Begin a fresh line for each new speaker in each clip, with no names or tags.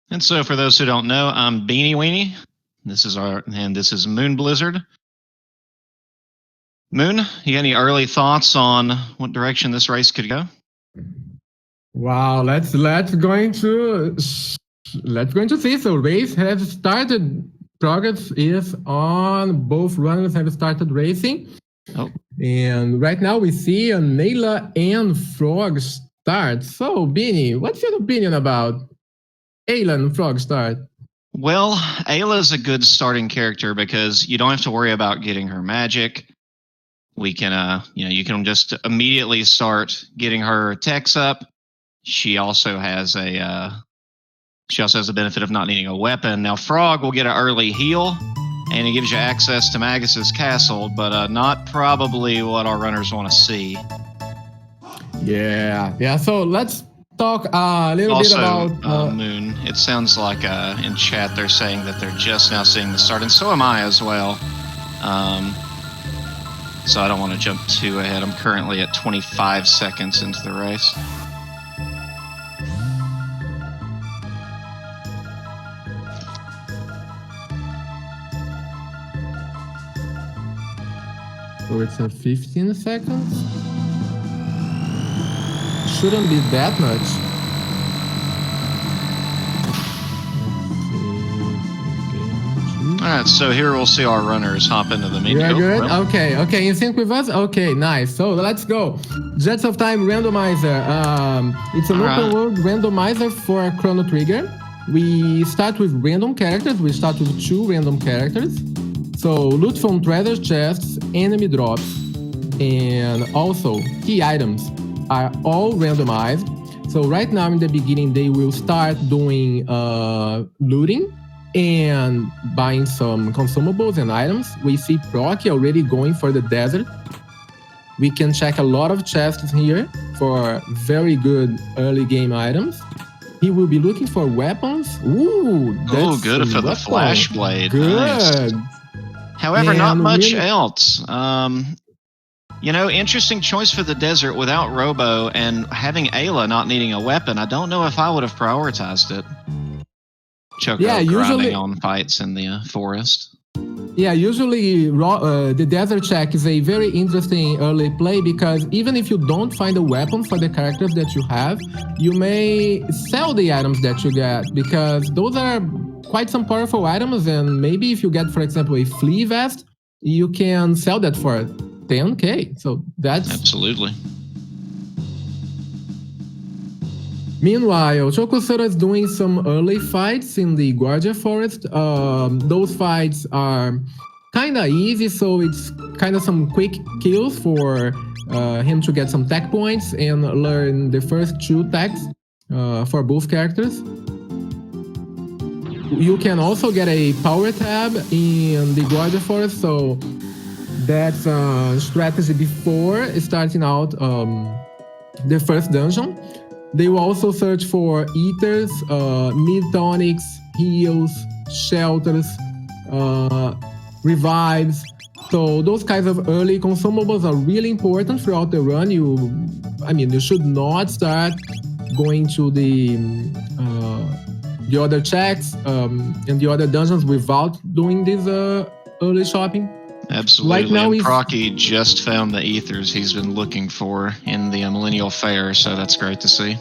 And so for those who don't know, I'm Beanie Weenie. This is Moon Blizzard. Moon, you got any early thoughts on what direction this race could go?
Wow, let's going to see. So race has started. Progress is on. Both runners have started racing.
Oh.
And right now we see a Nayla and Frog start. So Beanie, what's your opinion about Ayla and Frog start?
Well, Ayla is a good starting character because you don't have to worry about getting her magic. We can, you can just immediately start getting her attacks up. She also has a benefit of not needing a weapon. Now, Frog will get an early heal, and he gives you access to Magus's castle, but not probably what our runners want to see.
Yeah. So let's talk a little bit about
Moon. It sounds like in chat they're saying that they're just now seeing the start, and so am I as well. So I don't want to jump too ahead. I'm currently at 25 seconds into the race.
So it's at 15 seconds. Shouldn't be that much.
Alright, so here we'll see our runners hop into the menu.
Yeah, good. Well. Okay, in sync with us? Okay, nice. So let's go. Jets of Time Randomizer. It's an open world randomizer for a Chrono Trigger. We start with random characters. We start with 2 random characters. So loot from treasure chests, enemy drops, and also key items are all randomized. So right now in the beginning, they will start doing looting and buying some consumables and items. We see Procky already going for the desert. We can check a lot of chests here for very good early game items. He will be looking for weapons. Ooh, that's
good for the flash blade.
Good.
Nice. However, and not much else. Interesting choice for the desert without Robo and having Ayla not needing a weapon. I don't know if I would have prioritized it. Choco grinding on fights in the forest.
Yeah, usually the desert check is a very interesting early play because even if you don't find a weapon for the characters that you have, you may sell the items that you get because those are quite some powerful items, and maybe if you get, for example, a flea vest, you can sell that for 10k. So that's
absolutely.
Meanwhile, Chocosura is doing some early fights in the Guardia Forest. Those fights are kind of easy, so it's kind of some quick kills for him to get some tech points and learn the first 2 techs for both characters. You can also get a power tab in the Guardia Forest, so that's a strategy before starting out the first dungeon. They will also search for eaters, mid tonics, heals, shelters, revives. So those kinds of early consumables are really important throughout the run. You should not start going to the other checks and the other dungeons without doing this early shopping.
Absolutely. Right now, Procky just found the ethers he's been looking for in the Millennial Fair, so that's great to see.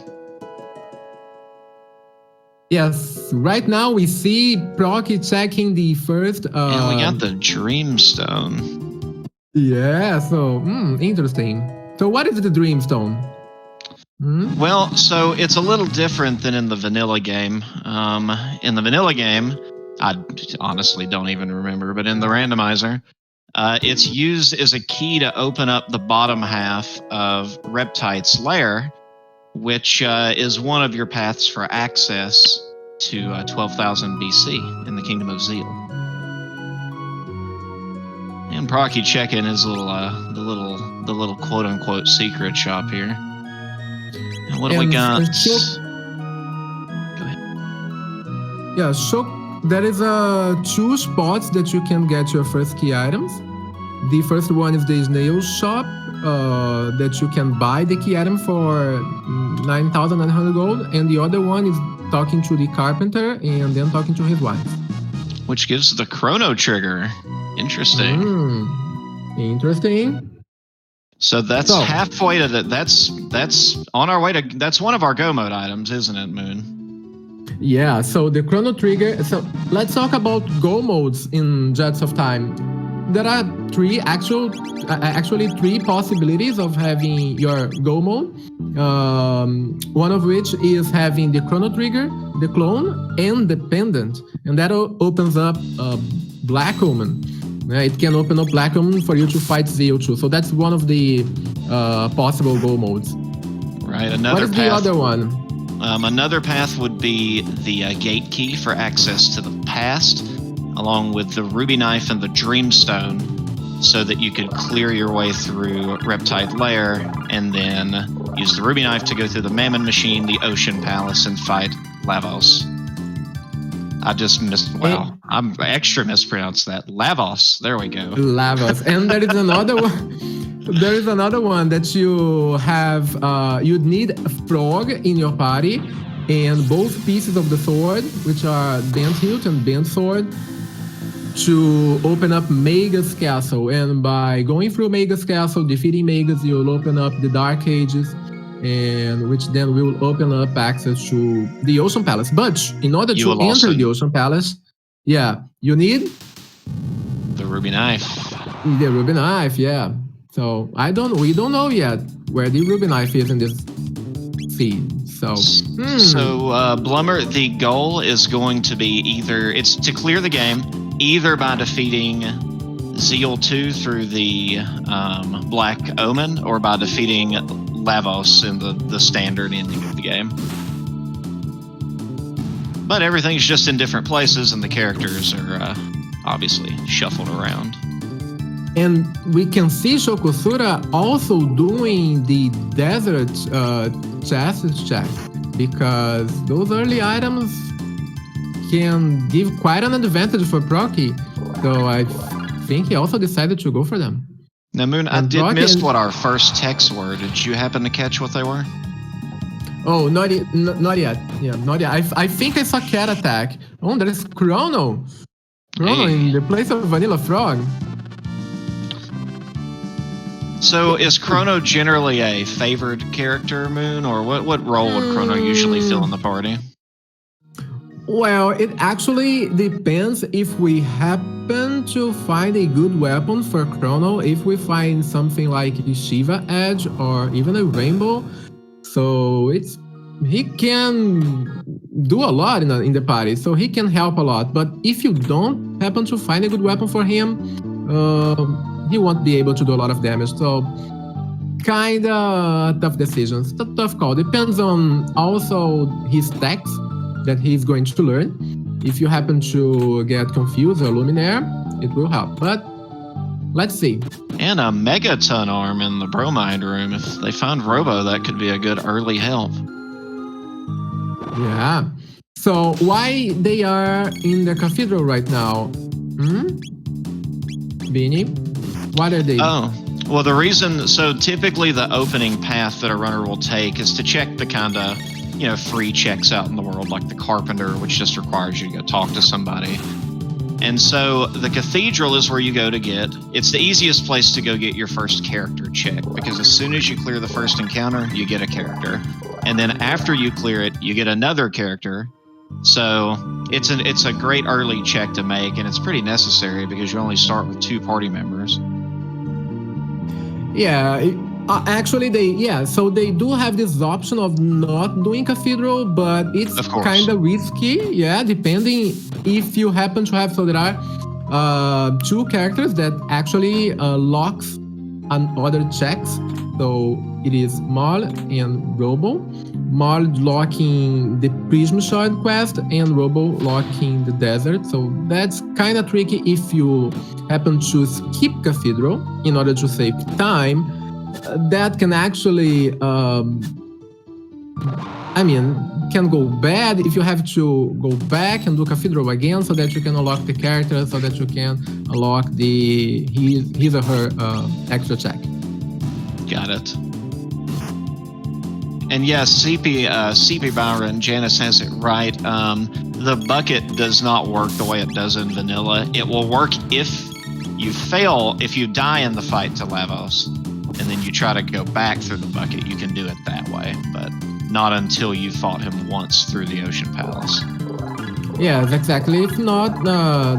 Yes, right now we see Procky checking the first...
and we got the Dreamstone.
Yeah, so, interesting. So what is the Dreamstone?
Well, so it's a little different than in the vanilla game. In the vanilla game, I honestly don't even remember, but in the randomizer, it's used as a key to open up the bottom half of Reptite's lair, which is one of your paths for access to 12,000 BC in the Kingdom of Zeal. And Procky checking his little, the little quote unquote secret shop here. And what do we got? Go ahead.
Yeah, so there is 2 spots that you can get your first key items. The first one is the snail shop that you can buy the key item for 9,900 gold, and the other one is talking to the carpenter, and then talking to his wife.
Which gives the Chrono trigger. Interesting.
Interesting.
So that's halfway to that. That's on our way to. That's one of our go mode items, isn't it, Moon?
Yeah. So the Chrono trigger. So let's talk about go modes in Jets of Time. There are actually three possibilities of having your go mode. One of which is having the Chrono trigger, the clone, and the pendant, and that opens up Black Omen. It can open up Black Omen for you to fight ZO2. So that's one of the possible go modes.
Right. Another
what is
path,
the other one?
Another path would be the gate key for access to the past, along with the Ruby Knife and the Dreamstone, so that you could clear your way through Reptide Lair and then use the Ruby Knife to go through the Mammon Machine, the Ocean Palace, and fight Lavos. I just I'm extra mispronounced that. Lavos. There we go.
Lavos. And there is another one. There is another one that you have. You'd need a frog in your party, and both pieces of the sword, which are Bent Hilt and Bent Sword, to open up Mega's castle. And by going through Mega's castle, defeating Megas, you'll open up the Dark Ages, and which then will open up access to the Ocean Palace. But in order to enter the Ocean Palace, you need
the Ruby Knife.
The Ruby Knife, yeah. So we don't know yet where the Ruby Knife is in this scene. So
Blummer, the goal is going to be it's to clear the game either by defeating Zeal 2 through the Black Omen, or by defeating Lavos in the standard ending of the game. But everything's just in different places, and the characters are obviously shuffled around.
And we can see Chocosura also doing the desert chassis check, because those early items can give quite an advantage for Procky. So I think he also decided to go for them.
Now, Moon, I did miss what our first texts were. Did you happen to catch what they were?
Oh, not yet. Yeah, not yet. I think I saw Cat Attack. Oh, there is Chrono. In the place of Vanilla Frog.
So is Chrono generally a favored character, Moon, or what role would Chrono usually fill in the party?
Well, it actually depends if we happen to find a good weapon for Chrono, if we find something like a Shiva Edge or even a Rainbow. So he can do a lot in the party, so he can help a lot. But if you don't happen to find a good weapon for him, he won't be able to do a lot of damage. So kinda tough decisions, tough call. Depends on also his techs that he's going to learn. If you happen to get confused or Luminaire, it will help. But let's see.
And a Megaton arm in the Bromide room. If they find Robo, that could be a good early help.
Yeah. So why they are in the cathedral right now? Beanie? What are they?
Oh, well, the reason, so typically the opening path that a runner will take is to check the kind of, free checks out in the world, like the Carpenter, which just requires you to go talk to somebody. And so the cathedral is where you go to it's the easiest place to go get your first character check, because as soon as you clear the first encounter, you get a character. And then after you clear it, you get another character. So it's a great early check to make, and it's pretty necessary because you only start with 2 party members.
Yeah, actually so they do have this option of not doing cathedral, but it's kind of risky, depending if you happen to have, so there are 2 characters that actually locks on other checks. So it is Marl and Robo. Marl locking the Prism Shard quest and Robo locking the desert. So that's kind of tricky if you happen to skip Cathedral in order to save time. That can actually, can go bad if you have to go back and do Cathedral again so that you can unlock the character, so that you can unlock his or her extra check.
Got it. And yes, CP Byron, Janice has it right. The bucket does not work the way it does in vanilla. It will work if you die in the fight to Lavos, and then you try to go back through the bucket, you can do it that way, but not until you fought him once through the Ocean Palace.
Yes, exactly. If not,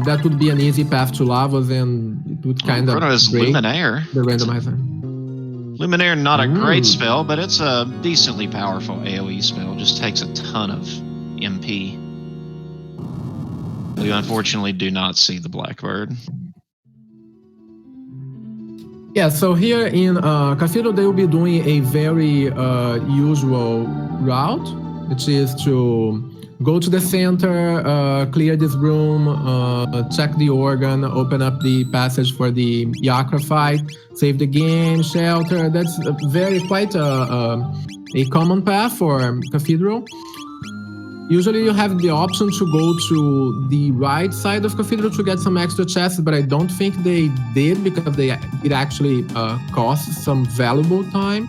that would be an easy path to Lavos, and it would kind of break
Luminaire.
the randomizer.
Luminaire, not a great spell, but it's a decently powerful AoE spell. Just takes a ton of MP. We unfortunately do not see the Blackbird.
Yeah, so here in Cathedral, they will be doing a very usual route, which is to go to the center, clear this room, check the organ, open up the passage for the Yakra fight, save the game, shelter. That's quite a common path for Cathedral. Usually you have the option to go to the right side of Cathedral to get some extra chests, but I don't think they did because it actually costs some valuable time.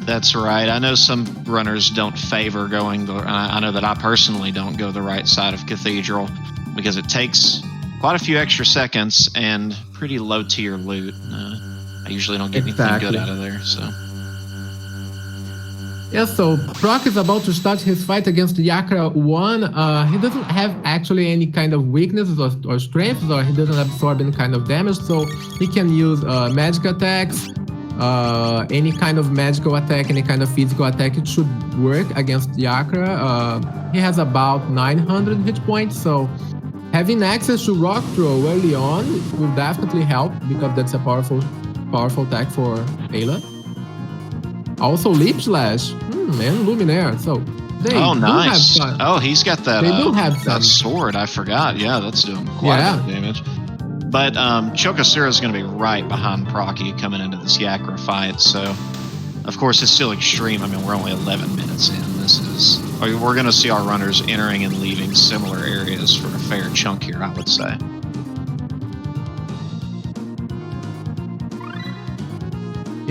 That's right. I know some runners don't favor going. I know that I personally don't go the right side of Cathedral because it takes quite a few extra seconds and pretty low tier loot. I usually don't get anything good out of there. So.
Yeah, so Proc is about to start his fight against Yakra 1. He doesn't have actually any kind of weaknesses or strengths, or he doesn't absorb any kind of damage, so he can use magic attacks, any kind of magical attack, any kind of physical attack. It should work against Yakra. He has about 900 hit points, so having access to Rock Throw early on will definitely help because that's a powerful attack for Ayla. Also, Leap Slash and Luminaire. So they
nice.
Do have
oh, he's got that.
They do have
that sword. I forgot. Yeah, that's doing quite a bit of damage. But Chocosura is going to be right behind Procky coming into this Yakra fight. So, of course, it's still extreme. I mean, we're only 11 minutes in. We're going to see our runners entering and leaving similar areas for a fair chunk here, I would say.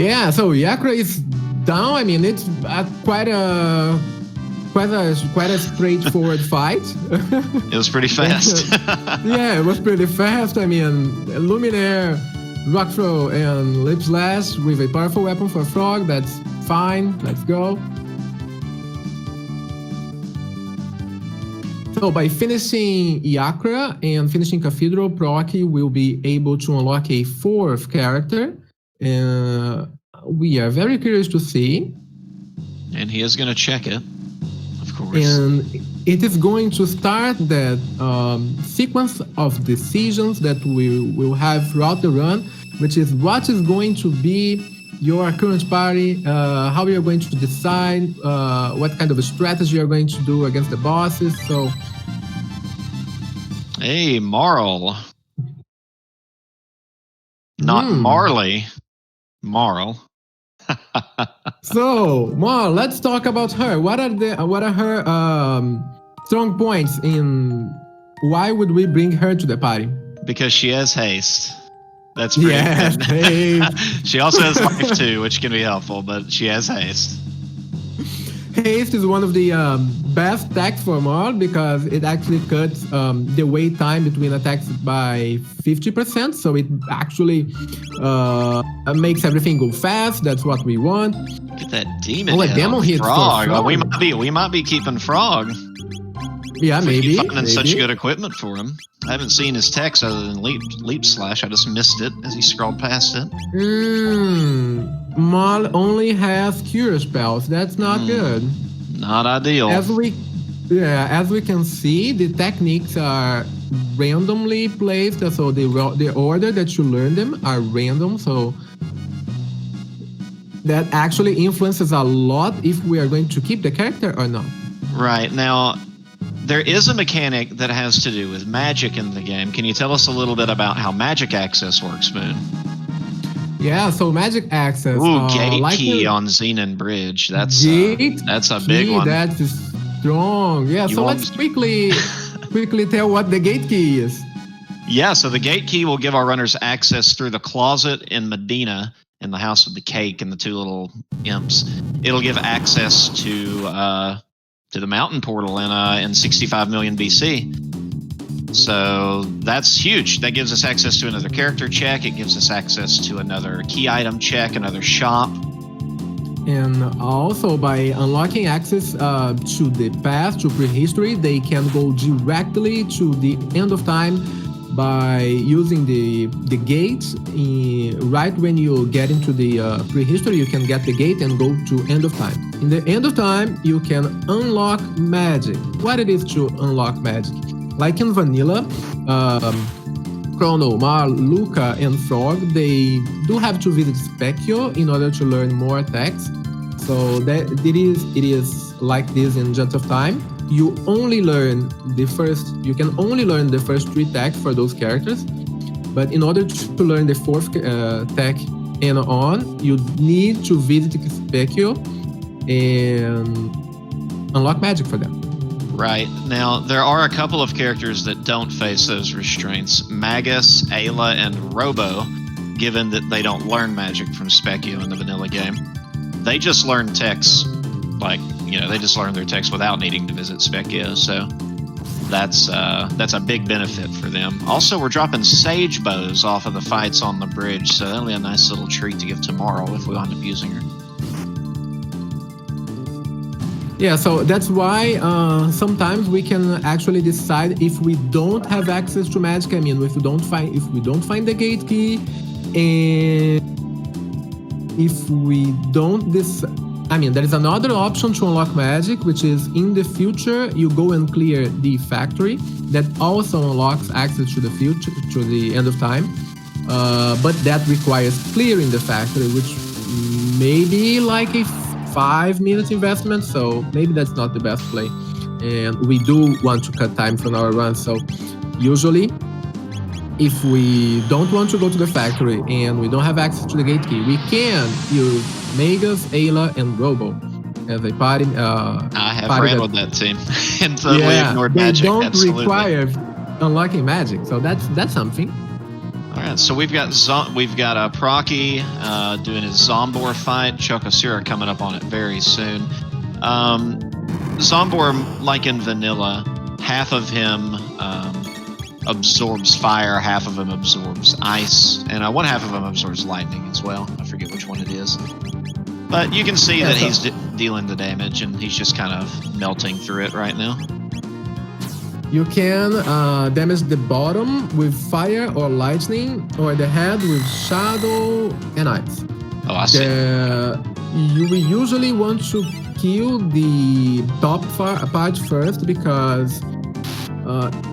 Yeah. So Yakra is down. I mean, it's quite a straightforward fight.
It was pretty fast.
Yeah, it was pretty fast. I mean, Luminaire, Rock Throw, and Lip Slash with a powerful weapon for Frog. That's fine. Let's go. So by finishing Yakra and finishing Cathedral, Procky will be able to unlock a 4th character. We are very curious to see.
And he is going to check it, of course.
And it is going to start that sequence of decisions that we will have throughout the run, which is what is going to be your current party, how you're going to decide, what kind of a strategy you're going to do against the bosses. So,
hey, Marl. Not Marley. Marl.
So, Marl, let's talk about her. What are her strong points in why would we bring her to the party?
Because she has haste. That's pretty good. She also has life too, which can be helpful, but she has haste.
Haste is one of the best attacks for Marl because it actually cuts the wait time between attacks by 50%. So it actually makes everything go fast. That's what we want.
Get that demon.
Oh, a demon hit
Frog. Well, we might be keeping Frog.
Yeah, maybe.
Finding such good equipment for him. I haven't seen his text other than Leap Slash. I just missed it as he scrolled past it.
Marl only has cure spells. That's not good.
Not ideal.
As we can see, the techniques are randomly placed. So the order that you learn them are random. So that actually influences a lot if we are going to keep the character or not.
Right. Now, there is a mechanic that has to do with magic in the game. Can you tell us a little bit about how magic access works, Moon?
Yeah, so magic access.
Gate key on Xenon Bridge. That's a big one.
That's strong. Yeah, so let's quickly tell what the gate key is.
Yeah, so the gate key will give our runners access through the closet in Medina in the house with the cake and the two little imps, it'll give access to the mountain portal in 65 million BC. So that's huge. That gives us access to another character check. It gives us access to another key item check, another shop.
And also by unlocking access to the past, to prehistory, they can go directly to the end of time by using the gate. Right when you get into the prehistory, you can get the gate and go to end of time. In the end of time, you can unlock magic. What it is to unlock magic? Like in vanilla, Chrono, Mar, Luca, and Frog, they do have to visit Specchio in order to learn more attacks. So it is like this in Jets of Time. You can only learn the first 3 attacks for those characters. But in order to learn the 4th attack and on, you need to visit Specchio and unlock magic for them.
Right. Now, there are a couple of characters that don't face those restraints. Magus, Ayla, and Robo, given that they don't learn magic from Specchio in the vanilla game. They just learn techs, they just learn their techs without needing to visit Specchio. So that's a big benefit for them. Also, we're dropping sage bows off of the fights on the bridge, so that'll be a nice little treat to give tomorrow if we wind up using her.
Yeah, so that's why sometimes we can actually decide if we don't have access to magic. I mean, if we don't find the gate key, and if we don't there is another option to unlock magic, which is in the future you go and clear the factory. That also unlocks access to the future, to the end of time. But that requires clearing the factory, which may be like a 5-minute investment, so maybe that's not the best play. And we do want to cut time from our run, so usually if we don't want to go to the factory and we don't have access to the gate key, we can use Magus, Ayla, and Robo as a party.
I have ran with that team and totally ignored magic.
They don't
Absolutely.
require unlocking magic, so that's something.
All right, so we've got Procky doing his Zombor fight. Chocosura coming up on it very soon. Zombor, like in vanilla, half of him absorbs fire, half of him absorbs ice, and one half of him absorbs lightning as well. I forget which one it is. But you can see that he's dealing the damage, and he's just kind of melting through it right now.
You can damage the bottom with fire or lightning, or the head with shadow and ice.
Oh, I see.
You will usually want to kill the top part first, because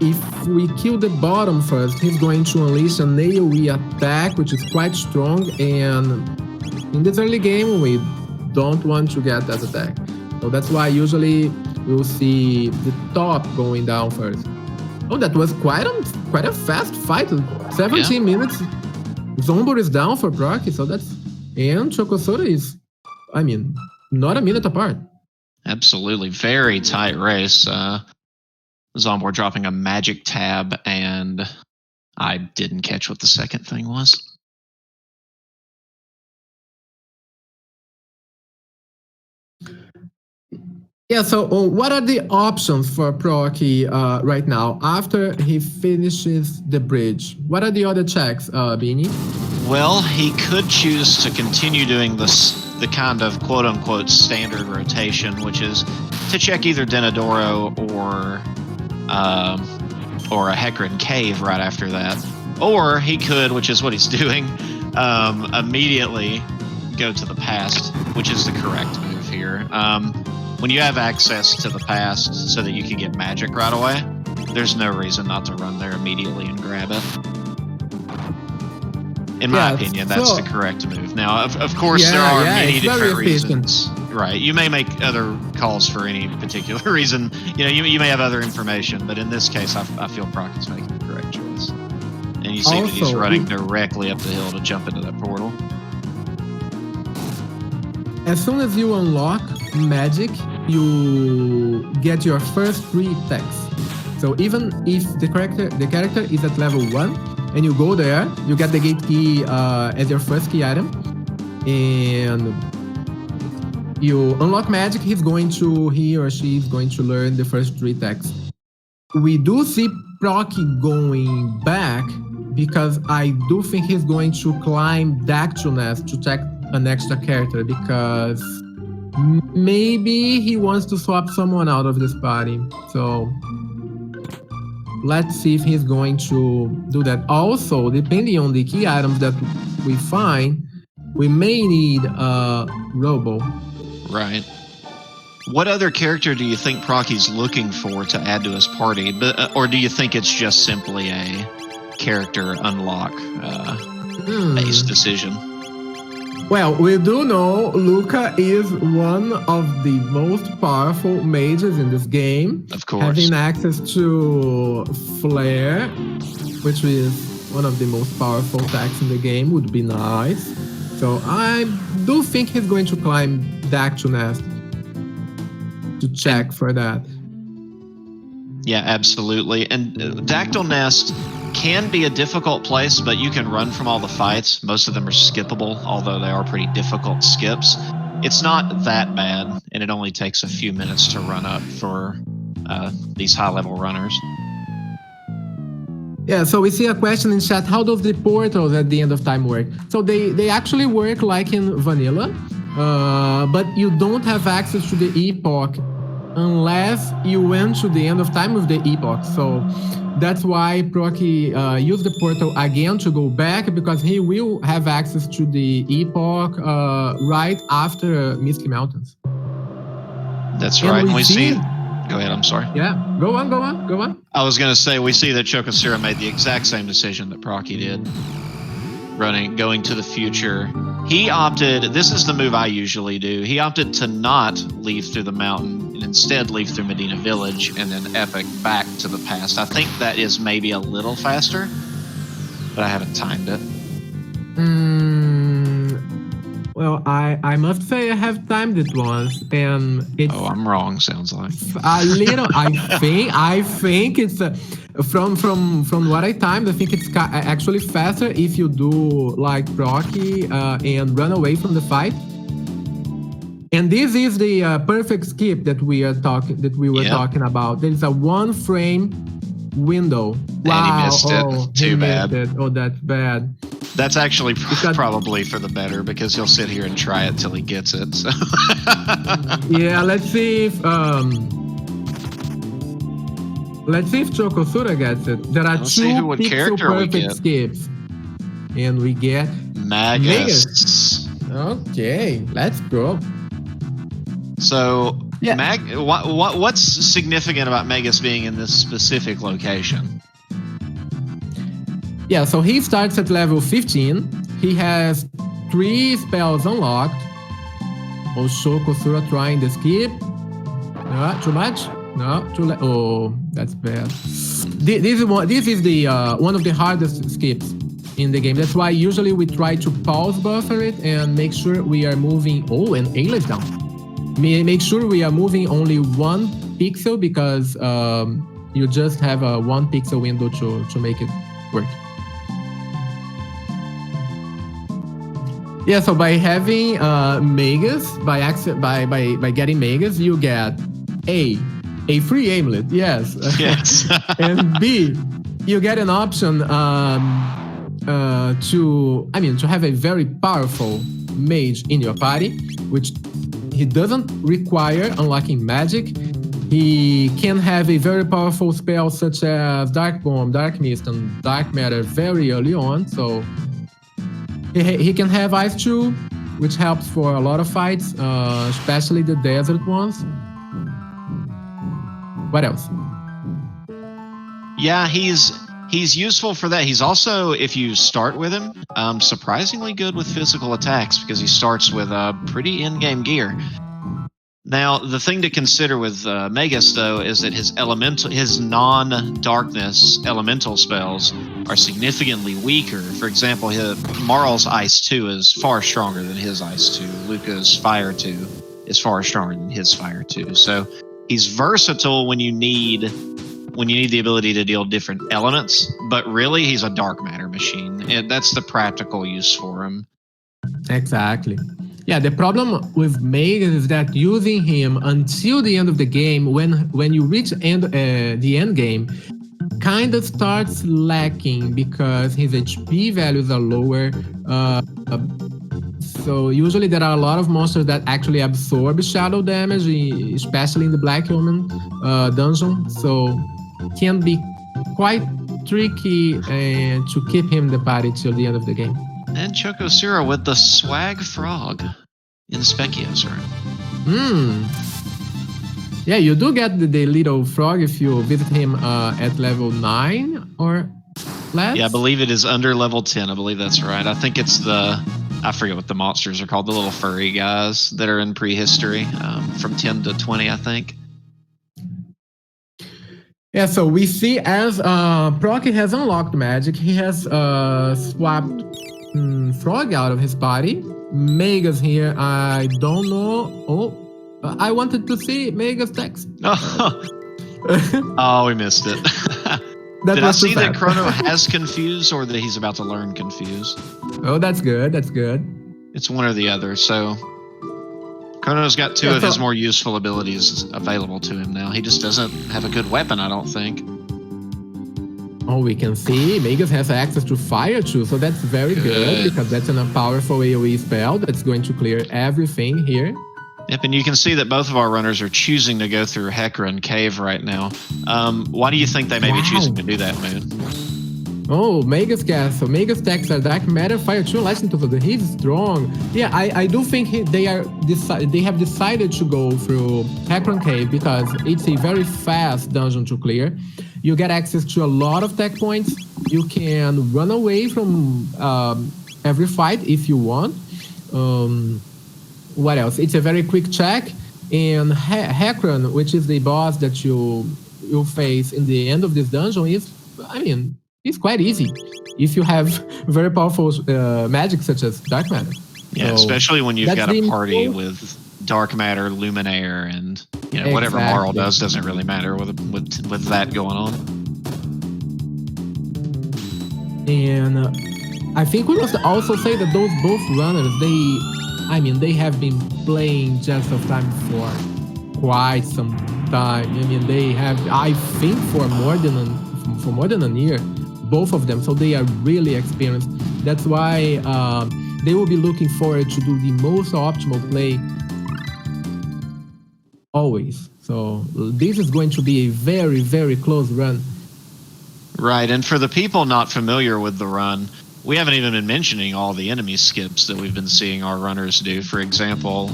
if we kill the bottom first, he's going to unleash an AoE attack, which is quite strong, and in this early game, we don't want to get that attack. So that's why usually we'll see the top going down first. Oh, that was quite a fast fight. 17 minutes. Zombor is down for Procky, so and Chocosura is, not a minute apart.
Absolutely. Very tight race. Zombor dropping a magic tab, and I didn't catch what the second thing was.
Yeah, so what are the options for Procky right now after he finishes the bridge? What are the other checks, Beanie?
Well, he could choose to continue doing the kind of quote-unquote standard rotation, which is to check either Denadoro or a Hecarim cave right after that. Or he could, which is what he's doing, immediately go to the past, which is the correct move here. When you have access to the past so that you can get magic right away, there's no reason not to run there immediately and grab it. In my opinion, that's the correct move. Now, of course, there are many different reasons. Right. You may make other calls for any particular reason. You may have other information, but in this case, I feel Procky's making the correct choice. And you see that he's running directly up the hill to jump into that portal.
As soon as you unlock magic, you get your first 3 attacks. So even if the character is at level 1 and you go there, you get the gate key as your first key item. and you unlock magic, he or she is going to learn the first 3 attacks. We do see Procky going back because I do think he's going to climb Dactyl Nest to check an extra character because maybe he wants to swap someone out of this party. So let's see if he's going to do that. Also, depending on the key items that we find, we may need a Robo.
Right. What other character do you think Procky's looking for to add to his party? Or do you think it's just simply a character unlock based decision?
Well, we do know Luca is one of the most powerful mages in this game.
Of course.
Having access to Flare, which is one of the most powerful attacks in the game, would be nice. So I do think he's going to climb Dactyl Nest to check for that.
Yeah, absolutely. And Dactyl Nest can be a difficult place, but you can run from all the fights. Most of them are skippable, although they are pretty difficult skips. It's not that bad, and it only takes a few minutes to run up for these high-level runners.
Yeah, so we see a question in chat, how does the portals at the end of time work? So they actually work like in vanilla, but you don't have access to the epoch unless you went to the end of time with the epoch. So that's why Procky used the portal again to go back, because he will have access to the epoch right after Misty Mountains.
That's right. And we see... Go ahead, I'm sorry.
Yeah, go on.
I was going to say, we see that Chocosura made the exact same decision that Procky did, going to the future. He opted, this is the move I usually do, he opted to not leave through the mountain and instead leave through Medina Village and then epic back to the past. I think that is maybe a little faster, but I haven't timed it.
Well, I must say I have timed it once, and it's...
Oh, I'm wrong, sounds like.
A little, I think it's... From what I timed, I think it's actually faster if you do like Procky and run away from the fight. And this is the perfect skip that we were talking about. There is a 1 frame window. Wow.
And he missed it. Too bad.
Oh, that's bad.
That's actually probably for the better, because he'll sit here and try it till he gets it. So.
Yeah, let's see if Chocosura gets it. There are 2 pixel perfect skips, and we get
Magus.
Okay, let's go.
So, yeah. What's significant about Magus being in this specific location?
Yeah, so he starts at level 15. He has 3 spells unlocked. Oh, Chocosura trying the skip. Too much? No, too late. Oh, that's bad. This is the one of the hardest skips in the game. That's why usually we try to pause buffer it and make sure we are moving. Oh, and Ayla is down. Make sure we are moving only 1 pixel, because you just have a 1 pixel window to make it work. Yeah, so by having Magus, by getting Magus, you get A free amulet, yes.
Yes.
And B, you get an option to have a very powerful mage in your party, which he doesn't require unlocking magic. He can have a very powerful spell such as Dark Bomb, Dark Mist, and Dark Matter very early on, so he can have Ice Chew, which helps for a lot of fights, especially the desert ones. What else?
Yeah, he's useful for that. He's also, if you start with him, surprisingly good with physical attacks, because he starts with pretty in-game gear. Now, the thing to consider with Magus, though, is that his non-darkness elemental spells are significantly weaker. For example, Marl's Ice 2 is far stronger than his Ice 2. Luca's Fire 2 is far stronger than his Fire 2. So he's versatile when you need the ability to deal different elements, but really he's a dark matter machine. And that's the practical use for him.
Exactly. Yeah, the problem with Megas is that using him until the end of the game, when you reach the end game, kind of starts lacking because his HP values are lower. Uh, so usually there are a lot of monsters that actually absorb shadow damage, especially in the Black Omen dungeon. So can be quite tricky to keep him in the party till the end of the game.
And Chocosura with the swag frog in Specchio's room.
Yeah, you do get the little frog if you visit him at level 9 or less.
Yeah, I believe it is under level 10. I believe that's right. I think it's I forget what the monsters are called, the little furry guys that are in prehistory, from 10 to 20, I think.
Yeah, so we see as Procky has unlocked magic, he has swapped Frog out of his party. Mega's here, I don't know. I wanted to see Mega's text.
Oh, we missed it. Did I see that Chrono has Confuse or that he's about to learn Confuse?
Oh, that's good. That's good.
It's one or the other. So Chrono's got two of his more useful abilities available to him now. He just doesn't have a good weapon, I don't think.
Oh, we can see Megas has access to fire too, so that's very good because that's a powerful AoE spell that's going to clear everything here.
Yep, and you can see that both of our runners are choosing to go through Hecarim Cave right now. Why do you think they may be choosing to do that, Moon?
Oh, Mega's Castle. Mega's Text are Dark Matter, Fire 2, Lightning to the. He's strong. Yeah, I do think they have decided to go through Hecarim Cave because it's a very fast dungeon to clear. You get access to a lot of tech points. You can run away from every fight if you want. What else? It's a very quick check. And Hecarim, which is the boss that you'll face in the end of this dungeon, it's quite easy if you have very powerful magic such as Dark Matter.
Yeah, so especially when you've got a party with Dark Matter, Luminaire, and whatever Marl does doesn't really matter with that going on.
And I think we must also say that those both runners, they have been playing Jets of Time for quite some time. They have, I think, for more than a year, both of them. So they are really experienced. That's why they will be looking forward to do the most optimal play always. So this is going to be a very, very close run.
Right, and for the people not familiar with the run, we haven't even been mentioning all the enemy skips that we've been seeing our runners do. For example,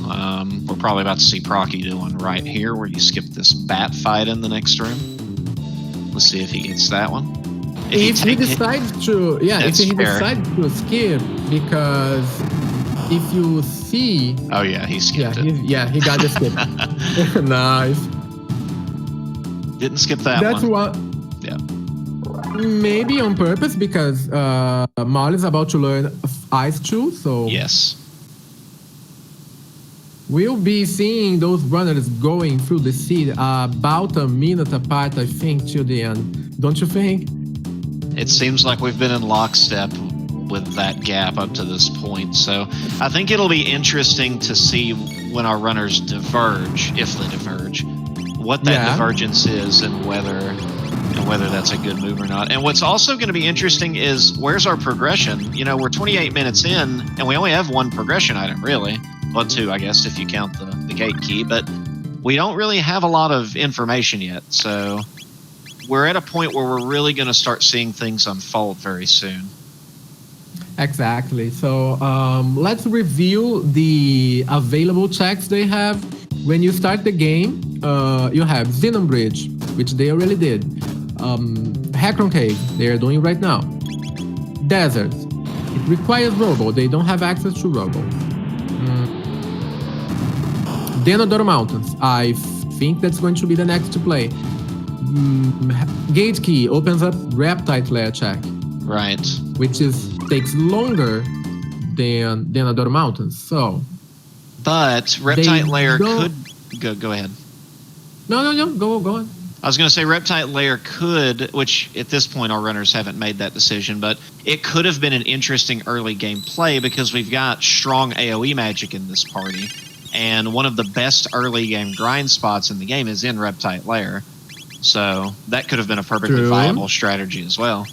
we're probably about to see Procky do one right here where you skip this bat fight in the next room. Let's see if he gets that one.
If he decides to skip, because if you see...
Oh yeah, he skipped it.
He got the skip. Nice.
Didn't skip that one.
That's what...
Yeah.
Maybe on purpose because Marl is about to learn Ice 2, so...
Yes.
We'll be seeing those runners going through the seed about a minute apart, I think, till the end. Don't you think?
It seems like we've been in lockstep with that gap up to this point. So I think it'll be interesting to see when our runners diverge, if they diverge, what that divergence is and whether that's a good move or not. And what's also going to be interesting is where's our progression? We're 28 minutes in and we only have one progression item, really. Well, two, I guess, if you count the gate key, but we don't really have a lot of information yet. So we're at a point where we're really going to start seeing things unfold very soon.
Exactly. So let's review the available checks they have. When you start the game, you have Xenon Bridge, which they already did. Hecarim Cave, they are doing right now. Desert, it requires Robo. They don't have access to Robo. Denador Mountains, I think that's going to be the next to play. Gate Key opens up Reptite Lair check.
Right.
Which takes longer than Denador Mountains, so...
But Reptite Lair could... Go ahead.
No, go on.
I was going to say Reptile Lair could, which at this point our runners haven't made that decision, but it could have been an interesting early game play because we've got strong AoE magic in this party, and one of the best early game grind spots in the game is in Reptile Lair. So that could have been a perfectly viable strategy as well.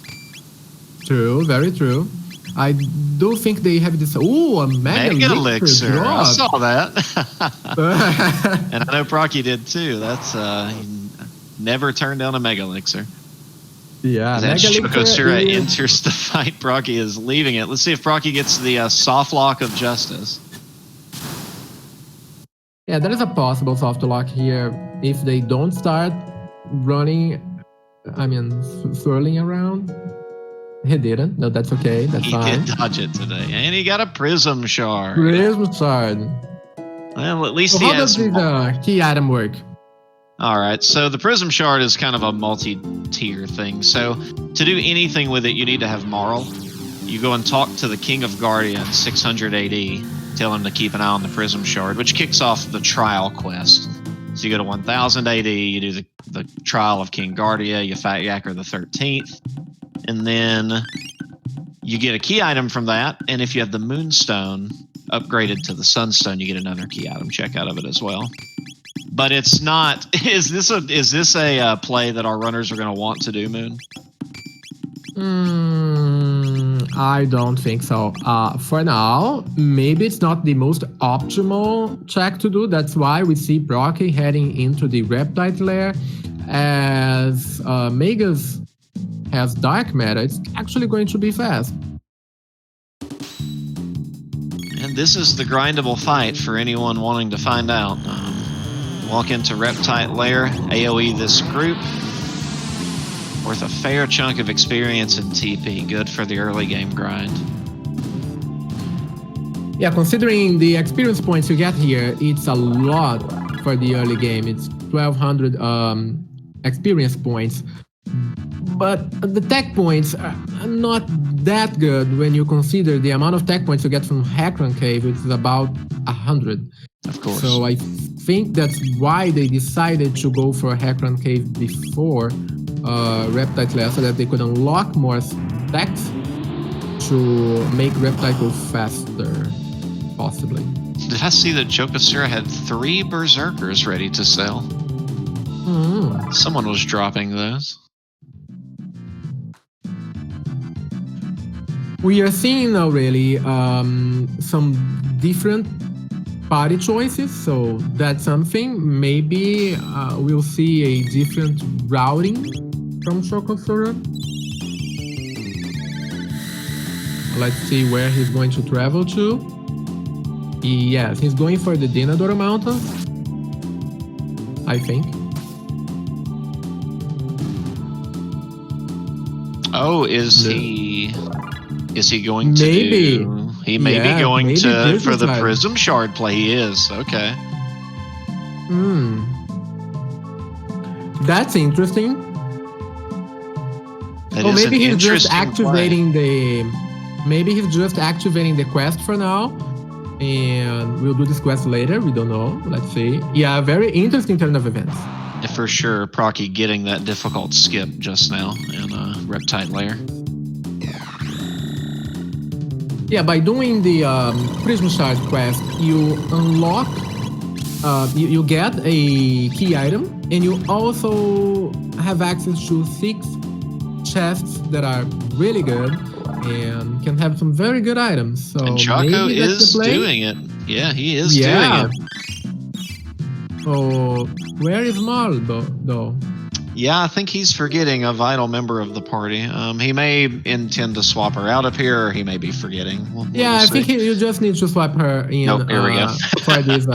True, very true. I do think they have this. Ooh, a Mega Elixir drop.
I saw that. And I know Procky did too. That's never turned down a Mega Elixir.
Yeah,
as Chocosura enters the fight, Procky is leaving it. Let's see if Procky gets the soft lock of justice.
Yeah, there is a possible soft lock here if they don't start running, swirling around. He didn't. No, that's okay. That's fine.
He did dodge it today. And he got a Prism Shard.
Prism Shard.
Well, at least
so
he
how
has...
does the key item work?
All right, so the Prism Shard is kind of a multi-tier thing. So to do anything with it, you need to have Marl. You go and talk to the King of Guardians, 600 AD, tell him to keep an eye on the Prism Shard, which kicks off the trial quest. So you go to 1000 AD, you do the trial of King Guardia, you fight Yacker the 13th, and then you get a key item from that, and if you have the Moonstone upgraded to the Sunstone, you get another key item check out of it as well. But it's not. Is this a play that our runners are going to want to do, Moon?
I don't think so. For now, maybe it's not the most optimal check to do. That's why we see Procky heading into the Reptile Lair. As Magus has Dark Matter, it's actually going to be fast.
And this is the grindable fight for anyone wanting to find out. Walk into Reptile Lair, AoE this group. Worth a fair chunk of experience in TP. Good for the early game grind.
Yeah, considering the experience points you get here, it's a lot for the early game. It's 1200 experience points. But the tech points are not that good when you consider the amount of tech points you get from Heckran Cave, which is about 100.
Of course.
So I think that's why they decided to go for Heckran Cave before Reptile Lair, so that they could unlock more stacks to make Reptile go faster, possibly.
Did I see that Chocosura had 3 Berserkers ready to sell? Someone was dropping those.
We are seeing now really some different party choices, so that's something. Maybe we'll see a different routing from Chocosura. Let's see where he's going to travel to. Yes, he's going for the Dinadora Mountains, I think.
Oh, is he going to
maybe
do... He may be going to for the Prism Shard play. He is. Okay.
That's interesting.
That
maybe he's just activating maybe he's just activating the quest for now, and we'll do this quest later. We don't know. Let's see. Yeah, very interesting turn of events.
For sure, Procky getting that difficult skip just now in Reptile Lair.
Yeah, by doing the Prism Shard quest, you unlock, you get a key item, and you also have access to 6 chests that are really good and can have some very good items. So
and Choco is doing it. Yeah, he is doing it.
So where is Marl though?
Yeah, I think he's forgetting a vital member of the party. He may intend to swap her out of here, or he may be forgetting. We'll
I think you just need to swap her in.
Nope, here we go.
For this,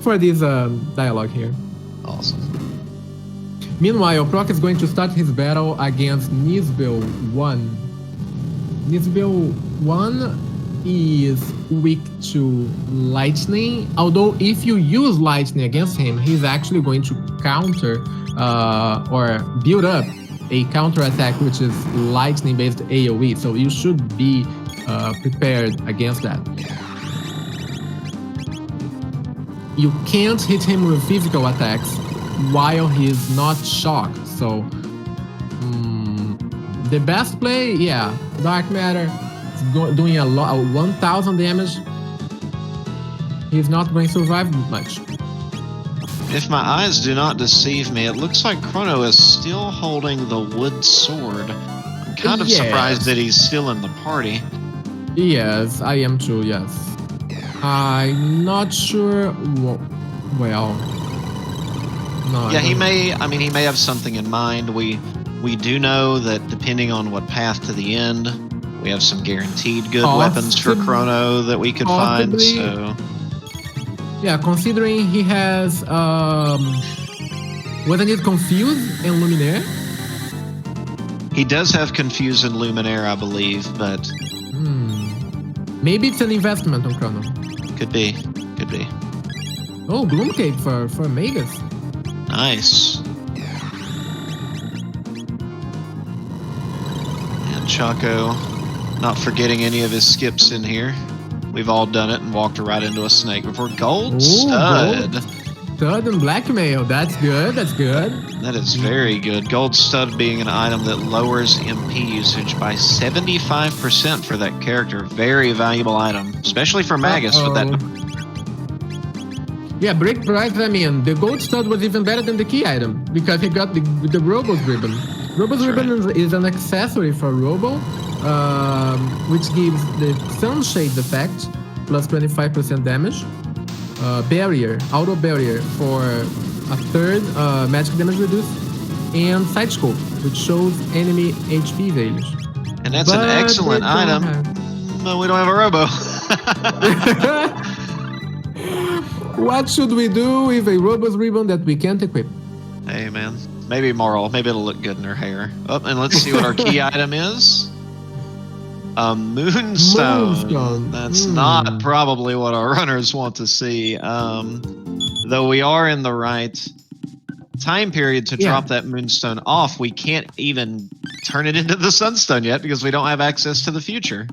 for this dialogue here.
Awesome.
Meanwhile, Proc is going to start his battle against Nisbel 1. Nisbel 1 is weak to lightning, although if you use lightning against him, he's actually going to counter or build up a counter attack which is lightning based AoE, so you should be prepared against that. You can't hit him with physical attacks, while he's not shocked. So the best play, yeah, Dark Matter is doing a lot, 1000 damage. He's not going to survive much.
If my eyes do not deceive me, it looks like Chrono is still holding the wood sword. I'm kind of surprised that he's still in the party.
Yes, I am too, yes. I'm not sure. Well, no.
Yeah, he may have something in mind. We do know that depending on what path to the end, we have some guaranteed good weapons for Chrono that we could find. So
yeah, considering he has wasn't it Confuse and Luminaire?
He does have Confuse and Luminaire, I believe, but
maybe it's an investment on Chrono.
Could be.
Oh, Gloomcape for Magus.
Nice. And Choco, not forgetting any of his skips in here. We've all done it and walked right into a snake before. Gold Stud.
Gold Stud and Blackmail. That's good.
That is very good. Gold Stud being an item that lowers MP usage by 75% for that character. Very valuable item, especially for Magus with that.
Yeah, break price. I mean, the Gold Stud was even better than the key item because he got the Robo's Ribbon. Robo's Ribbon is an accessory for Robo, which gives the Sunshade effect plus 25% damage, barrier, auto barrier for a third magic damage reduced, and Side Scope, which shows enemy HP values.
And that's an excellent item, but we don't have a Robo.
What should we do with a Robo's Ribbon that we can't equip?
Hey, man. Maybe Marl. Maybe it'll look good in her hair. Oh, and let's see what our key item is. A Moonstone. That's not probably what our runners want to see. Though we are in the right time period to drop that Moonstone off, we can't even turn it into the Sunstone yet because we don't have access to the future.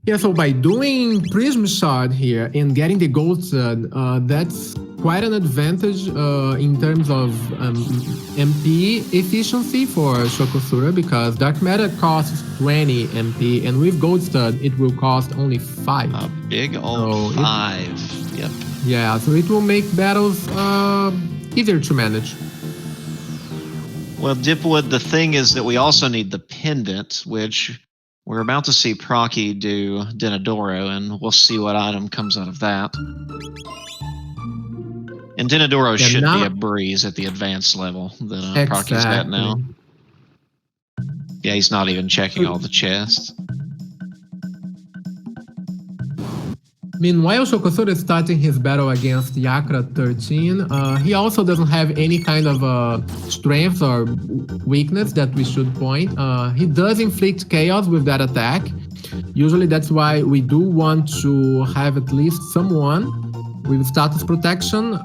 Yeah, so by doing Prism Shard here and getting the Gold Stud, that's quite an advantage in terms of MP efficiency for Chocosura because Dark Matter costs 20 MP and with Gold Stud it will cost only 5.
A big old 5. Yep.
Yeah, so it will make battles easier to manage.
Well, Dipwood, the thing is that we also need the pendant, which we're about to see Procky do Denadoro, and we'll see what item comes out of that. And Denadoro should be a breeze at the advanced level that Procky's at now. Yeah, he's not even checking all the chests.
Meanwhile, Chocosura is starting his battle against Yakra 13. He also doesn't have any kind of strength or weakness that we should point. He does inflict chaos with that attack. Usually that's why we do want to have at least someone with status protection.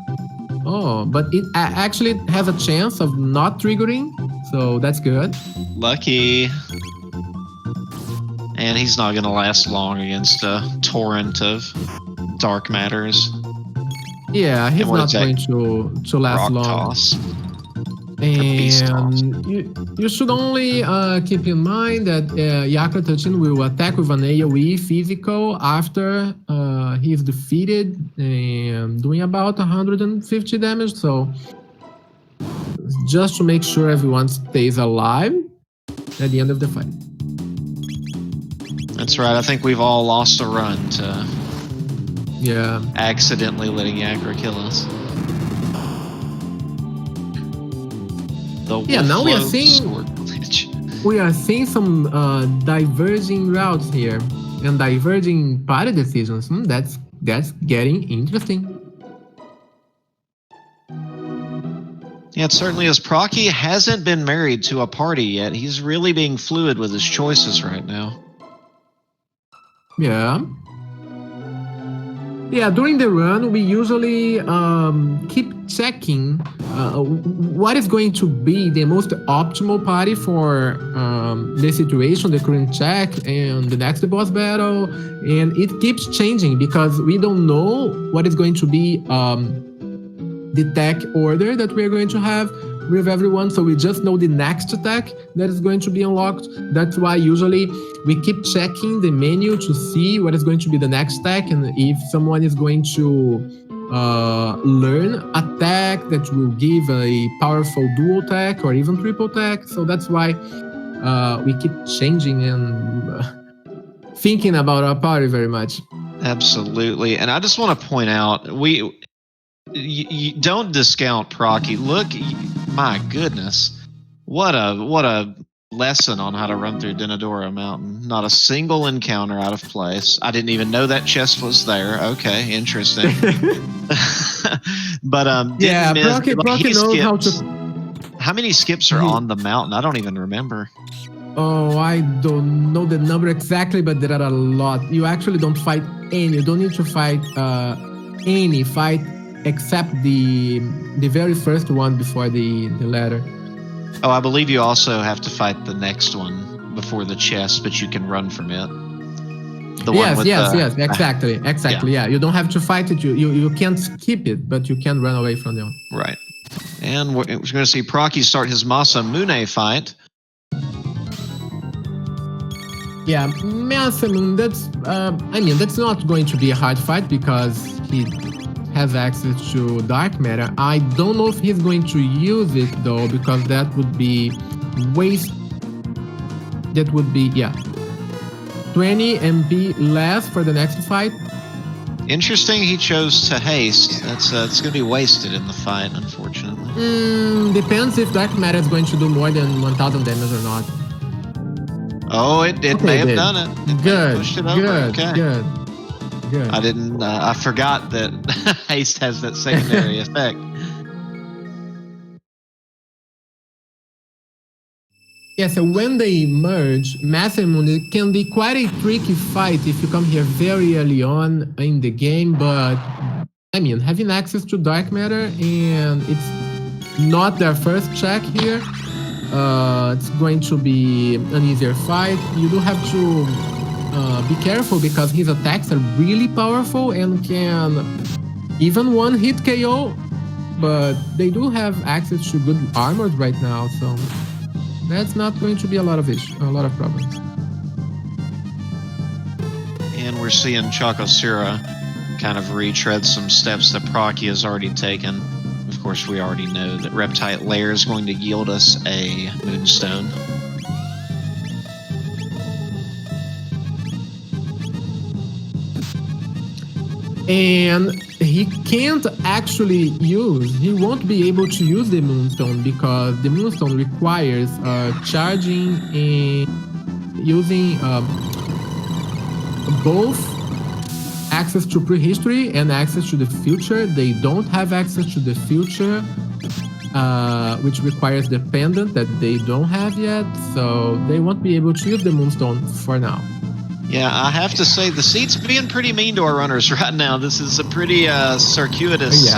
Oh, but it actually has a chance of not triggering, so that's good.
Lucky. And he's not going to last long against a torrent of dark matters.
Yeah, he's not going to last long.
Toss.
And you should only keep in mind that Yakra 13 will attack with an AoE physical after he is defeated and doing about 150 damage. So just to make sure everyone stays alive at the end of the fight.
That's right. I think we've all lost a run to accidentally letting Yakra kill us.
Now we are seeing some diverging routes here and diverging party decisions. That's getting interesting.
Yeah, it certainly is. Procky hasn't been married to a party yet. He's really being fluid with his choices right now.
Yeah, during the run, we usually keep checking what is going to be the most optimal party for the situation, the current check, and the next boss battle. And it keeps changing because we don't know what is going to be the tech order that we're going to have with everyone, so we just know the next attack that is going to be unlocked. That's why usually we keep checking the menu to see what is going to be the next attack, and if someone is going to learn a tech that will give a powerful dual tech or even triple tech. So that's why we keep changing and thinking about our party very much.
Absolutely. And I just want to point out, you don't discount Procky. Look, my goodness, what a lesson on how to run through Denadora Mountain. Not a single encounter out of place. I didn't even know that chest was there. Okay, interesting. But
yeah, Procky knows how to.
How many skips are on the mountain? I don't even remember.
Oh, I don't know the number exactly, but there are a lot. You actually don't fight any. You don't need to fight any fight except the very first one before the ladder.
Oh, I believe you also have to fight the next one before the chest, but you can run from it.
Yes, exactly. Yeah, you don't have to fight it. You can't skip it, but you can run away from them.
Right. And we're going to see Procky start his Masamune fight.
Yeah, Masamune, that's not going to be a hard fight because he has access to dark matter. I don't know if he's going to use it though, because that would be waste. That would be 20 MP less for the next fight.
Interesting, he chose to haste. It's going to be wasted in the fight, unfortunately.
Depends if dark matter is going to do more than 1000 damage or not.
Oh, it may have done it.
Good.
I didn't. I forgot that haste has that secondary effect.
Yeah, so when they merge, Masamune can be quite a tricky fight if you come here very early on in the game, but having access to dark matter and it's not their first check here, it's going to be an easier fight. You do have to be careful because his attacks are really powerful and can even one hit KO, but they do have access to good armors right now, so that's not going to be a lot of problems.
And we're seeing Chocosura kind of retread some steps that Procky has already taken. Of course, we already know that Reptite Lair is going to yield us a Moonstone.
And he can't actually he won't be able to use the Moonstone because the Moonstone requires charging and using both access to prehistory and access to the future. They don't have access to the future, which requires the pendant that they don't have yet, so they won't be able to use the Moonstone for now.
Yeah, I have to say the seat's being pretty mean to our runners right now. This is a pretty circuitous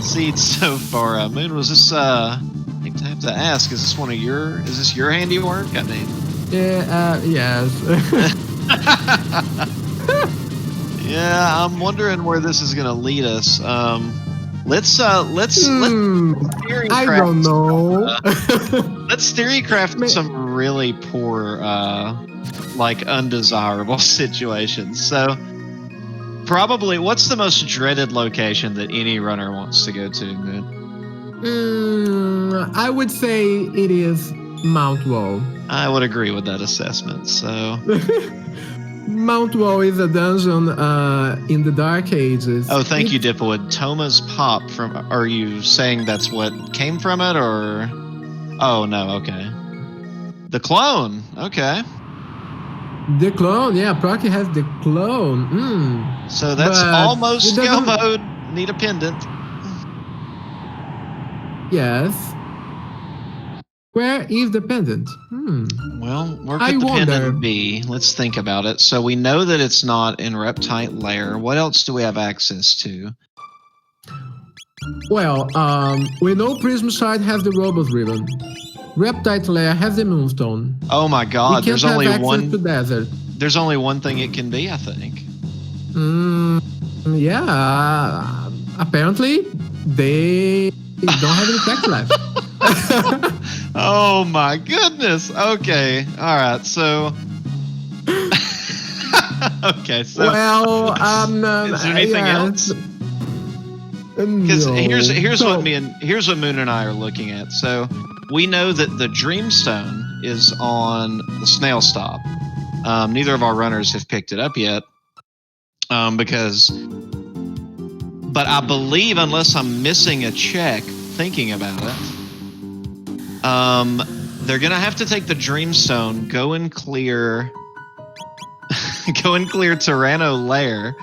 seat so far. Moon, was this? I have to ask: is this your handiwork? I mean,
yes.
Yeah, I'm wondering where this is going to lead us. Let's
I don't know.
Let's theorycraft some really poor, undesirable situations. So, probably, what's the most dreaded location that any runner wants to go to, Moon?
I would say it is Mount Woe.
I would agree with that assessment. So.
Mount Woe is a dungeon in the Dark Ages.
Oh, thank you, Dipwood. Toma's Pop are you saying that's what came from it, or? Oh, no, okay. The clone, okay.
The clone, yeah, Procky has the clone.
So that's almost skill mode. Need a pendant.
Yes. Where is the pendant?
Well, where could the pendant be? Let's think about it. So we know that it's not in Reptite Lair. What else do we have access to?
Well, we know Prism Shard has the Robos Ribbon. Reptite Lair has the Moonstone.
Oh my God! There's only one.
To desert.
There's only one thing it can be, I think.
Yeah. Apparently, they don't have any text left.
Oh my goodness. Okay. All right. So. Okay. So.
Well,
is there anything else? Because
No.
here's what Moon and I are looking at. So we know that the Dreamstone is on the snail stop. Neither of our runners have picked it up yet. But I believe, unless I'm missing a check thinking about it, they're gonna have to take the Dreamstone, go and clear Tyranno Lair,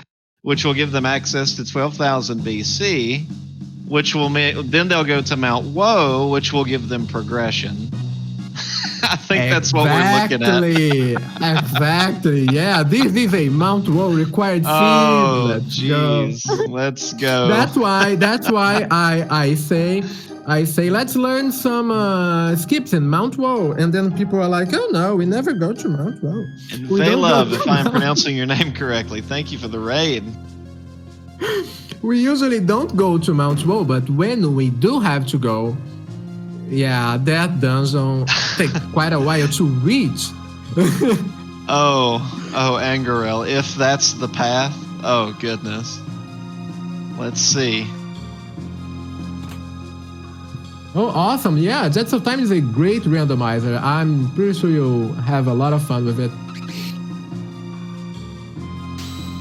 which will give them access to 12,000 BC, which will then they'll go to Mount Woe, which will give them progression. I think that's what we're looking at.
Exactly. Yeah, this is a Mount Woe required seed.
Oh, jeez. Let's go.
That's why I say let's learn some skips in Mount Woe, and then people are like, oh no, we never go to Mount Woe.
And Vaylove, if I'm pronouncing your name correctly, thank you for the raid.
We usually don't go to Mount Woe, but when we do have to go, yeah, that dungeon takes quite a while to reach.
Oh, Angarel, if that's the path, oh goodness. Let's see.
Oh, awesome. Yeah, Jets of Time is a great randomizer. I'm pretty sure you'll have a lot of fun with it.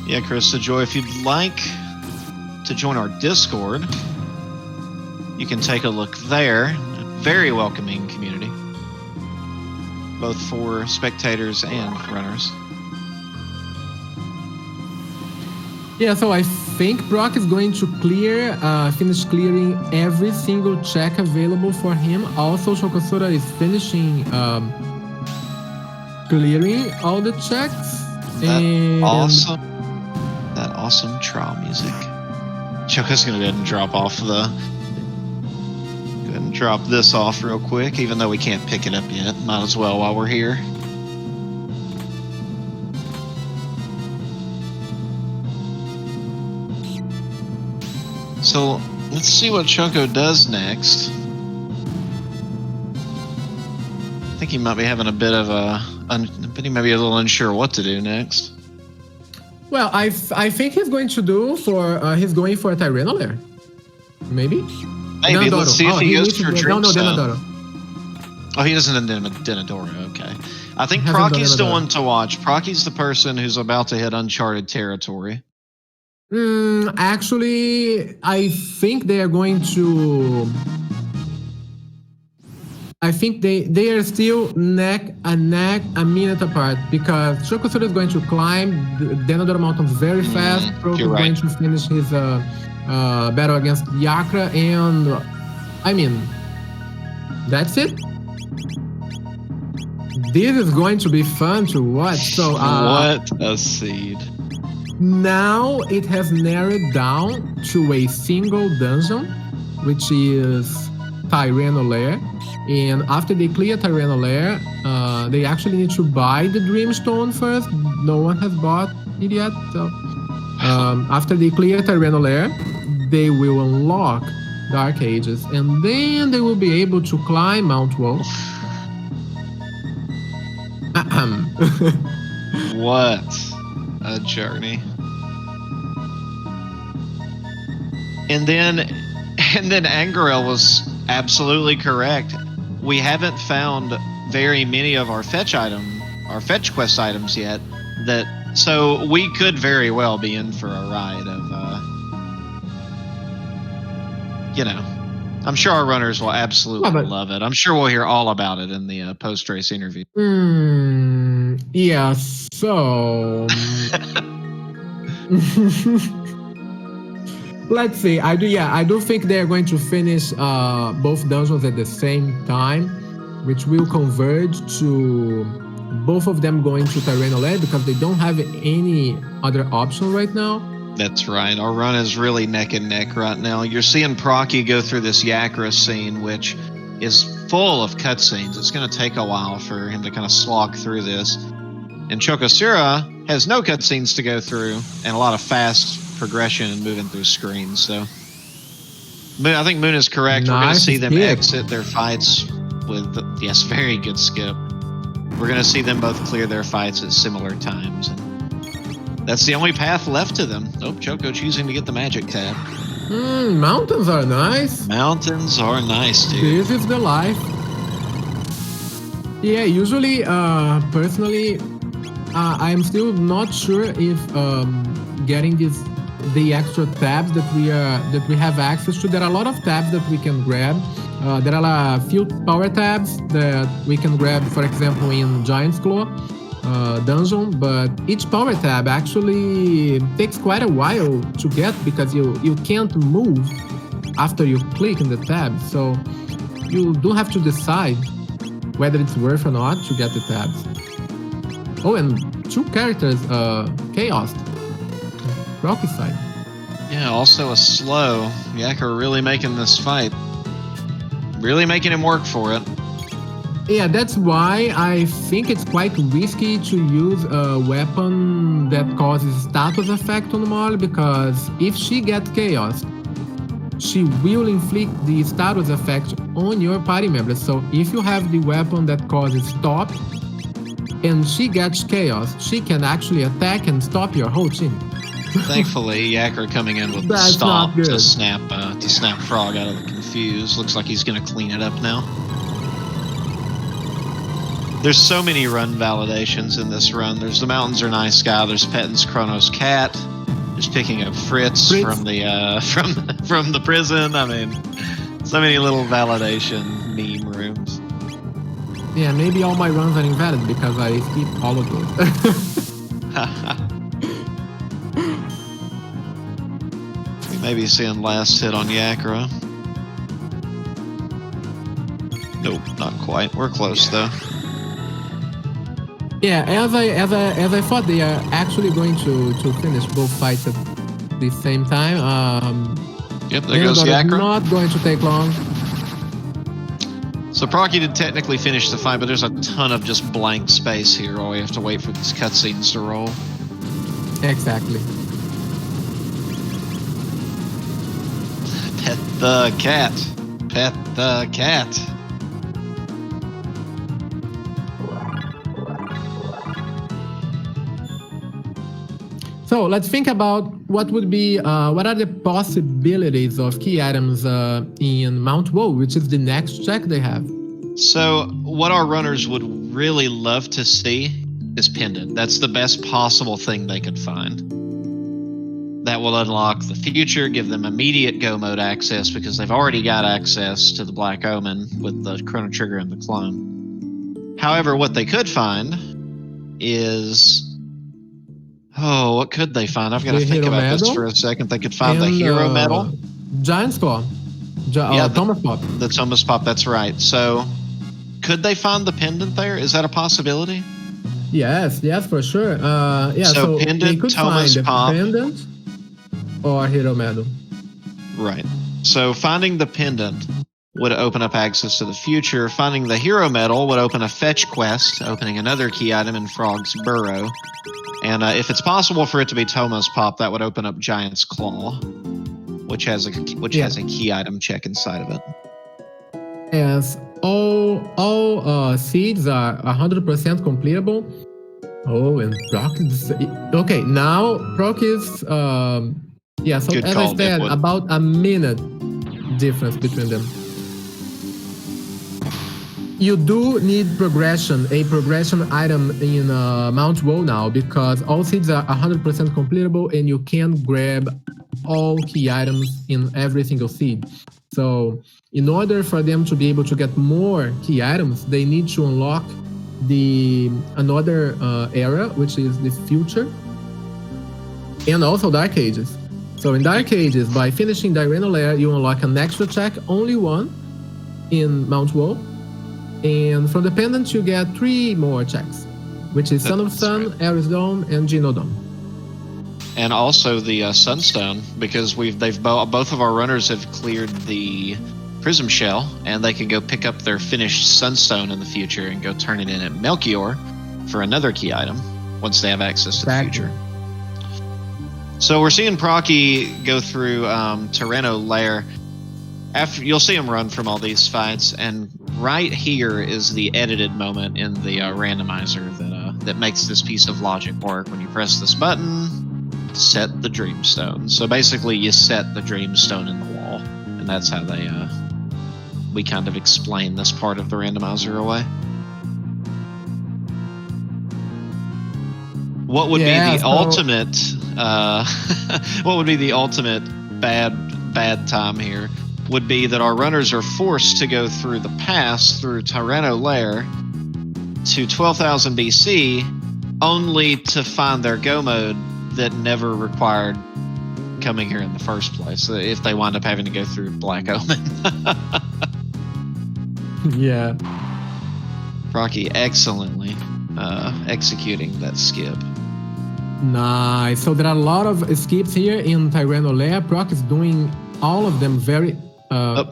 Yeah, Chris Joy, if you'd like to join our Discord, you can take a look there. A very welcoming community, both for spectators and runners.
Yeah, so I think Brock is going to finish clearing every single check available for him. Also, Chocosura is finishing clearing all the checks.
That awesome trial music. Choco's gonna go ahead and drop this off real quick, even though we can't pick it up yet. Might as well while we're here. So let's see what Choco does next. I think he might be having a bit of he might be a little unsure what to do next.
Well, I think he's going to do he's going for a Tyranno Lair. Maybe?
Maybe. Let's see if he goes for Dreamstone.
Denadoro.
Oh, he doesn't end Denadoro. Okay. I think Procky's the one to watch. Procky's the person who's about to hit uncharted territory.
Actually, I think they are going to. I think they are still neck and neck, a minute apart, because Chocosura is going to climb the Denadoro Mountains very fast. Pro is going to finish his battle against Yakra, and I mean, that's it. This is going to be fun to watch. So
what a seed.
Now it has narrowed down to a single dungeon, which is Tyranno Lair. And after they clear Tyranno Lair, they actually need to buy the Dreamstone first. No one has bought it yet. So after they clear Tyranno Lair, they will unlock Dark Ages, and then they will be able to climb Mount Woe.
What a journey. And then Angarel was absolutely correct. We haven't found very many of our fetch quest items yet. So we could very well be in for a ride of, I'm sure our runners will absolutely love it. I'm sure we'll hear all about it in the post-race interview.
Yeah, so... Let's see. I do think they're going to finish both dungeons at the same time, which will converge to both of them going to Tyranno Lair, because they don't have any other option right now.
That's right. Our run is really neck and neck right now. You're seeing Procky go through this Yakra scene, which is full of cutscenes. It's going to take a while for him to kind of slog through this. And Chocosura has no cutscenes to go through and a lot of fast progression and moving through screens. So I think Moon is correct. We're going to
Nice
see them
skip.
exit their fights with, yes, very good skip. We're going to see them both clear their fights at similar times. And that's the only path left to them. Oh, Choco choosing to get the magic tab.
Mountains are nice.
Mountains are nice, dude.
This is the life. Yeah, usually, personally, I'm still not sure if getting the extra tabs that we have access to. There are a lot of tabs that we can grab. There are a few power tabs that we can grab, for example, in Giant's Claw dungeon, but each power tab actually takes quite a while to get because you can't move after you click in the tab. So you do have to decide whether it's worth or not to get the tabs. Oh, and 2 characters, Chaos, Rocky side.
Yeah, also a slow. Yakker really making this fight. Really making him work for it.
Yeah, that's why I think it's quite risky to use a weapon that causes status effect on Molly, because if she gets Chaos, she will inflict the status effect on your party members. So if you have the weapon that causes stop and she gets Chaos, she can actually attack and stop your whole team.
Thankfully, Yakker coming in with the
That's
stomp
not
to
good.
snap Frog out of the confuse. Looks like he's going to clean it up now. There's so many run validations in this run. There's the mountains are nice guy. There's Pettin's Chrono's cat. There's picking up Fritz. From the from the prison. I mean, so many little validation meme rooms.
Yeah, maybe all my runs are invalid because I skipped all of those.
We may be seeing last hit on Yakker. Nope, not quite. We're close though.
Yeah, as I thought, they are actually going to finish both fights at the same time.
Yep, there goes Yakker.
Not going to take long.
So Procky did technically finish the fight, but there's a ton of just blank space here while we have to wait for these cutscenes to roll.
Exactly.
Pet the cat. Pet the cat.
So let's think about what are the possibilities of key items in Mount Woe, which is the next check they have.
So what our runners would really love to see is Pendant. That's the best possible thing they could find. That will unlock the future, give them immediate go mode access because they've already got access to the Black Omen with the Chrono Trigger and the clone. However, what they could find is... Oh, what could they find? I've got to think about this for a second. They could find the Hero Medal.
Giant's Claw. Thomas Pop.
The Thomas Pop, that's right. So, could they find the pendant there? Is that a possibility?
Yes, for sure. So
pendant,
they could
Thomas
find
Pop.
the pendant or Hero Medal.
Right. So, finding the pendant would open up access to the future. Finding the Hero Medal would open a fetch quest, opening another key item in Frog's Burrow. And if it's possible for it to be Thomas Pop, that would open up Giant's Claw, which has a key item check inside of it.
Yes, all seeds are 100% completable. Oh, and Proc is... Okay, now Proc is... so
Good
as
call,
I said,
Dipwood.
about a minute difference between them. You do need a progression item in Mount Woe now, because all seeds are 100% completable and you can grab all key items in every single seed. So in order for them to be able to get more key items, they need to unlock another era, which is the future, and also Dark Ages. So in Dark Ages, by finishing the Arena Lair, you unlock an extra check, only one, in Mount Woe. And from the pendant, you get 3 more checks, which is Son of Sun, right, Ares Dome, and Geno Dome.
And also the Sunstone, because both of our runners have cleared the Prism Shell, and they can go pick up their finished Sunstone in the future and go turn it in at Melchior for another key item once they have access to the future. So we're seeing Procky go through Tyranno Lair. after you'll see him run from all these fights, and right here is the edited moment in the randomizer that makes this piece of logic work. When you press this button, set the dreamstone. So basically, you set the dreamstone in the wall, and that's how we kind of explain this part of the randomizer away. What would be the ultimate? What would be the ultimate bad time here? Would be that our runners are forced to go through the pass through Chrono lair to 12,000 BC, only to find their go mode that never required coming here in the first place. If they wind up having to go through Black Omen.
Yeah.
Rocky excellently executing that skip.
Nice. So there are a lot of skips here in Chrono lair. Proc is doing all of them very.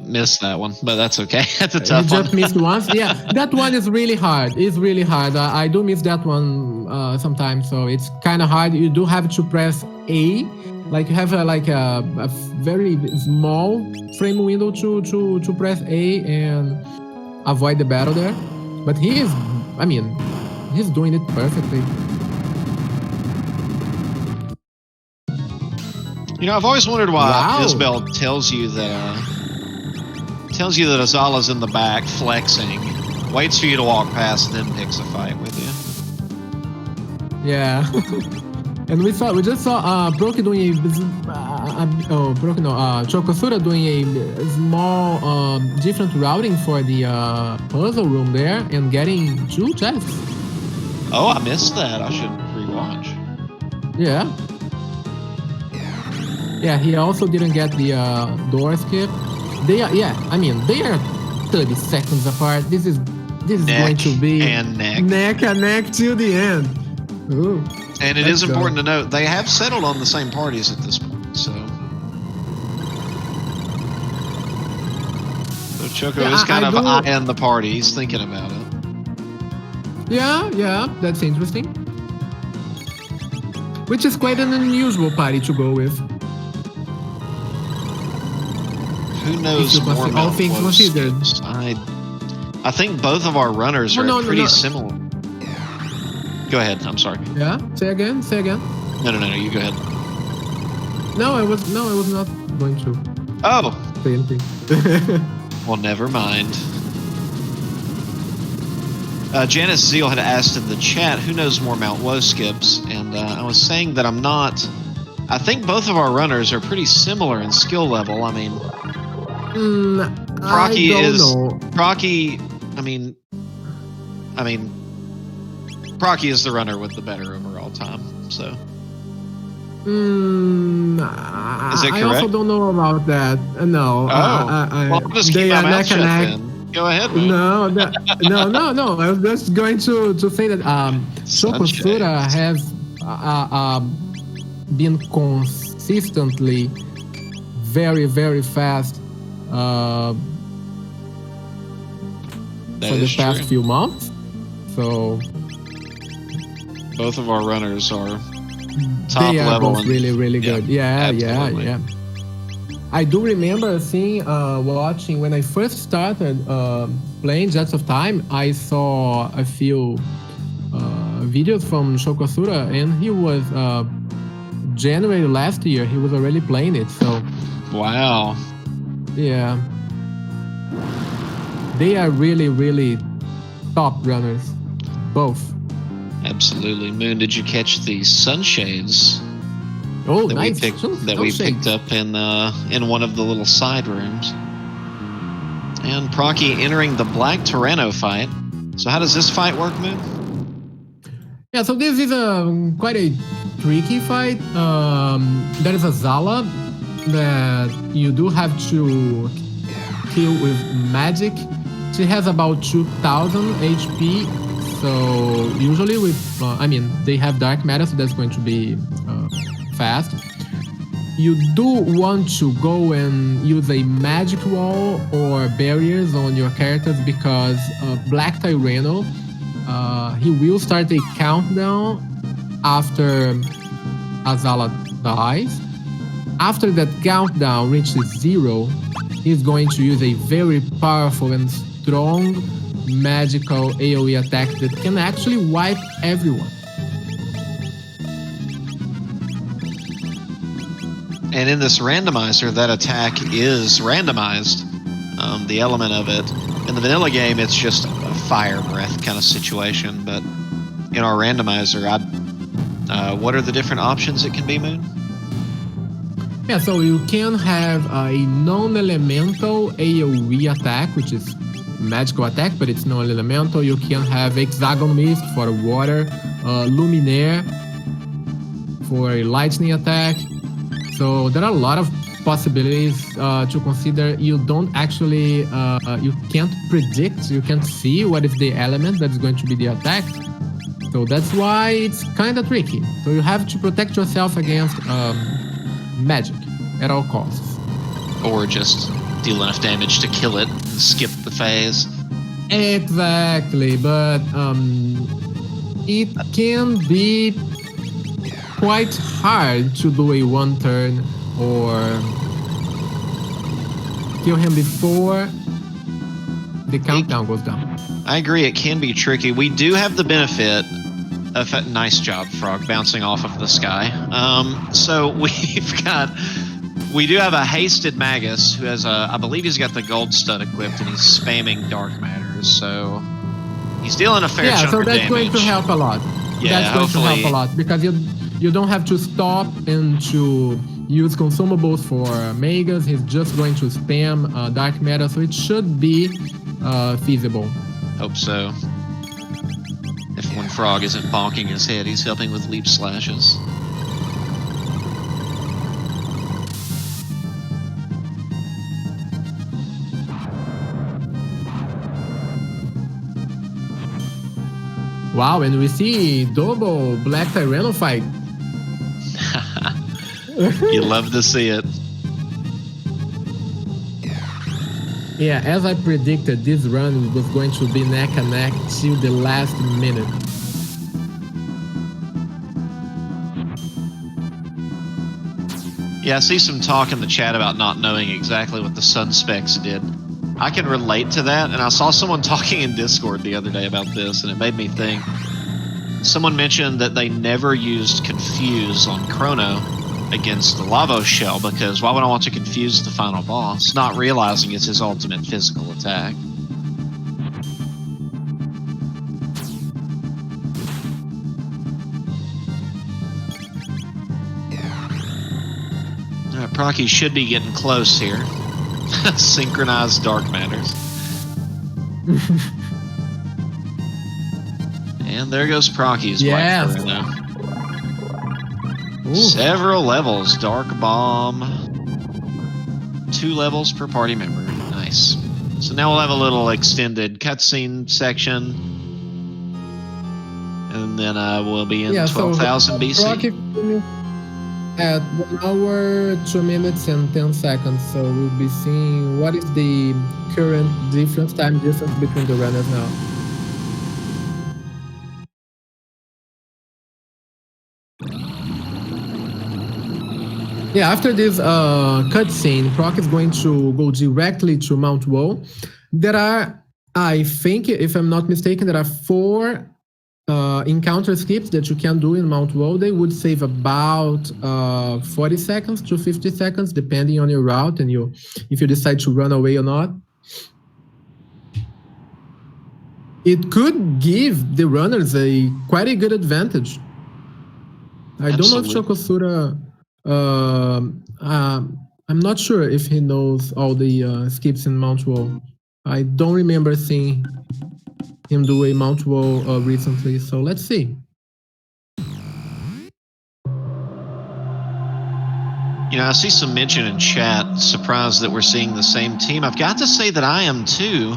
Missed that one, but that's okay. That's a tough one.
Just missed once. Yeah, that one is really hard. It's really hard. I do miss that one sometimes, so it's kind of hard. You do have to press A, like you have a very small frame window to press A and avoid the battle there. But he's doing it perfectly.
You know, I've always wondered why Isabel tells you that Azala's in the back flexing, waits for you to walk past, then picks a fight with you.
Yeah. And we just saw Broky doing Chocosura doing a small different routing for the puzzle room there and getting 2 chests.
Oh, I missed that. I should rewatch.
Yeah. Yeah, he also didn't get the door skip. They are 30 seconds apart. This is going to be neck and neck till the end. Ooh,
and it is important to note they have settled on the same parties at this point. So Choco is kind of eyeing the party. He's thinking about it.
Yeah, that's interesting. Which is quite an unusual party to go with.
Who knows more about
all things considered?
I think both of our runners are pretty similar. Go ahead. I'm sorry.
Yeah. Say again.
No. You go ahead.
No, I was not going to.
Oh.
Say anything.
Well, never mind. Janice Zeal had asked in the chat, who knows more Mount Woe skips? And I was saying that I'm not. I think both of our runners are pretty similar in skill level. I mean, Procky Procky is the runner with the better overall time. So. Is it correct?
I also don't know about that. No.
Oh. Well, I'll just keep my mouth shut then. Go ahead, man.
No. I was just going to say that Chocosura has been consistently very, very fast for the past few months. So
both of our runners are top
they are
level.
Both really, really good. Yeah. I do remember watching when I first started playing Jets of Time. I saw a few videos from Chocosura, and he was January last year. He was already playing it. So
wow.
Yeah. They are really, really top runners, both.
Absolutely. Moon, did you catch the sunshades?
Oh,
that
nice.
we picked up in one of the little side rooms. And Procky entering the Black Tyranno fight. So how does this fight work, Moon?
Yeah, so this is quite a tricky fight. There is a Zala that you do have to kill with magic. She has about 2,000 HP. So usually with, they have dark matter, so that's going to be fast. You do want to go and use a magic wall or barriers on your characters because Black Tyranno, he will start a countdown after Azala dies. After that countdown reaches 0, he's going to use a very powerful and strong magical AoE attack that can actually wipe everyone.
And in this randomizer, that attack is randomized, the element of it. In the vanilla game, it's just a fire breath kind of situation, but in our randomizer, what are the different options it can be, Moon?
Yeah, so you can have a non-elemental AoE attack, which is magical attack, but it's non-elemental. You can have Hexagon Mist for water, Luminaire for a lightning attack. So there are a lot of possibilities to consider. You don't actually, you can't predict, you can't see what is the element that's going to be the attack. So that's why it's kind of tricky. So you have to protect yourself against magic at all costs.
Or just deal enough damage to kill it and skip the phase.
Exactly, but it can be quite hard to do a one turn or kill him before the countdown goes down.
I agree, it can be tricky. We do have the benefit of a nice job, Frog, bouncing off of the sky. So we do have a hasted Magus who has I believe he's got the gold stud equipped and he's spamming dark matters. So he's dealing a fair chunk of damage.
Yeah, so that's going to help a lot.
Yeah,
that's going to help a lot because you don't have to stop and to use consumables for Magus. He's just going to spam dark matter, so it should be feasible.
Hope so. If one Frog isn't bonking his head, he's helping with leap slashes.
Wow, and we see double Black Tyranno fight.
You love to see it.
Yeah, as I predicted, this run was going to be neck and neck till the last minute.
Yeah, I see some talk in the chat about not knowing exactly what the Sun Specs did. I can relate to that, and I saw someone talking in Discord the other day about this, and it made me think. Someone mentioned that they never used Confuse on Chrono against the Lavo Shell, because why would I want to confuse the final boss, not realizing it's his ultimate physical attack? Procky should be getting close here. Synchronized dark matters. And there goes Procky's wife for now. Several levels. Dark Bomb. 2 levels per party member. Nice. So now we'll have a little extended cutscene section. And then we'll be in 12,000 BC.
Procky at 1 hour, 2 minutes, and 10 seconds. So we'll be seeing what is the current time difference between the runners now. Yeah, after this cutscene, Proc is going to go directly to Mount Woe. There are, I think, if I'm not mistaken, there are 4 encounter skips that you can do in Mount Woe. They would save about 40 seconds to 50 seconds, depending on your route and if you decide to run away or not. It could give the runners quite a good advantage. I don't know if Chocosura... I'm not sure if he knows all the skips in Mount Woe. I don't remember seeing him do a Mount Woe recently, so let's see.
You know, I see some mention in chat, surprised that we're seeing the same team. I've got to say that I am too.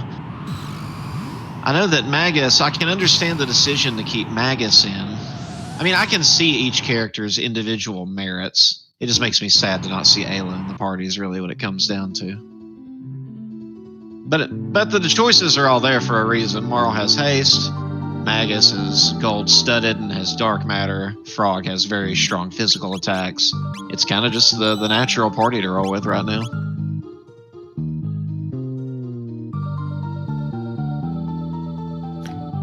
I know that Magus, I can understand the decision to keep Magus in. I mean, I can see each character's individual merits. It just makes me sad to not see Ayla in the party is really what it comes down to. But the choices are all there for a reason. Marl has haste, Magus is gold studded and has dark matter, Frog has very strong physical attacks. It's kind of just the natural party to roll with right now.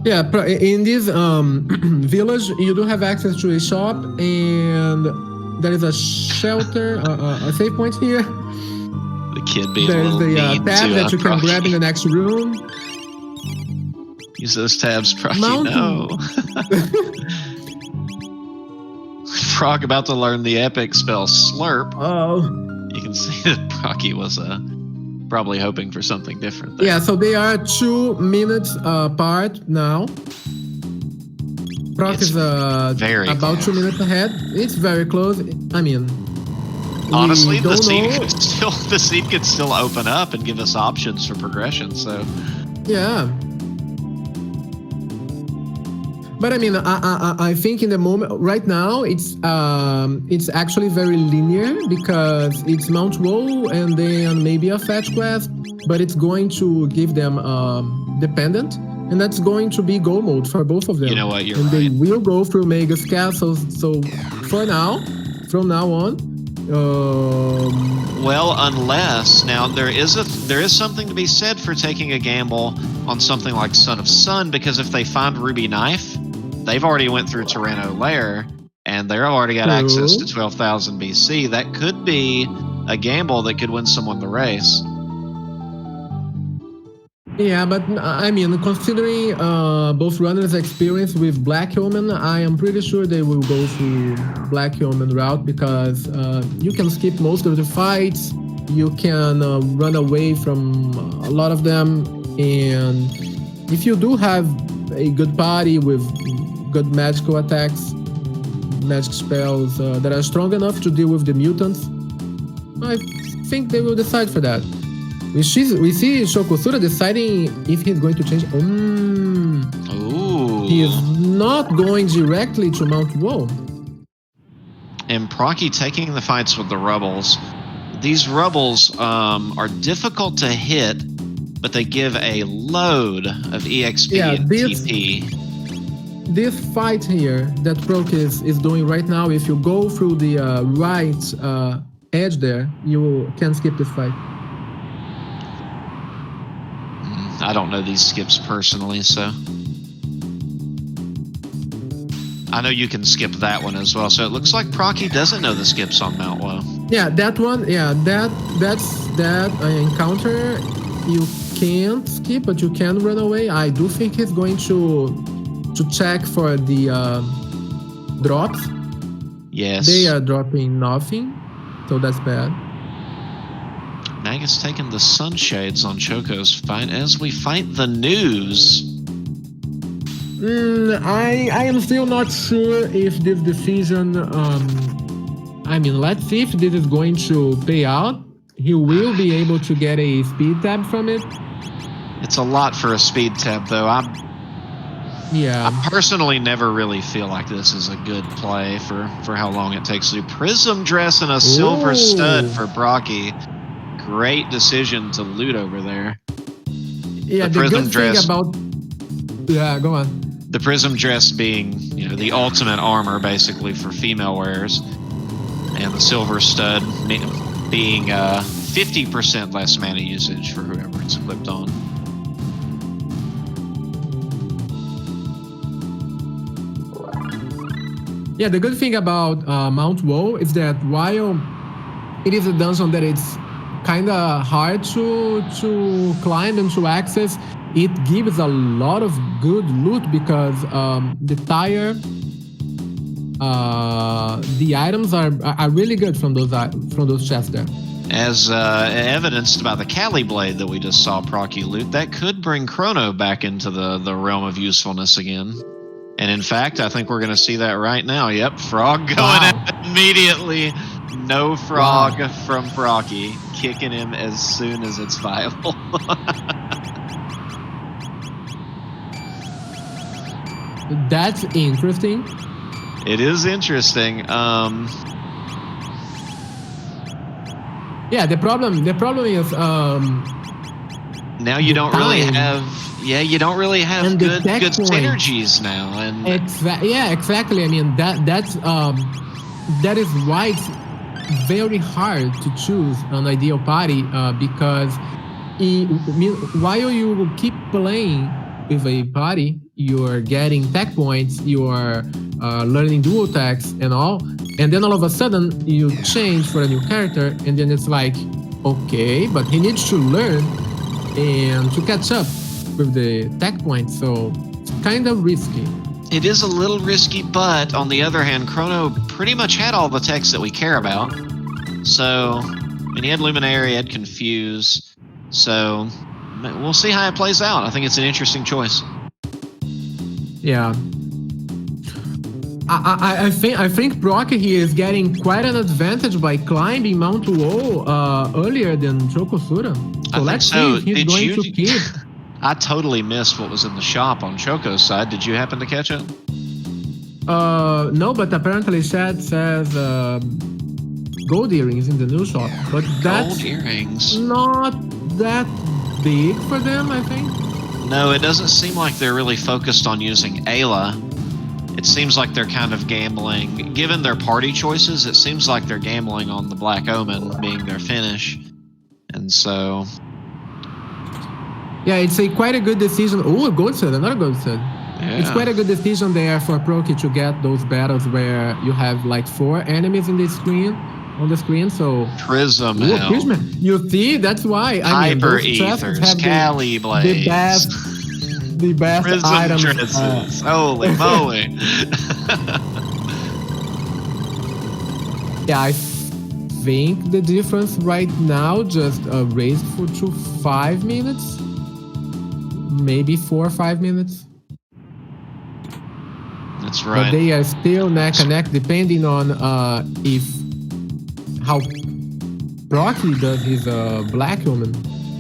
Yeah, in this village, you do have access to a shop, and there is a shelter, a save point here.
The kid being a
There's
little
the
mean
tab
to
that you can grab in
Procky.
the next room.
Use those tabs, Procky.
Mount.
No. Frog about to learn the epic spell Slurp.
Oh.
You can see that Procky was probably hoping for something different there.
Yeah, so they are 2 minutes apart now. Proc is
very
about
close.
2 minutes ahead. It's very close. I mean,
honestly, the seed could still open up and give us options for progression. So
yeah. But I mean, I think in the moment right now it's actually very linear because it's Mount Woe and then maybe a fetch quest, but it's going to give them dependent, and that's going to be go mode for both of them.
You know what? You're
and
right.
They will go through Mega's castles. So for now, from now on.
Well, unless now there is something to be said for taking a gamble on something like Son of Sun, because if they find Ruby Knife, they've already went through Tyranno Lair and they've already got access to 12,000 BC. That could be a gamble that could win someone the race.
Yeah, but I mean, considering both runners' experience with Black Omen, I am pretty sure they will go through Black Omen route because you can skip most of the fights, you can run away from a lot of them, and if you do have a good party with good magical attacks, magic spells that are strong enough to deal with the mutants, I think they will decide for that. We see Chocosura deciding if he's going to change.
Ooh.
He is not going directly to Mount Woe.
And Procky taking the fights with the Rebels. These Rebels are difficult to hit, but they give a load of EXP and TP.
This fight here that Proc is doing right now, if you go through the right edge there, you can skip this fight.
I don't know these skips personally, so I know you can skip that one as well. So it looks like Procky doesn't know the skips on Mount Woe.
Yeah, that one. Yeah, that's encounter. You can't skip, but you can run away. I do think he's going to check for the drops.
Yes.
They are dropping nothing, so that's bad.
Magus taking the sunshades on Choco's fight as we fight the news.
I am still not sure if this decision. I mean, let's see if this is going to pay out. He will be able to get a speed tab from it.
It's a lot for a speed tab, though. I personally never really feel like this is a good play for how long it takes to do. Prism dress and a silver stud for Procky. Great decision to loot over there.
Yeah, the good thing about... Yeah, go on.
The prism dress being, the ultimate armor basically for female wearers, and the silver stud being 50% less mana usage for whoever it's equipped on.
Yeah, the good thing about Mount Woe is that while it is a dungeon that it's kind of hard to climb and to access, it gives a lot of good loot because the tire, the items are really good from those chests there.
As evidenced by the Cali blade that we just saw Procky loot, that could bring Chrono back into the realm of usefulness again. And in fact, I think we're going to see that right now. Yep, Frog going in immediately. No Frog from Procky, kicking him as soon as it's viable.
That's interesting.
It is interesting.
Yeah, the problem is
now you don't really have good synergies now, and
exactly. I mean that is why it's very hard to choose an ideal party because while you keep playing with a party, you're getting tech points, you're learning dual techs and all, and then all of a sudden you change for a new character, and then it's like, okay, but he needs to learn and to catch up with the tech points, so it's kind of risky.
It is a little risky, but on the other hand, Chrono pretty much had all the techs that we care about. So, and he had Luminary, he had Confuse, so we'll see how it plays out. I think it's an interesting choice.
Yeah. I think Proc here is getting quite an advantage by climbing Mount Woe earlier than Chocosura. So let's see if he's going to keep.
I totally missed what was in the shop on Choco's side. Did you happen to catch it?
No, but apparently Chad says gold earrings in the new shop. But that's
gold earrings.
Not that big for them, I think.
No, it doesn't seem like they're really focused on using Ayla. It seems like they're kind of gambling. Given their party choices, it seems like they're gambling on the Black Omen being their finish. And so...
yeah, it's quite a good decision. Oh, a gold set, another gold set. Yeah. It's quite a good decision there for Proki to get those battles where you have like 4 enemies in the screen, on the screen, so...
Prism
Prism. You see, that's why.
Hyper Ethers, Cali Blades.
The best
Prism
items.
Dresses. Holy moly.
Yeah, I think the difference right now just raised to 5 minutes. Maybe 4 or 5 minutes.
That's right.
But they are still neck and neck, depending on if how Procky does his Black Omen.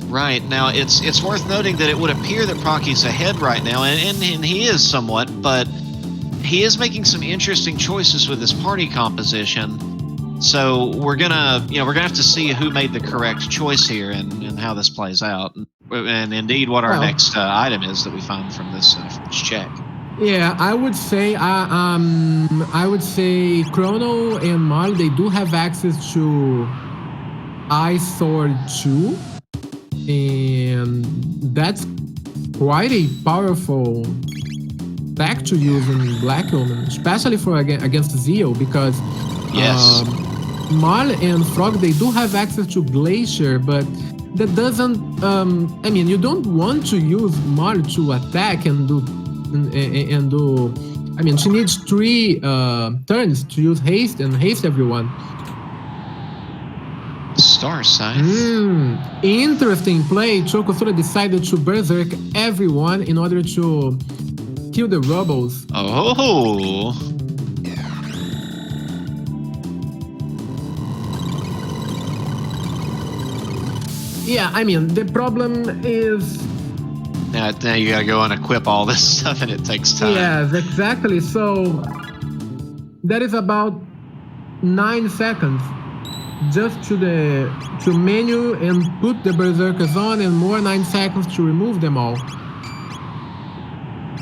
Right. Now, it's worth noting that it would appear that Procky's ahead right now, and he is somewhat, but he is making some interesting choices with his party composition. So we're gonna have to see who made the correct choice here and how this plays out, and indeed what our next item is that we find from this check.
Yeah, I would say Chrono and Marl, they do have access to Ice Sword 2, and that's quite a powerful tech to use in Black Omen, especially for against Zeo, because
yes.
Marl and Frog, they do have access to Glacier, but that doesn't I mean, you don't want to use Marl to attack and do I mean, she needs 3 turns to use haste and haste everyone.
Star Scythe.
Interesting play. Chocosura decided to berserk everyone in order to kill the rebels.
Oh.
Yeah, I mean, the problem is...
Now you gotta go and equip all this stuff, and it takes time.
Yes, exactly. So that is about 9 seconds just to menu and put the berserkers on, and more 9 seconds to remove them all.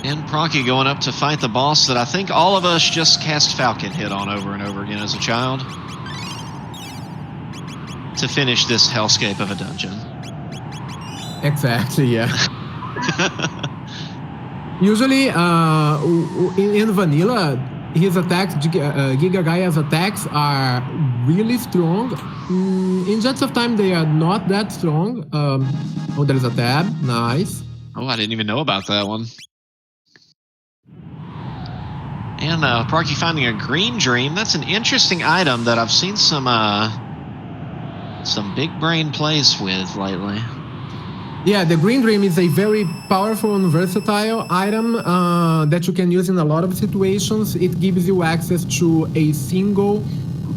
And Procky going up to fight the boss that I think all of us just cast Falcon hit on over and over again as a child, to finish this hellscape of a dungeon.
Exactly, yeah. Usually, in vanilla, his attacks, Giga Gaia's attacks are really strong. In Jets of Time, they are not that strong. Oh, there's a tab. Nice.
Oh, I didn't even know about that one. And Procky finding a green dream. That's an interesting item that I've seen some big brain plays with lately.
Yeah, the Green Dream is a very powerful and versatile item that you can use in a lot of situations. It gives you access to a single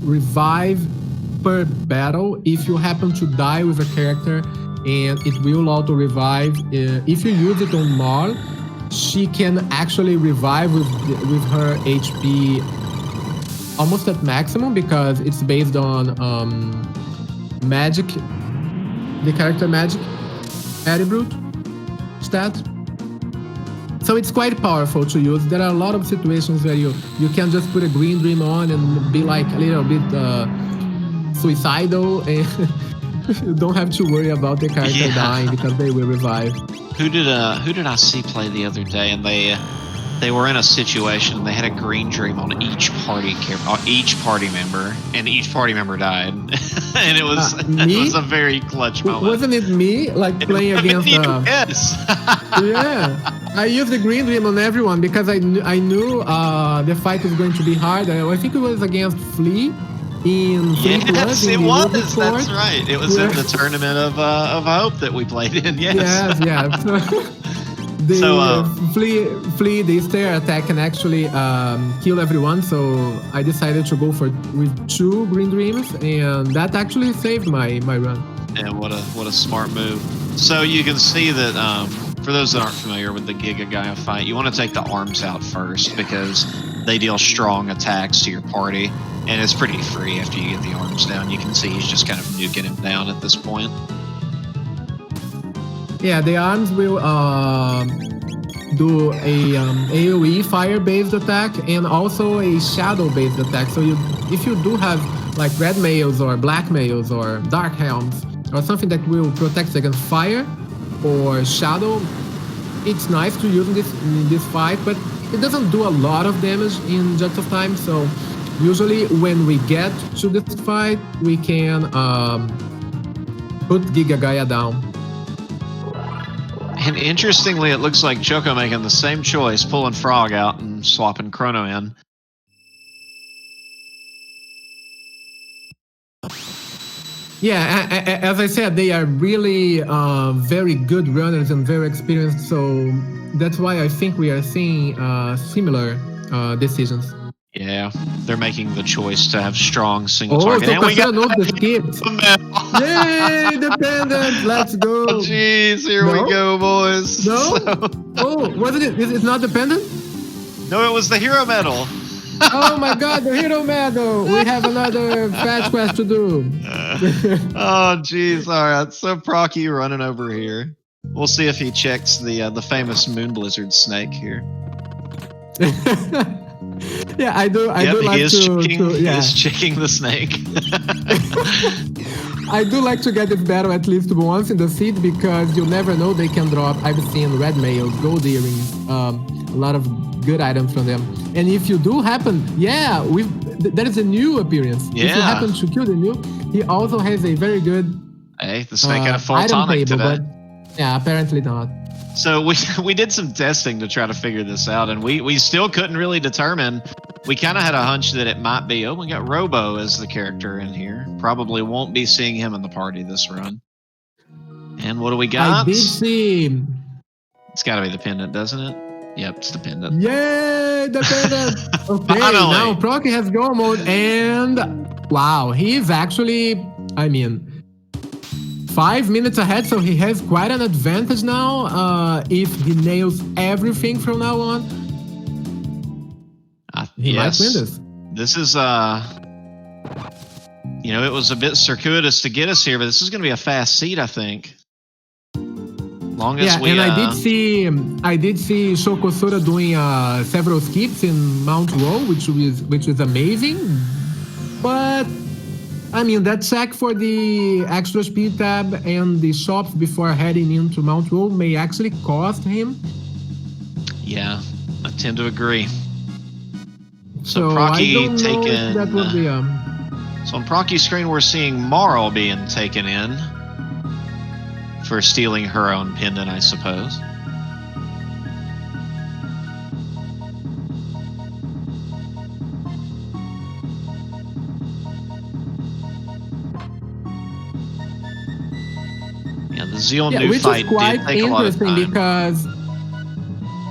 revive per battle if you happen to die with a character, and it will auto revive. If you use it on Marl, she can actually revive with her HP almost at maximum, because it's based on magic, the character magic attribute stat. So it's quite powerful to use. There are a lot of situations where you can just put a Green Dream on and be like a little bit suicidal You don't have to worry about the character dying because they will revive.
Who did I see play the other day? And they were in a situation and they had a green dream on each party member, and each party member died. And it was a very clutch moment.
Wasn't it me, like playing against?
Yes.
Yeah, I used the green dream on everyone because I knew the fight was going to be hard. I think it was against Flea.
Yes, it was. That's right. It was in the tournament of hope that we played in. Yes.
Flea, the stair attack can actually kill everyone. So I decided to go with 2 green dreams, and that actually saved my run.
And what a smart move. So you can see that for those that aren't familiar with the Giga Gaia fight, you want to take the arms out first because they deal strong attacks to your party. And it's pretty free after you get the arms down. You can see he's just kind of nuking him down at this point.
Yeah, the arms will do a AoE fire-based attack and also a shadow-based attack. So if you do have like red mails or black mails or dark helms or something that will protect against fire or shadow, it's nice to use in this fight, but it doesn't do a lot of damage in Jets of Time. So usually when we get to this fight, we can put Giga Gaia down.
And interestingly, it looks like Choco making the same choice, pulling Frog out and swapping Chrono in.
Yeah, as I said, they are really very good runners and very experienced, so that's why I think we are seeing similar decisions.
Yeah, they're making the choice to have strong single target.
Oh, Chocosura knows the skip. Yay, dependent. Let's go.
Oh, jeez, here we go, boys.
No? Oh, wasn't it? Is it not dependent?
No, it was the hero medal.
Oh my god, the hero medal. We have another fetch quest to do.
Oh, jeez. All right, so Procky running over here. We'll see if he checks the famous Moon Blizzard snake here.
Yeah, I do like
he is checking the snake.
I do like to get this battle at least once in the seed because you never know, they can drop. I've seen red mails, gold earrings, a lot of good items from them. And if you do happen, there is a new appearance.
Yeah.
If you happen to kill the new, he also has a very good
the snake had a full
item
tonic
table,
today.
but yeah, apparently not.
So we did some testing to try to figure this out, and we still couldn't really determine. We kind of had a hunch that it might be, we got Robo as the character in here. Probably won't be seeing him in the party this run. And what do we got?
I did see...
It's got to be the pendant, doesn't it? Yep, it's the pendant.
Yay, the pendant! Okay, now Procky has go mode, and wow, he's actually, 5 minutes ahead, so he has quite an advantage now. If he nails everything from now on, he might win this.
This is, it was a bit circuitous to get us here, but this is going to be a fast seed, I think.
I did see Chocosura doing several skips in Mount Row, which is amazing. But that check for the extra speed tab and the shops before heading into Mount Row may actually cost him.
Yeah, I tend to agree.
So
Procky
I don't know if that would be
So on Procky's screen, we're seeing Marl being taken in for stealing her own pendant, I suppose. Yeah, the Zeal new
which
fight
is quite
did take a lot of
interesting
time.
because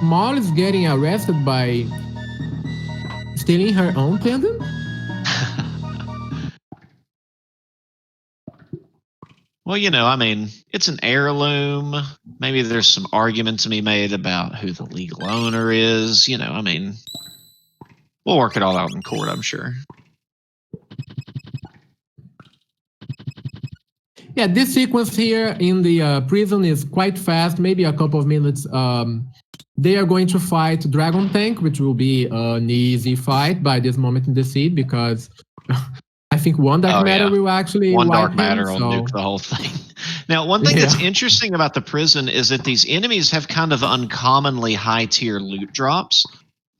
Marl is getting arrested by stealing her own pendant?
Well, it's an heirloom. Maybe there's some argument to be made about who the legal owner is. We'll work it all out in court, I'm sure.
Yeah, this sequence here in the prison is quite fast, maybe a couple of minutes. They are going to fight Dragon Tank, which will be an easy fight by this moment in the seed because I think one dark matter will actually
one
wipe
dark matter
him,
will
so.
nuke the whole thing. Now, one thing that's interesting about the prison is that these enemies have kind of uncommonly high tier loot drops.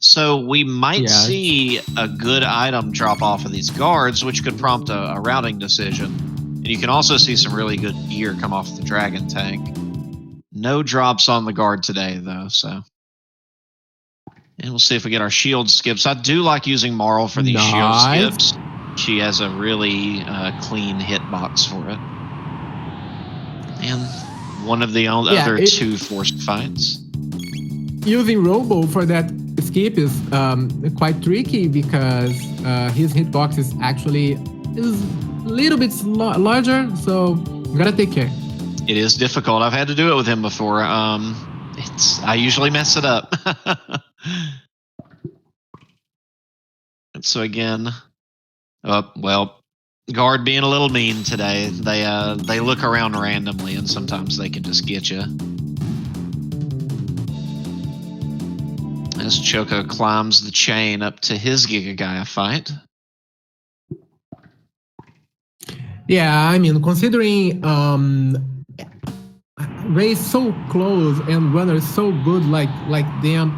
So we might see a good item drop off of these guards, which could prompt a routing decision. And you can also see some really good gear come off the dragon tank. No drops on the guard today, though, so. And we'll see if we get our shield skips. I do like using Marl for these shield skips. She has a really clean hitbox for it. And one of the other two forced fights.
Using Robo for that skip is quite tricky because his hitbox is actually a little bit larger, so you gotta take care.
It is difficult. I've had to do it with him before. I usually mess it up. And so again, guard being a little mean today. They look around randomly and sometimes they can just get you. As Choco climbs the chain up to his Giga Gaia fight.
Yeah, I mean, considering Ray's so close and runners so good like them,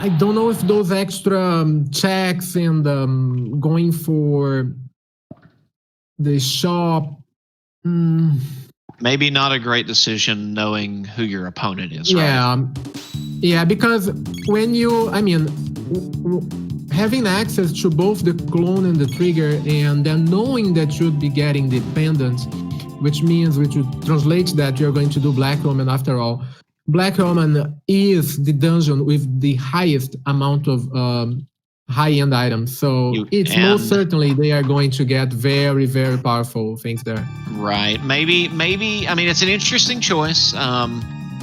I don't know if those extra checks and going for the shop.
Maybe not a great decision knowing who your opponent is,
right? Yeah, because when having access to both the clone and the trigger, and then knowing that you'd be getting the pendant, which would translate that you're going to do Black Omen after all. Black Omen is the dungeon with the highest amount of high-end items, so it's most certainly they are going to get very, very powerful things there.
Right. Maybe. I mean, it's an interesting choice.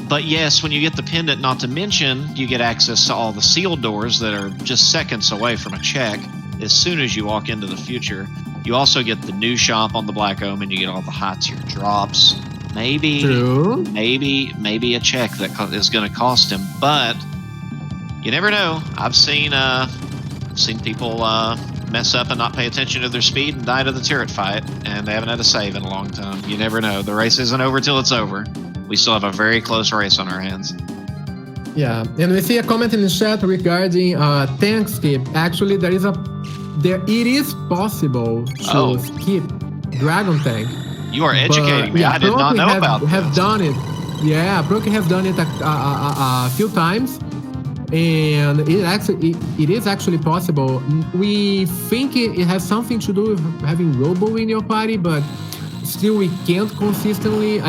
But yes, when you get the pendant, not to mention, you get access to all the sealed doors that are just seconds away from a check as soon as you walk into the future. You also get the new shop on the Black Omen. You get all the high tier drops. Maybe a check that is going to cost him, but you never know. I've seen people mess up and not pay attention to their speed and die to the turret fight, and they haven't had a save in a long time. You never know. The race isn't over till it's over. We still have a very close race on our hands.
Yeah, and we see a comment in the chat regarding tank skip. Actually, it is possible to skip Dragon Tank.
You are educating me. I did not know about this.
Have done it. Yeah, Proccy has done it a few times, and it is actually possible. We think it has something to do with having Robo in your party, but still we can't consistently,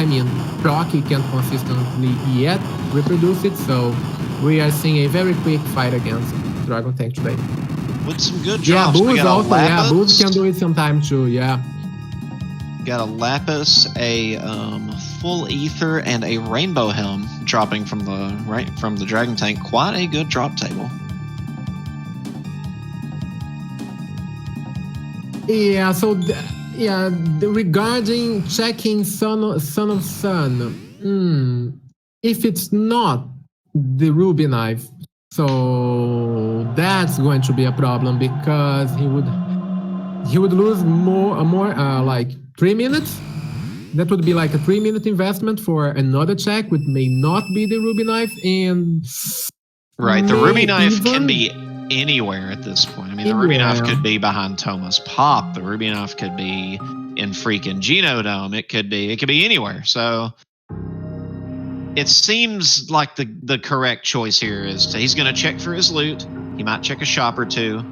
Proccy can't consistently yet reproduce it, so we are seeing a very quick fight against Dragon Tank today.
With some good drops.
Yeah, Booz can do it sometime too, yeah.
Got a Lapis, a full ether, and a rainbow helm dropping from the Dragon Tank. Quite a good drop table.
Yeah, so regarding checking Son of Sun, if it's not the Ruby Knife, so that's going to be a problem because he would lose more like 3 minutes. That would be like a 3-minute investment for another check, which may not be the Ruby Knife, and
the Ruby Knife can be anywhere at this point. The Ruby Knife could be behind Thomas Pop. The Ruby Knife could be in freaking Genodome. It could be anywhere. So it seems like the correct choice here is he's going to check for his loot. He might check a shop or two.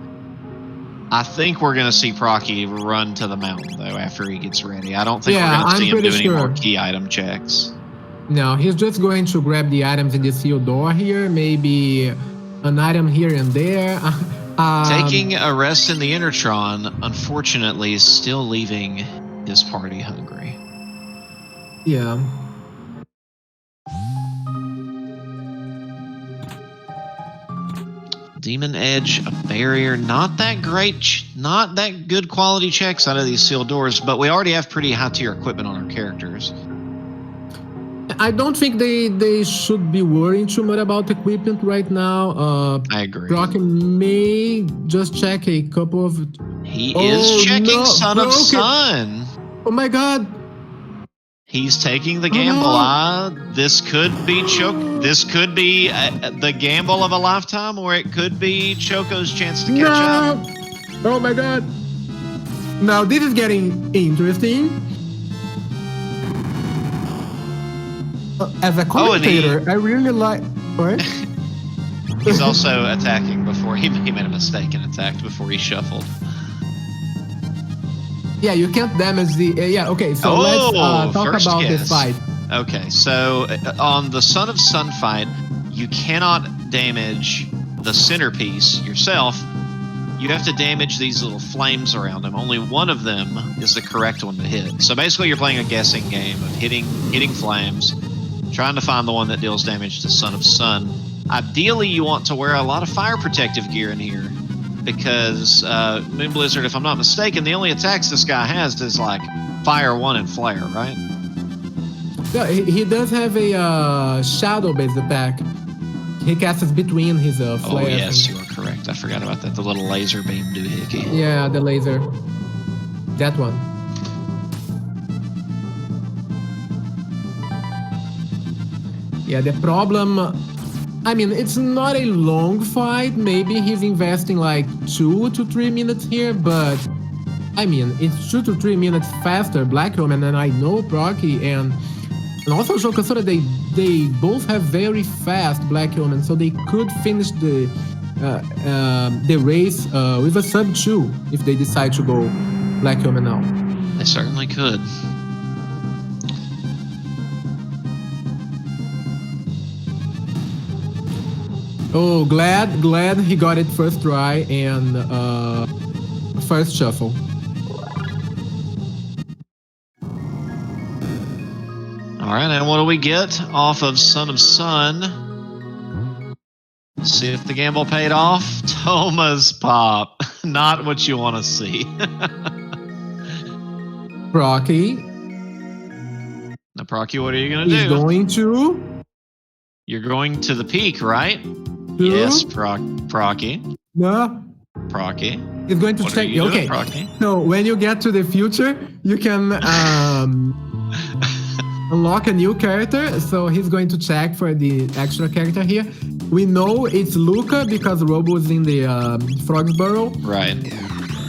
I think we're going to see Proccy run to the mountain, though, after he gets ready. I don't think we're going to see him do any more key item checks.
No, he's just going to grab the items in the sealed door here, maybe an item here and there.
Taking a rest in the Intertron, unfortunately, is still leaving his party hungry.
Yeah.
Demon Edge, a barrier, not that great, not that good quality checks out of these sealed doors, but we already have pretty high tier equipment on our characters.
I don't think they should be worrying too much about equipment right now.
I agree.
Brock may just check a couple of.
He is checking Son of Sun.
Oh my god!
He's taking the gamble. This could be This could be the gamble of a lifetime, or it could be Choco's chance to catch up.
Oh my god! Now this is getting interesting. As a commentator, I really like. What?
He's also attacking before he made a mistake and attacked before he shuffled.
Yeah, you can't damage the. Yeah, okay. So let's talk about this fight.
Okay, so on the Son of Sun fight, you cannot damage the centerpiece yourself. You have to damage these little flames around him. Only one of them is the correct one to hit. So basically, you're playing a guessing game of hitting flames, trying to find the one that deals damage to Son of Sun. Ideally, you want to wear a lot of fire protective gear in here, because Moon Blizzard, if I'm not mistaken, the only attacks this guy has is like Fire 1 and Flare, right?
Yeah, he does have a shadow-based attack. He casts between his flares.
Oh yes, you are correct. I forgot about that. The little laser beam doohickey.
Yeah, the laser. That one. Yeah, the problem... I mean, it's not a long fight. Maybe he's investing like 2 to 3 minutes here, but I mean, it's 2 to 3 minutes faster. Black Omen, and I know Procky and also Chocosura, they both have very fast Black Omen, so they could finish the race with a sub 2 if they decide to go Black Omen now.
They certainly could.
Oh, glad he got it first try and first shuffle.
All right, and what do we get off of Son of Sun? See if the gamble paid off. Thoma's pop. Not what you want to see.
Procky.
Now, Procky, what are you going to do?
He's going to...
You're going to the peak, right? Yes, Procky.
No.
Procky.
He's going to
what
check.
Are you
okay.
doing, Procky?
So when you get to the future, you can unlock a new character. So he's going to check for the extra character here. We know it's Luca because Robo is in the Frog's Burrow.
Right.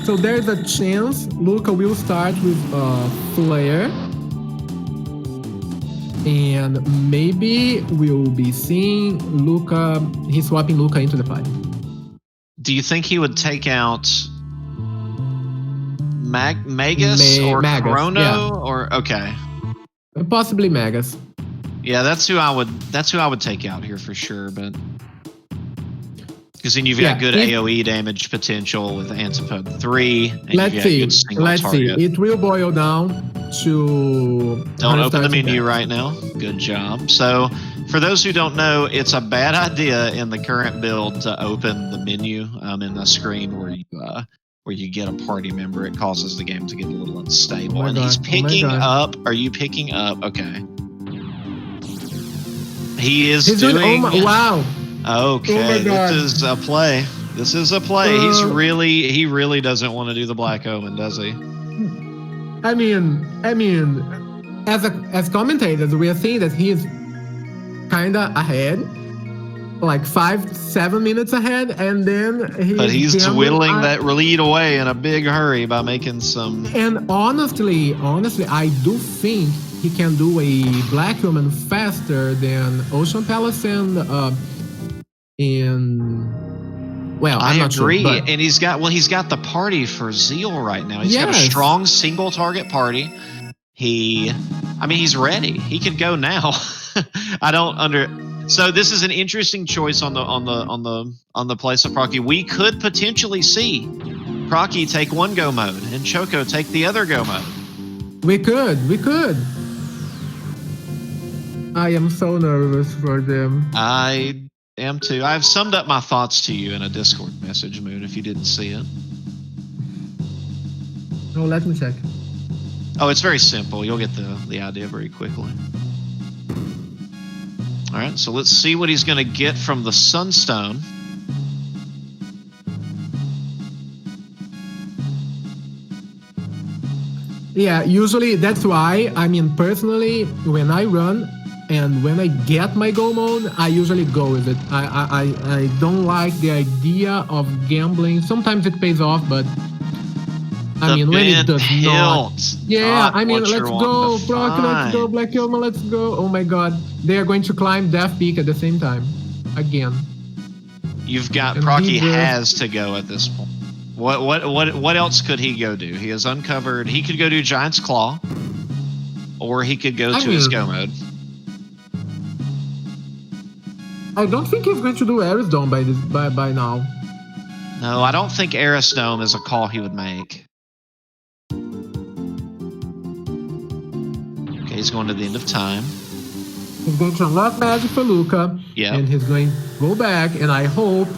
So there's a chance Luca will start with Flare. And maybe we'll be seeing Luca. He's swapping Luca into the party.
Do you think he would take out Magus or
Magus,
Chrono?
Yeah.
Or okay.
Possibly Magus.
Yeah, that's who I would take out here for sure, but because then you've got good AoE damage potential with Antipode 3. And
let's see. It will boil down to...
Don't open the menu right now. Good job. So, for those who don't know, it's a bad idea in the current build to open the menu in the screen where you get a party member. It causes the game to get a little unstable. And he's picking up. Are you picking up? Okay. He is doing...
wow.
Okay, this is a play. This is a play. He really doesn't want to do the Black Omen, does he?
I mean, as commentators, we are seeing that he is kinda ahead, like 5-7 minutes ahead, and then
he's whittling that lead away in a big hurry by making some.
And honestly, I do think he can do a Black Omen faster than Ocean Palace and well, I'm not
agree.
Sure, but...
And he's got the party for Zeal right now. He's got a strong single target party. He's ready. He could go now. So this is an interesting choice on the place of Procky. We could potentially see Procky take one go mode and Choco take the other go mode.
We could. I am so nervous for them.
I am too. I've summed up my thoughts to you in a Discord message, Moon, if you didn't see it.
Oh, let me check.
Oh, it's very simple. You'll get the idea very quickly. All right, so let's see what he's going to get from the Sunstone.
Yeah, usually that's why, I mean, personally, when I run and when I get my go mode, I usually go with it. I don't like the idea of gambling. Sometimes it pays off, but I mean, when it does not. Yeah, I mean, let's go, Brock, let's go, Black Elma, let's go. Oh my god, they are going to climb Death Peak at the same time. Again.
You've got Procky has to go at this point. What else could he go do? He has uncovered. He could go do Giant's Claw, or he could go to his go mode.
I don't think he's going to do Ares Dome by now.
No, I don't think Ares Dome is a call he would make. Okay, he's going to the end of time.
He's going to unlock magic for Luca.
Yeah.
And he's going to go back, and I hope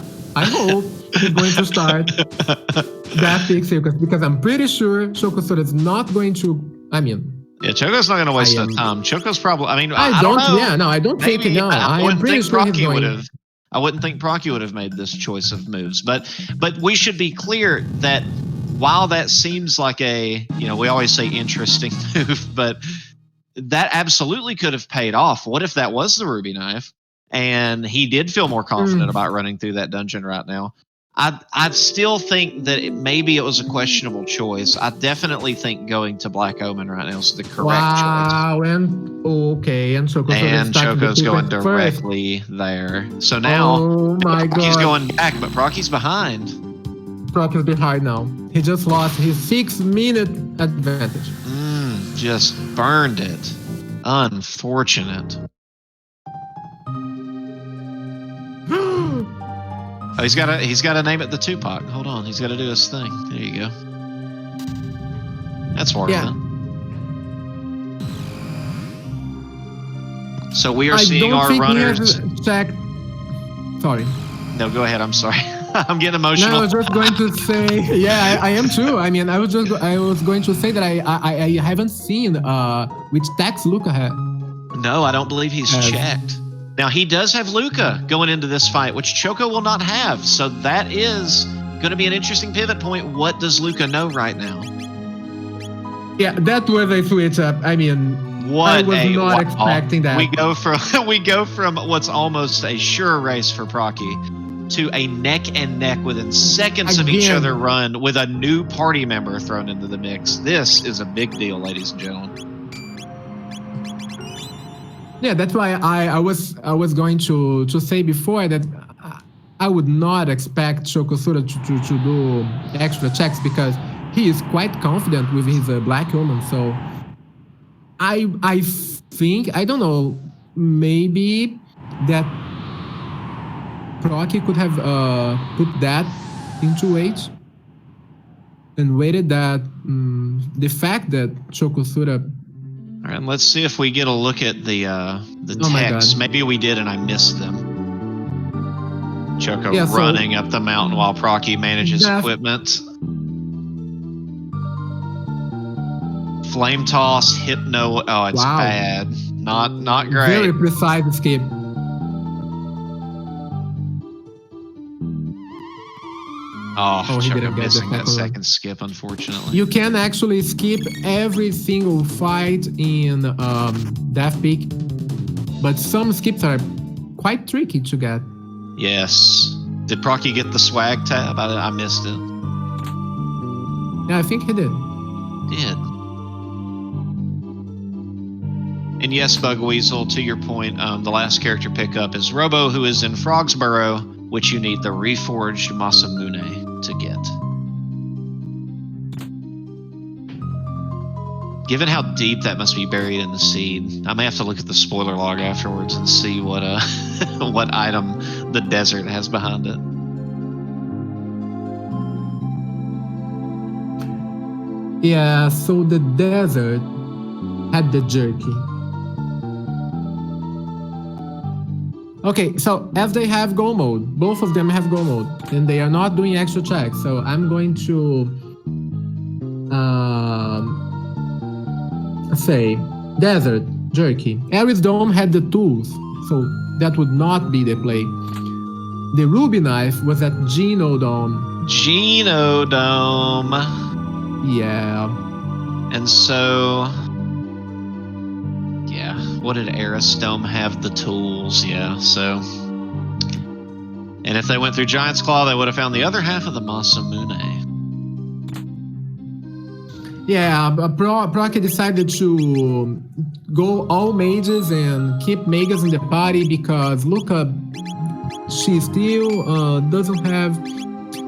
he's going to start that big circus, because I'm pretty sure Chocosura is not going to. I mean,
yeah, Choco's not going to waste no time. Choco's probably. I mean, I
don't
know.
Yeah, no, I don't think. No, I am pretty sure he's going.
I wouldn't think Procky would have made this choice of moves, but we should be clear that while that seems like a, we always say interesting move, but that absolutely could have paid off. What if that was the Ruby Knife? And he did feel more confident about running through that dungeon right now. I still think that maybe it was a questionable choice. I definitely think going to Black Omen right now is the correct choice.
And Choco's
going directly there. So now Procky's going back, but Procky's behind.
Procky's behind now. He just lost his 6-minute advantage.
Just burned it. Unfortunate. Oh, he's got to name it the Tupac. Hold on, he's got to do his thing. There you go. That's working. Yeah. So we are seeing our runners.
Sorry.
No, go ahead. I'm sorry. I'm getting emotional.
No, I was just going to say, yeah, I am too. I mean, I was going to say that I haven't seen which tax Luca had.
No, I don't believe he's checked. Now, he does have Luca going into this fight, which Choco will not have. So that is going to be an interesting pivot point. What does Luca know right now? Yeah,
that was a switch up. I mean, I was not expecting that.
We go from what's almost a sure race for Procky to a neck and neck within seconds of each other run with a new party member thrown into the mix. This is a big deal, ladies and gentlemen.
Yeah, that's why I was going to say before that I would not expect Chocosura to do extra checks, because he is quite confident with his Black Omen. So I think, I don't know, maybe that Procky could have put that into H and waited that the fact that Chocosura.
All right, let's see if we get a look at the text. Maybe we did and I missed them. Choco running up the mountain while Procky manages equipment. Flame toss, hypno. Oh, it's bad. Not great.
Very precise escape.
Oh, Choco missing that second skip, unfortunately.
You can actually skip every single fight in Death Peak, but some skips are quite tricky to get.
Yes. Did Procky get the swag tab? I missed it.
Yeah, I think he did.
And yes, Bug Weasel, to your point, the last character pickup is Robo, who is in Frogsborough, which you need the reforged Masamune to get. Given how deep that must be buried in the seed, I may have to look at the spoiler log afterwards and see what what item the desert has behind it.
Yeah, so the desert had the jerky. Okay, so as they have go mode, both of them have go mode, and they are not doing extra checks. So I'm going to say desert jerky. Ares Dome had the tools. So that would not be the play. The Ruby knife was at Genodome.
Genodome.
Yeah.
And so, yeah, what did Aristome have? The tools, yeah, so. And if they went through Giant's Claw, they would have found the other half of the Masamune.
Yeah, Procky decided to go all mages and keep Megas in the party because Luca, she still doesn't have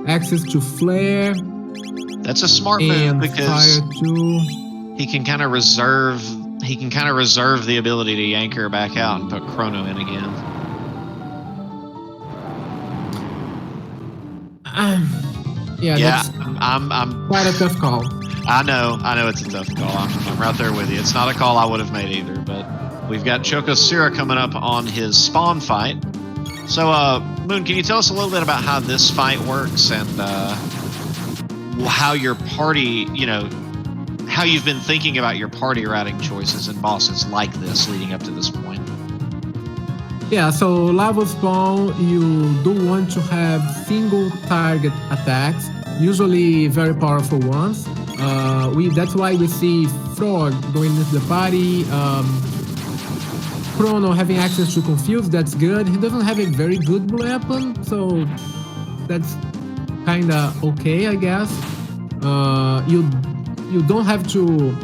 access to Flare.
That's a smart move because
Fire too.
he can kind of reserve the ability to yank her back out and put Chrono in again.
Yeah, that's
I'm
quite a tough call.
I know it's a tough call. I'm right there with you. It's not a call I would have made either, but we've got Chocosura coming up on his spawn fight. So, Moon, can you tell us a little bit about how this fight works and how your party, how you've been thinking about your party routing choices and bosses like this leading up to this point?
Yeah, so lava spawn, you do want to have single target attacks, usually very powerful ones. That's why we see Frog going into the party. Chrono having access to Confuse, that's good. He doesn't have a very good weapon, so that's kinda okay, I guess. You don't have to.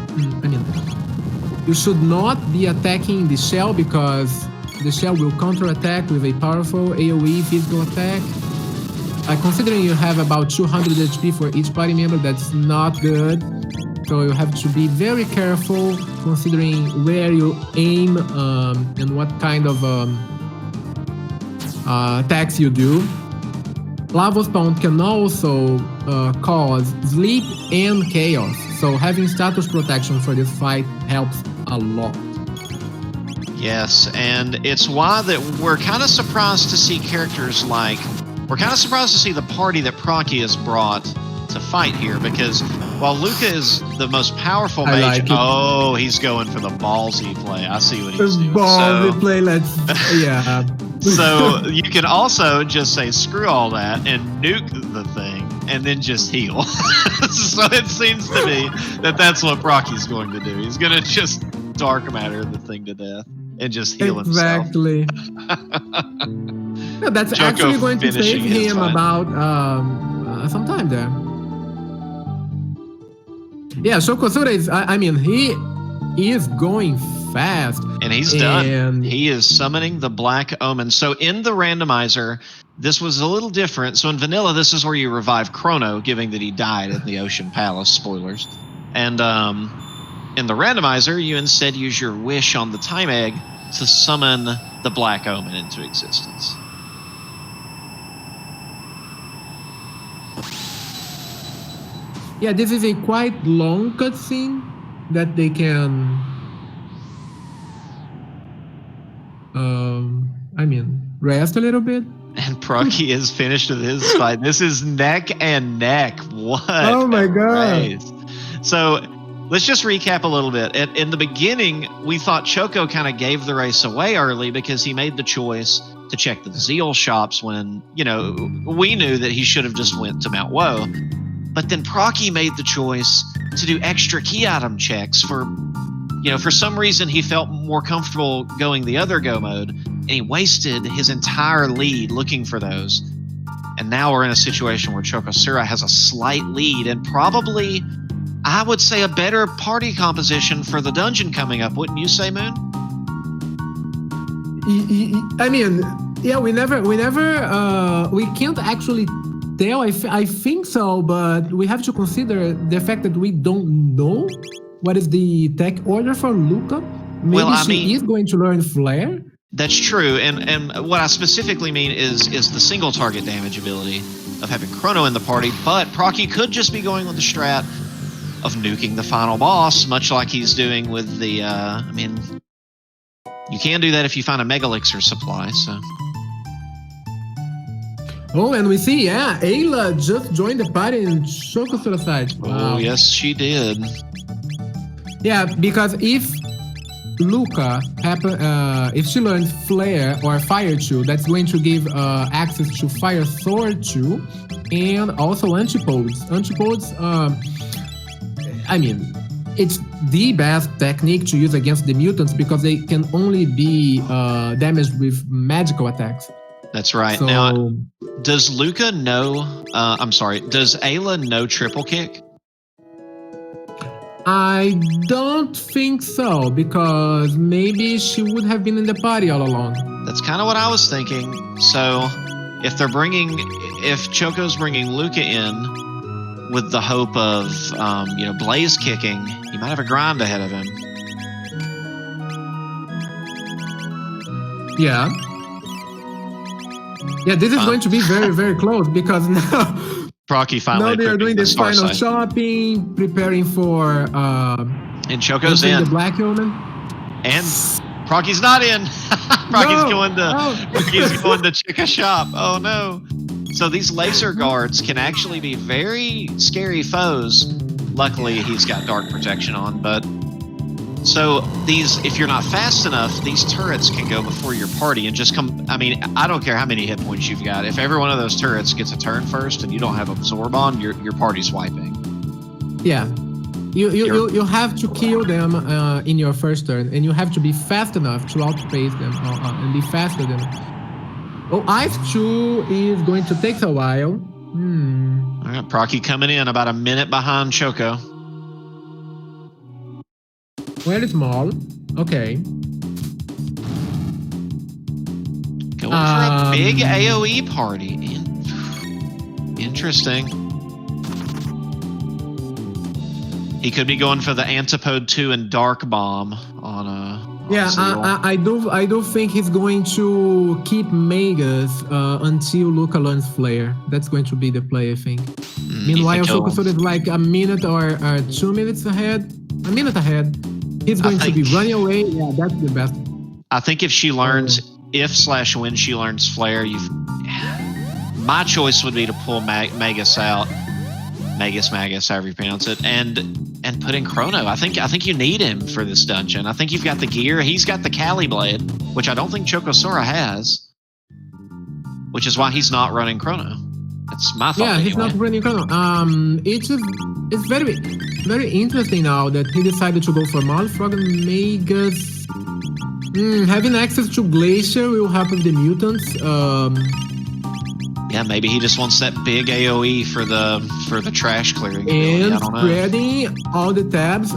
You should not be attacking the shell because the shell will counter-attack with a powerful AoE physical attack. Considering you have about 200 HP for each party member, that's not good. So you have to be very careful considering where you aim and what kind of attacks you do. Lava Spawn can also cause sleep and chaos. So having status protection for this fight helps a lot.
Yes, and it's why that we're kind of surprised to see characters like... We're kind of surprised to see the party that Procky has brought to fight here, because while Luca is the most powerful mage... He's going for the ballsy play. I see what he's doing.
Ballsy play, yeah.
So you can also just say, screw all that, and nuke the thing, and then just heal. So it seems to me that that's what Procky's going to do. He's going to just dark matter the thing to death and just heal himself.
Exactly. No, that's actually going to save him about some time there. Yeah, Chocosura he is going fast.
And he's done. He is summoning the Black Omen. So in the randomizer, this was a little different. So in Vanilla, this is where you revive Chrono, given that he died at the Ocean Palace. Spoilers. And in the randomizer, you instead use your wish on the Time Egg to summon the Black Omen into existence.
Yeah, this is a quite long cutscene that they can... rest a little bit.
And Procky is finished with his fight. This is neck and neck. What?
Oh my god.
So let's just recap a little bit. In the beginning, we thought Choco kind of gave the race away early because he made the choice to check the Zeal shops when, we knew that he should have just went to Mount Woe. But then Procky made the choice to do extra key item checks for some reason he felt more comfortable going the other go mode, and he wasted his entire lead looking for those. And now we're in a situation where Chocosura has a slight lead and probably, I would say, a better party composition for the dungeon coming up. Wouldn't you say, Moon?
Yeah, we can't actually tell. I think so, but we have to consider the fact that we don't know what is the tech order for Luca. Maybe she is going to learn Flare.
That's true, and what I specifically mean is the single target damage ability of having Chrono in the party, but Procky could just be going with the strat of nuking the final boss, much like he's doing with the, you can do that if you find a Mega Elixir supply, so...
Oh, and we see, Ayla just joined the party in Chocosura side.
Wow. Oh, yes, she did.
Yeah, because if Luca if she learns Flare or Fire 2, that's going to give access to Fire Sword 2 and also Antipodes. Antipodes, I mean, it's the best technique to use against the mutants because they can only be damaged with magical attacks.
That's right.
So,
now, does Luca know? Does Ayla know triple kick?
I don't think so, because maybe she would have been in the party all along.
That's kind of what I was thinking. So, if Choco's bringing Luca in with the hope of, Blaze kicking, he might have a grind ahead of him.
Yeah. Yeah, this is going to be very, very close because now
Procky finally.
Now they are doing this final shopping, preparing for.
And Choco's in.
The Black Omen.
And Procky's not in. Procky's going to check a shop. Oh no! So these laser guards can actually be very scary foes. Luckily, he's got dark protection on, but. So if you're not fast enough, these turrets can go before your party and just come. I mean, I don't care how many hit points you've got. If every one of those turrets gets a turn first and you don't have absorb on, your party's wiping.
Yeah, you have to kill them in your first turn, and you have to be fast enough to outpace them and be faster than them. Oh, Ice 2 is going to take a while.
All right, Procky coming in about a minute behind Choco.
Very small. Okay.
Going for a big AoE party. Interesting. He could be going for the Antipode 2 and Dark Bomb on a.
I do think he's going to keep Magus until Luca learns Flare. That's going to be the play, I think. Meanwhile, Chocosura is like a minute or 2 minutes ahead. A minute ahead. He's going to be running away. Yeah, that's the best.
I think if she learns, when she learns Flare, my choice would be to pull Magus out, Magus, however you pronounce it, and put in Chrono. I think you need him for this dungeon. I think you've got the gear. He's got the Cali Blade, which I don't think Chocosura has, which is why he's not running Chrono. That's my thought.
Yeah, he's not running Chrono. It's very, very interesting now that he decided to go for Malfrog and Magus. Having access to Glacier will help with the mutants.
Yeah, maybe he just wants that big AoE for the trash clearing.
And spreading all the tabs,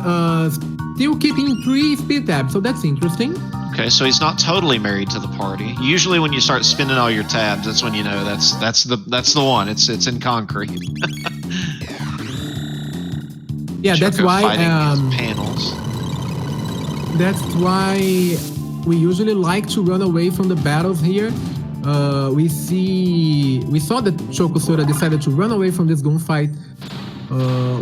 still keeping 3 speed tabs, so that's interesting.
Okay, so he's not totally married to the party. Usually when you start spinning all your tabs, that's when you know that's the one. It's in concrete.
Yeah, that's why
panels.
That's why we usually like to run away from the battles here. We saw that Chocosura decided to run away from this gunfight.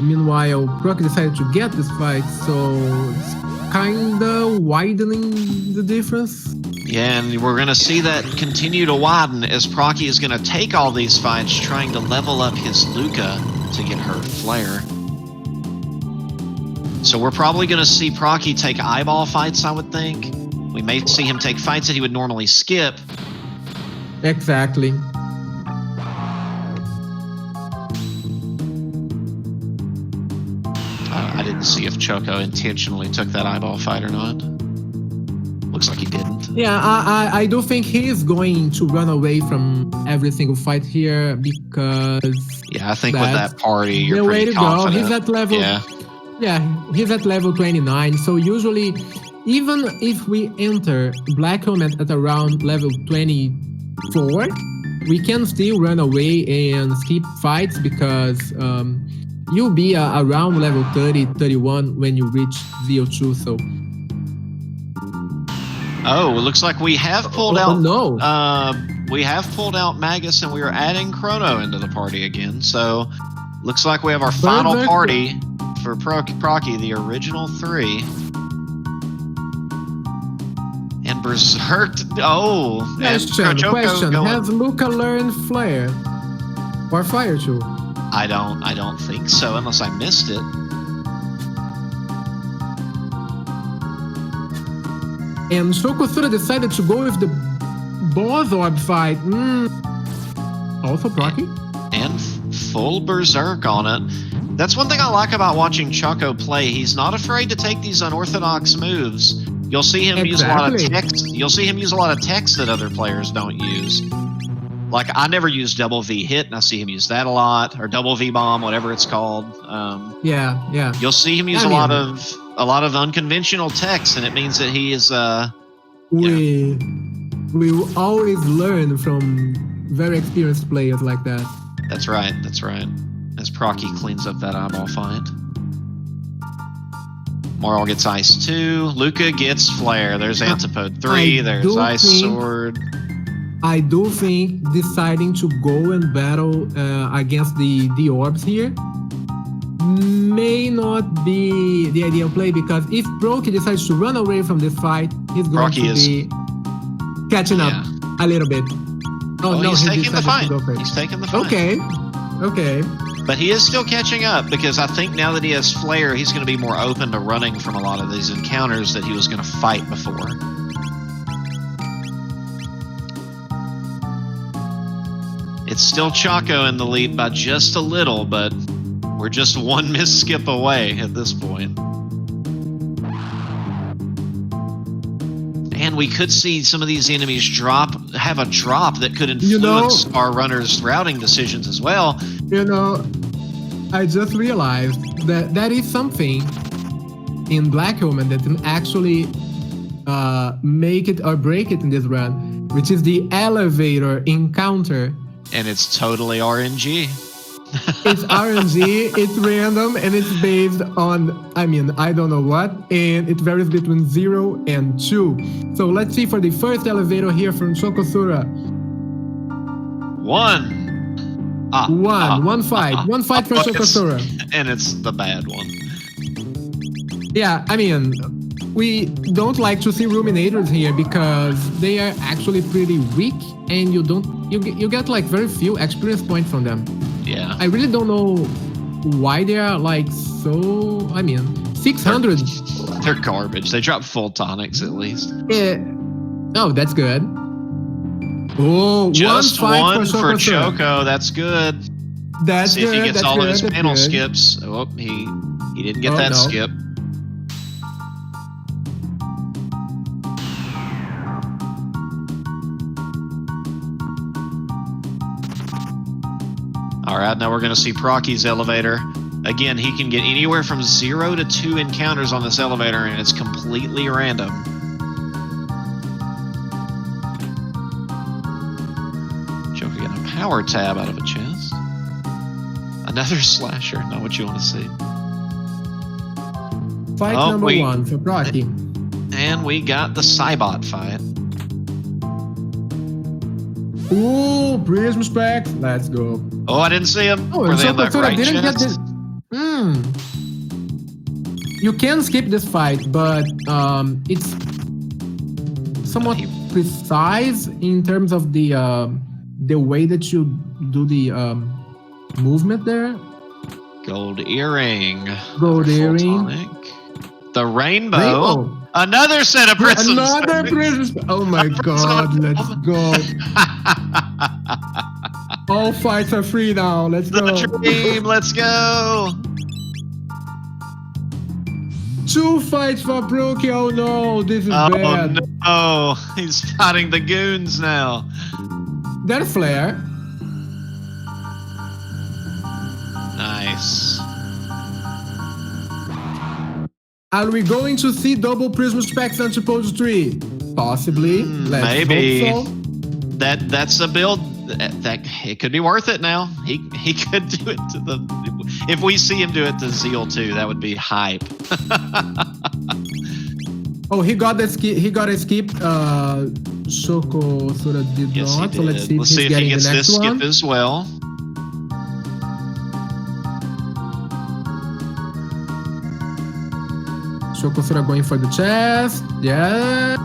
Meanwhile, Procky decided to get this fight, so it's kinda widening the difference.
Yeah, and we're gonna see that continue to widen as Procky is gonna take all these fights trying to level up his Luca to get her Flare. So we're probably gonna see Procky take eyeball fights, I would think. We may see him take fights that he would normally skip.
Exactly.
I didn't see if Choco intentionally took that eyeball fight or not. Looks like he didn't.
Yeah, I do think he is going to run away from every single fight here because.
Yeah, I think with that party, you're
the way to
confident.
go. He's at level. Yeah, he's at level 29. So usually, even if we enter Black Helmet at around level 24, we can still run away and skip fights because you'll be around level 30, 31 when you reach ZO2. So.
Oh, it looks like we have pulled out.
No.
We have pulled out Magus, and we are adding Chrono into the party again. So, looks like we have our final party for Procky, the original 3. And Berserk. Oh,
question. Has Luca learned Flare or Fire 2?
I don't think so, unless I missed it.
And Chocosura decided to go with the boss orb fight. Also procky.
And full berserk on it. That's one thing I like about watching Choco play. He's not afraid to take these unorthodox moves. You'll see him use a lot of text. You'll see him use a lot of text that other players don't use. Like, I never use double V hit, and I see him use that a lot, or double V bomb, whatever it's called.
Yeah.
You'll see him use a lot of unconventional text, and it means that he is.
We always learn from very experienced players like that.
That's right. As Procky cleans up that eyeball fight. Moral gets Ice 2. Luca gets Flare. There's Antipode 3. There's Ice Sword.
I do think deciding to go and battle against the orbs here may not be the ideal play, because if Procky decides to run away from this fight, he's going to be catching up a little bit. Oh, no,
he's taking the fight. He's taking the fight.
Okay.
But he is still catching up, because I think now that he has Flare, he's going to be more open to running from a lot of these encounters that he was going to fight before. It's still Choco in the lead by just a little, but we're just one misskip away at this point. And we could see some of these enemies have a drop that could influence our runners' routing decisions as well.
I just realized that is something in Black Omen that can actually make it or break it in this run, which is the elevator encounter.
And it's totally RNG.
It's RNG, it's random, and it's based on, I don't know what, and it varies between 0 and 2. So let's see for the first elevator here from Chocosura.
1.
One fight for Chocosura.
And it's the bad one.
Yeah, we don't like to see Ruminators here because they are actually pretty weak, and you get like very few experience points from them.
Yeah.
I really don't know why they are like so. 600.
They're garbage. They drop full tonics at least.
Yeah. Oh, that's good. Oh,
just
one
for Choco. That's good.
That's
See
good.
if he gets all of his panel
good.
skips. Oh, he didn't get that skip. All right, now we're going to see Procky's elevator. Again, he can get anywhere from 0 to 2 encounters on this elevator, and it's completely random. Joker getting a power tab out of a chest. Another slasher, not what you want to see.
Fight number 1 for Procky.
And we got the Cybot fight.
Ooh, Prism Specs. Let's go.
Oh, I didn't see him.
Oh, and Chocosura didn't get this. You can skip this fight, but it's somewhat precise in terms of the way that you do the movement there.
Gold earring.
Gold earring.
The rainbow. Another set of prisms.
Another prism. Oh my god, let's go. All fights are free now. Let's go.
The dream. Let's go.
2 fights for Brookie. Oh no, this is bad.
Oh no, he's fighting the goons now.
There's Flare.
Nice.
Are we going to see double Prism Specs on Suppose 3? Possibly. Let's
maybe.
hope so.
That's a build that it could be worth it now. He could do it to the. If we see him do it to Zeal 2, that would be hype.
Oh, he got the skip. He got a skip. Chocosura did not. So let's see if he gets
this
one.
skip as well.
Chocosura going for the chest. Yeah.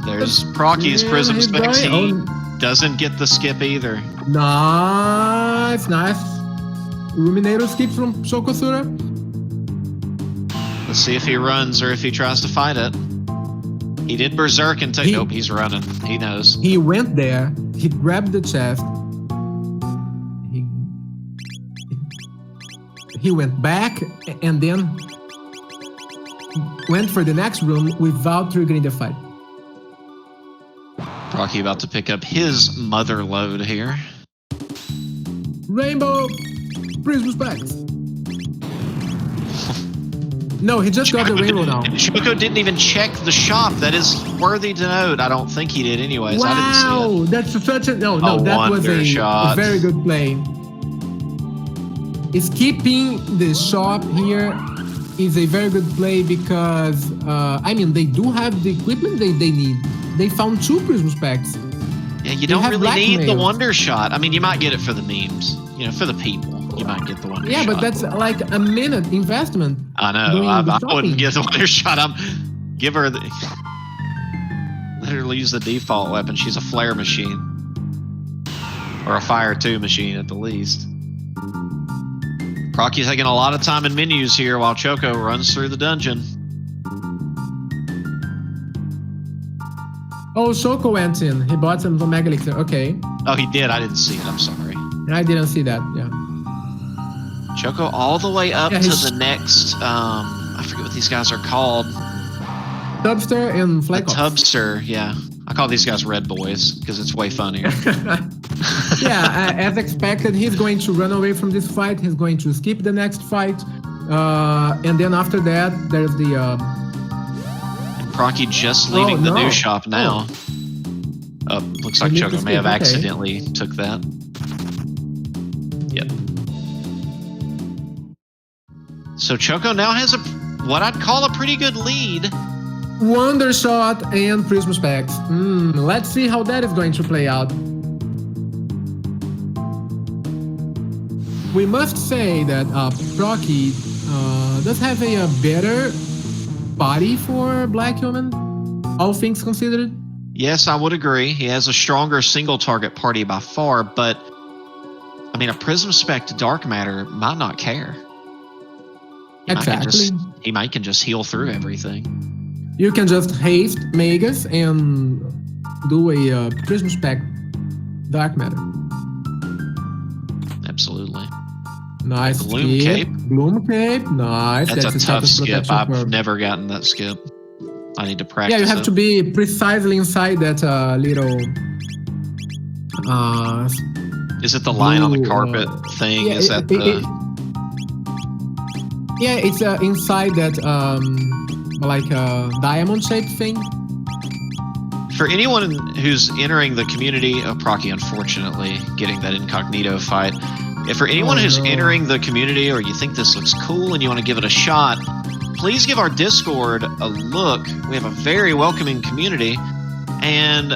There's Procky's Prism Specs. He doesn't get the skip either.
Nice. Ruminator skip from Chocosura.
Let's see if he runs or if he tries to fight it. He did berserk and take. Nope, he's running. He knows.
He went there. He grabbed the chest. He went back and then went for the next room without triggering the fight.
Procky about to pick up his mother load here.
Rainbow, please respect. No, he just got the rainbow now.
Choco didn't even check the shop. That is worthy to note. I don't think he did anyways.
Wow,
I didn't see it.
That's such a... No, that was a very good play. Skipping the shop here is a very good play because, I mean, they do have the equipment they need. They found 2 prism specs.
Yeah, you don't really need the wonder shot. I mean, you might get it for the memes. You know, for the people. You might get the wonder shot.
Yeah, but that's like a minute investment.
I know. I wouldn't get the wonder shot. Give her the... Let her use the default weapon. She's a flare machine. Or a fire 2 machine at the least. Procky's taking a lot of time in menus here while Choco runs through the dungeon.
Oh, Choco went in. He bought some Omega Elixir. Okay.
Oh, he did. I didn't see it. I'm sorry.
I didn't see that. Yeah.
Choco all the way up to the next, I forget what these guys are called.
Tubster and Flag
Tubster, yeah. I call these guys Red Boys because it's way funnier.
Yeah, as expected, he's going to run away from this fight. He's going to skip the next fight. And then after that, there's the...
And Procky just leaving the new shop now. Oh, looks like Choco may have accidentally took that. Yep. So Choco now has what I'd call a pretty good lead.
Wonder shot and prism specs. Let's see how that is going to play out. We must say that Procky does have a better body for Black Human, all things considered.
Yes, I would agree. He has a stronger single target party by far, but I mean, a prism spec dark matter might not care. He might can just heal through everything.
You can just haste Magus and do a prism spec dark matter.
Absolutely.
Nice.
Gloom cape.
Gloom cape. Nice.
That's a tough skip. I've never gotten that skip. I need to practice.
Yeah, you have to be precisely inside that little.
Is it the line on the carpet thing?
Yeah,
is that the?
Yeah, it's inside that like diamond shaped thing.
For anyone who's entering the community, Procky unfortunately getting that incognito fight. If for anyone who's entering the community or you think this looks cool and you want to give it a shot, please give our Discord a look. We have a very welcoming community, and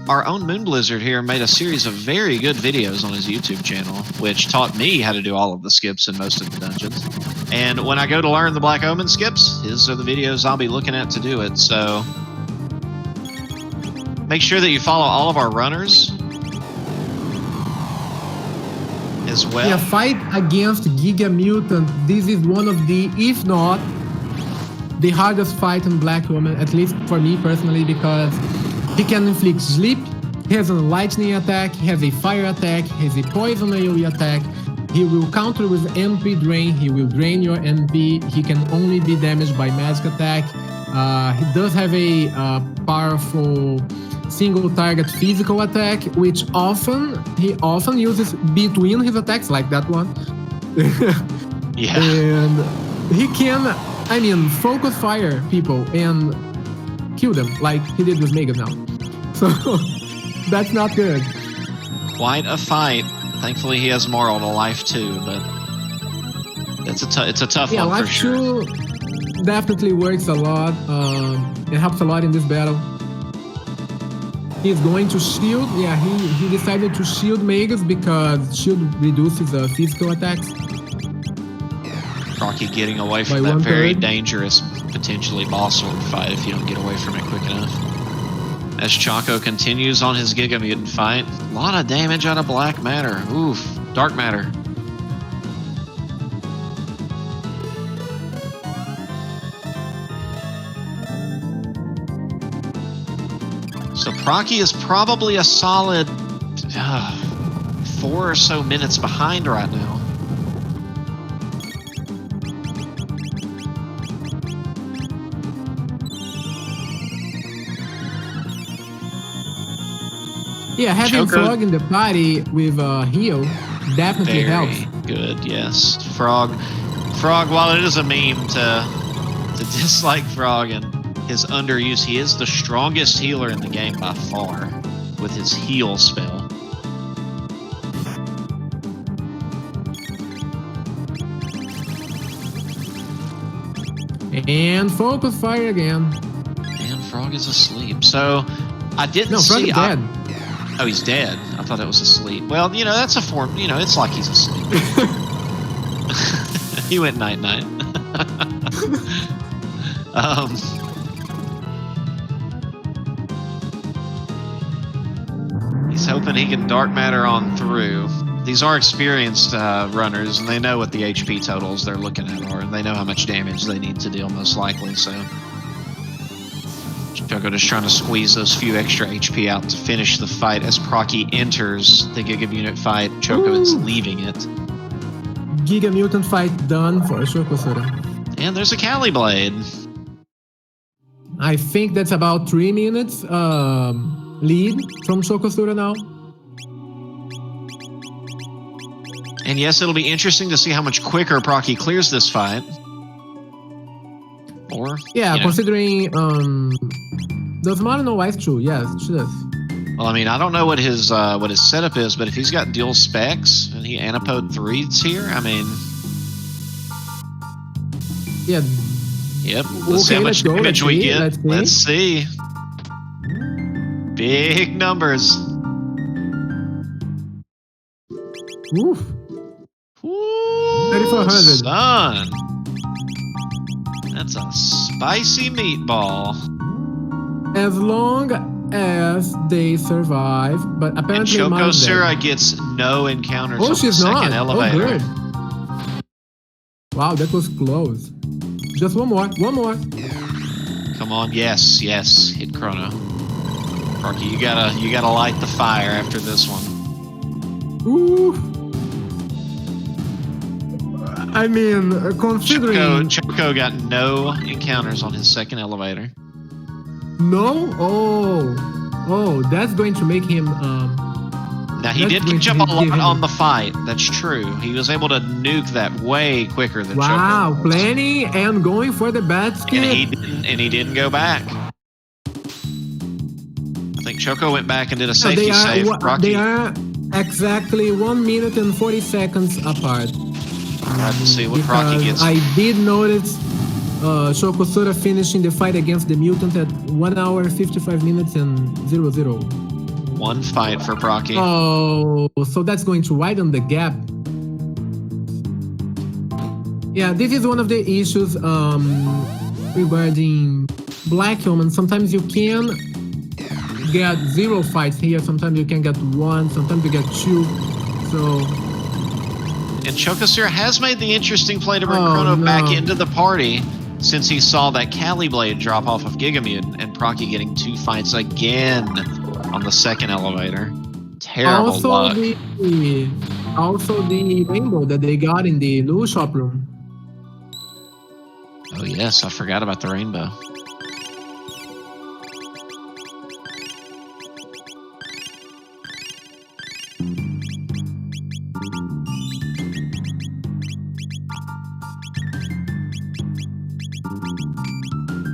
our own Moon Blizzard here made a series of very good videos on his YouTube channel, which taught me how to do all of the skips in most of the dungeons. And when I go to learn the Black Omen skips, his are the videos I'll be looking at to do it. So make sure that you follow all of our runners as well.
Yeah, fight against Giga Mutant. This is one of the, if not the hardest fight in Black Woman, at least for me personally, because he can inflict sleep, he has a lightning attack, he has a fire attack, he has a poison AoE attack, he will counter with MP drain, he will drain your MP, he can only be damaged by magic attack. He does have a powerful single target physical attack, which he often uses between his attacks, like that one.
Yeah.
And he can, I mean, focus fire people and kill them, like he did with Megas now. So that's not good.
Quite a fight. Thankfully, he has moral to life too, but it's a tough one
life
for sure.
Too definitely works a lot. It helps a lot in this battle. He's going to shield. Yeah, he decided to shield Magus because shield reduces physical attacks.
Procky getting away from that very dangerous, potentially boss sword fight if you don't get away from it quick enough. As Choco continues on his Giga Mutant fight, a lot of damage out of Black Matter. Oof, Dark Matter. Proccy is probably a solid 4 or so minutes behind right now.
Yeah, having
Choco-
Frog in the party with heal definitely helps.
Good, yes. Frog, while it is a meme to dislike Frog and his underuse, he is the strongest healer in the game by far with his heal spell.
And focus fire again.
And Frog is asleep. So I didn't
No, Frog
see.
is dead.
Oh, he's dead. I thought it was asleep. Well, you know, that's a form. You know, it's like he's asleep. He went night night. He's hoping he can dark matter on through. These are experienced runners, and they know what the HP totals they're looking at are, and they know how much damage they need to deal, most likely. So Choco just trying to squeeze those few extra HP out to finish the fight as Proccy enters the Giga Unit fight. Choco is leaving it.
Giga Mutant fight done for Chocosura.
And there's a Cali Blade.
I think that's about 3 minutes lead from Chocosura now.
And yes, it'll be interesting to see how much quicker Proccy clears this fight. Or
yeah,
you know.
Considering does Mario know Ice True? Yes, she does.
Well, I mean, I don't know what his setup is, but if he's got dual specs and he Antipode 3s here, I mean,
yeah.
Yep. Let's see how much damage we get. Let's see. Big numbers.
Oof.
Ooh,
3,400.
Son. That's a spicy meatball.
As long as they survive, but apparently
and Chocosura gets no encounters on the second elevator.
Oh, good. Wow, that was close. Just one more.
Come on, yes, hit Chrono. Proccy, you gotta light the fire after this one.
Ooh. I mean, considering
Choco got no encounters on his second elevator.
No? Oh, that's going to make him
now he did jump a lot on the fight. That's true. He was able to nuke that way quicker than Choco.
Wow, planning and going for the bad skip.
And he didn't go back. I think Choco went back and did a safety save.
They are exactly 1 minute and 40 seconds apart.
Let's see what Proccy gets.
I did notice Chocosura finishing the fight against the mutant at 1 hour 55 minutes and 00.
One fight for Proccy.
Oh, so that's going to widen the gap. Yeah, this is one of the issues regarding Black Human. Sometimes you can get 0 fights here. Sometimes you can get 1. Sometimes you get 2. So.
And Chocosura has made the interesting play to bring Chrono back into the party since he saw that Cali Blade drop off of Giga Mutant and Proccy getting 2 fights again on the second elevator. Terrible luck.
Also the rainbow that they got in the Lou shop room.
Oh yes, I forgot about the rainbow.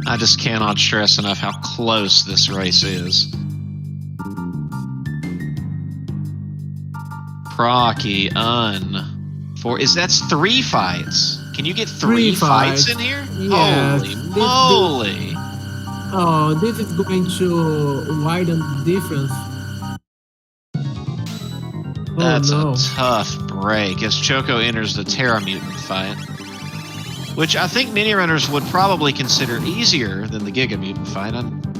I just cannot stress enough how close this race is. Proccy, that's 3 fights. Can you get 3 fights in here?
Yes.
Holy moly.
Oh, this is going to widen the difference.
That's a tough break as Choco enters the Terra Mutant fight, which I think many runners would probably consider easier than the Giga Mutant fight.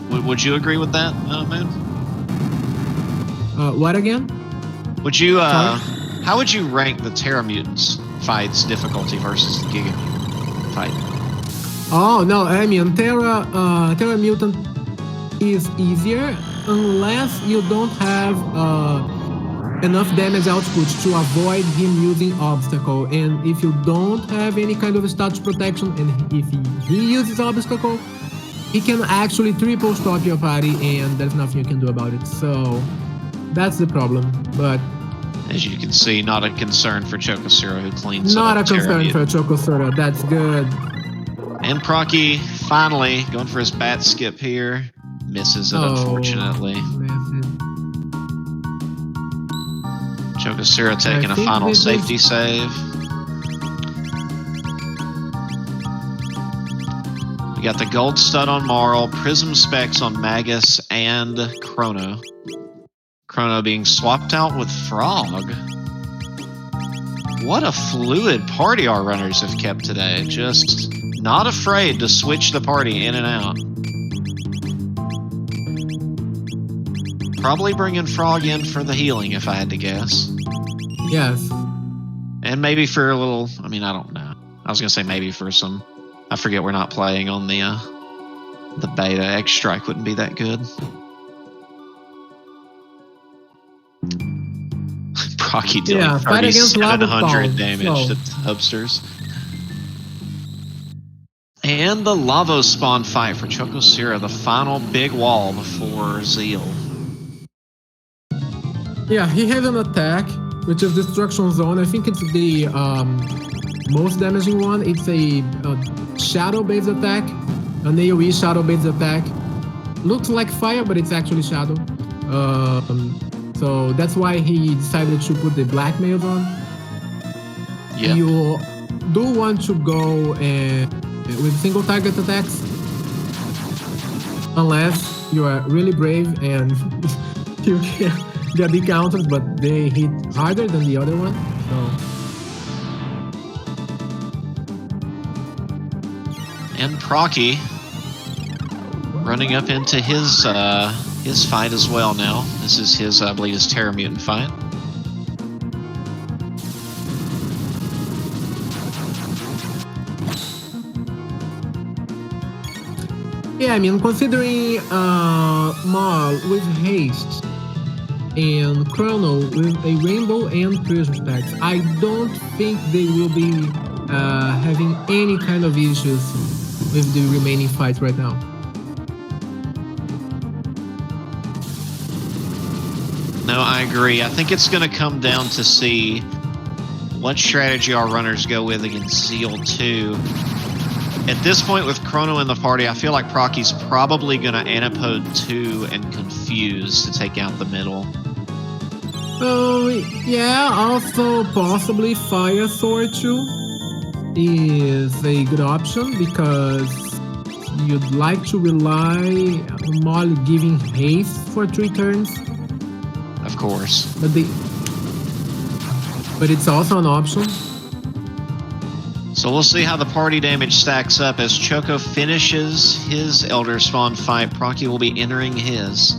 Would you agree with that, Moon?
What again?
Would you? How would you rank the Terra Mutants fight's difficulty versus the Giga Mutant fight?
Oh no, I mean Terra Mutant is easier unless you don't have enough damage output to avoid him using obstacle. And if you don't have any kind of status protection, and if he uses obstacle, he can actually triple stop your party, and there's nothing you can do about it. So that's the problem. But
as you can see, not a concern for Chocosura, who cleans
not
up
a concern for Chocosura. That's good.
And Procky finally going for his bat skip here. Misses it, unfortunately. Chocosura taking a final safety save. We got the gold stud on Marl, prism specs on Magus and Chrono. Chrono being swapped out with Frog. What a fluid party our runners have kept today. Just not afraid to switch the party in and out. Probably bringing Frog in for the healing, if I had to guess.
Yes.
And maybe for a little, I mean, I don't know. I was going to say maybe for some, I forget we're not playing on the beta. X-Strike wouldn't be that good. Procky dealing 3,700 damage to Hubsters. And the Lavo spawn fight for Chocosura, the final big wall before Zeal.
Yeah, he has an attack, which is Destruction Zone. I think it's the most damaging one. It's a shadow-based attack, an AoE shadow-based attack. Looks like fire, but it's actually shadow. So that's why he decided to put the blackmails on.
Yeah.
You do want to go with single target attacks, unless you are really brave and you can get the counters, but they hit harder than the other one. So.
And Procky running up into his fight as well now. This is his, I believe, his Terra Mutant fight.
Yeah, I mean, considering Marl with haste and Chrono with a rainbow and prism stacks, I don't think they will be having any kind of issues with the remaining fights right now.
No, I agree. I think it's going to come down to see what strategy our runners go with against Zeal 2. At this point with Chrono in the party, I feel like Procky's probably going to Antipode 2 and Confuse to take out the middle.
So, yeah, also possibly Fire Sword 2 is a good option because you'd like to rely on Marl giving haste for 3 turns.
Of course.
But it's also an option.
So we'll see how the party damage stacks up as Choco finishes his Elder Spawn fight. Procky will be entering his.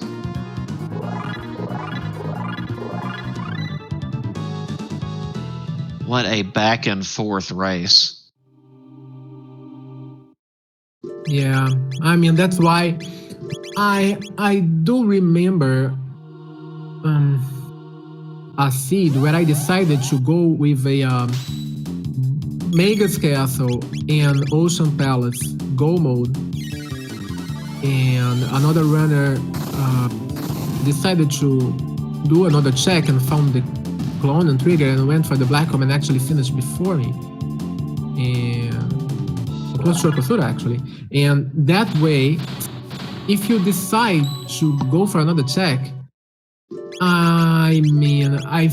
What a back and forth race.
Yeah, I mean, that's why I do remember a seed where I decided to go with a Magus Castle and Ocean Palace Go mode, and another runner decided to do another check and found the clone and trigger and went for the Black Home and actually finished before me. And it was Chocosura actually. And that way, if you decide to go for another check, I mean, I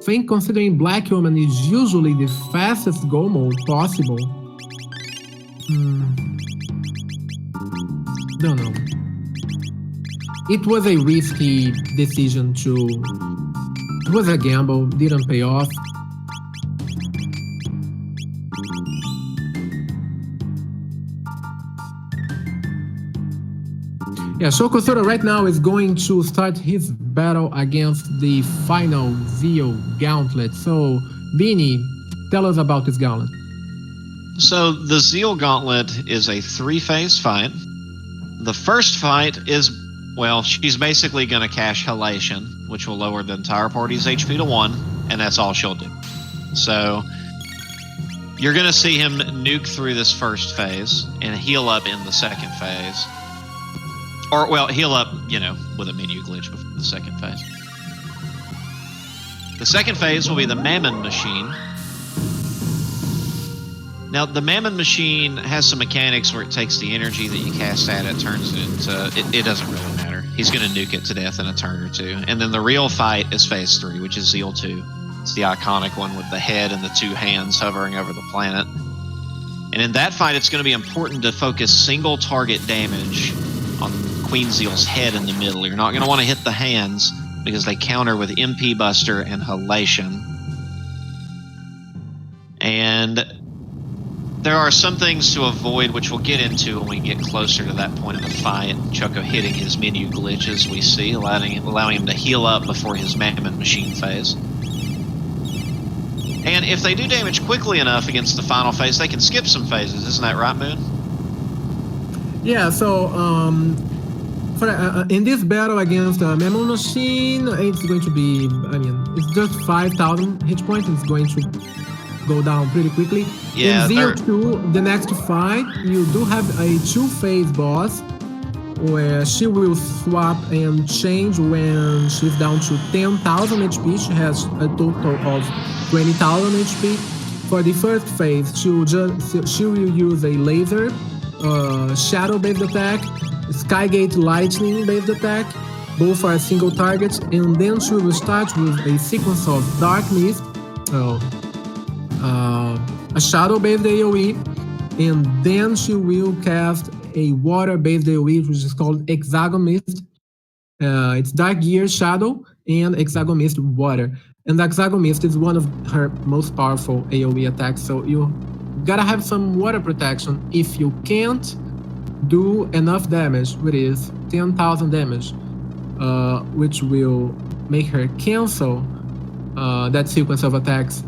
think considering Black Woman is usually the fastest go mode possible. Don't know. It was a risky decision it was a gamble, didn't pay off. Yeah, Chocosura right now is going to start his battle against the final Zeal Gauntlet. So, Beanie, tell us about this gauntlet.
So, the Zeal Gauntlet is a 3-phase fight. The first fight is Well, she's basically going to cash Halation, which will lower the entire party's HP to 1, and that's all she'll do. So you're going to see him nuke through this first phase and heal up in the second phase. Or, well, heal up, with a menu glitch before the second phase. The second phase will be the Mammon Machine. Now, the Mammon Machine has some mechanics where it takes the energy that you cast at it, turns it into... It doesn't really matter. He's going to nuke it to death in a turn or two. And then the real fight is phase 3, which is Zeal 2. It's the iconic one with the head and the 2 hands hovering over the planet. And in that fight, it's going to be important to focus single target damage on Queen Zeal's head in the middle. You're not going to want to hit the hands because they counter with MP Buster and Halation. And there are some things to avoid, which we'll get into when we get closer to that point of the fight. Choco hitting his menu glitches, we see, allowing him to heal up before his Mammon Machine phase. And if they do damage quickly enough against the final phase, they can skip some phases. Isn't that right, Moon?
Yeah, so in this battle against the Mammon Machine, it's going to be, it's just 5,000 hit points. It's going to go down pretty quickly.
Yeah,
in Zeal 2, the next fight, you do have a 2-phase boss where she will swap and change when she's down to 10,000 HP. She has a total of 20,000 HP. For the first phase, she will use a laser, shadow-based attack, Skygate lightning-based attack, both are single targets, and then she will start with a sequence of Dark Mist, a shadow-based AoE, and then she will cast a water-based AoE, which is called Hexagon Mist. It's Dark Gear Shadow and Hexagon Mist Water. And Hexagon Mist is one of her most powerful AoE attacks, so you gotta have some water protection. If you can't do enough damage, which is 10,000 damage, which will make her cancel that sequence of attacks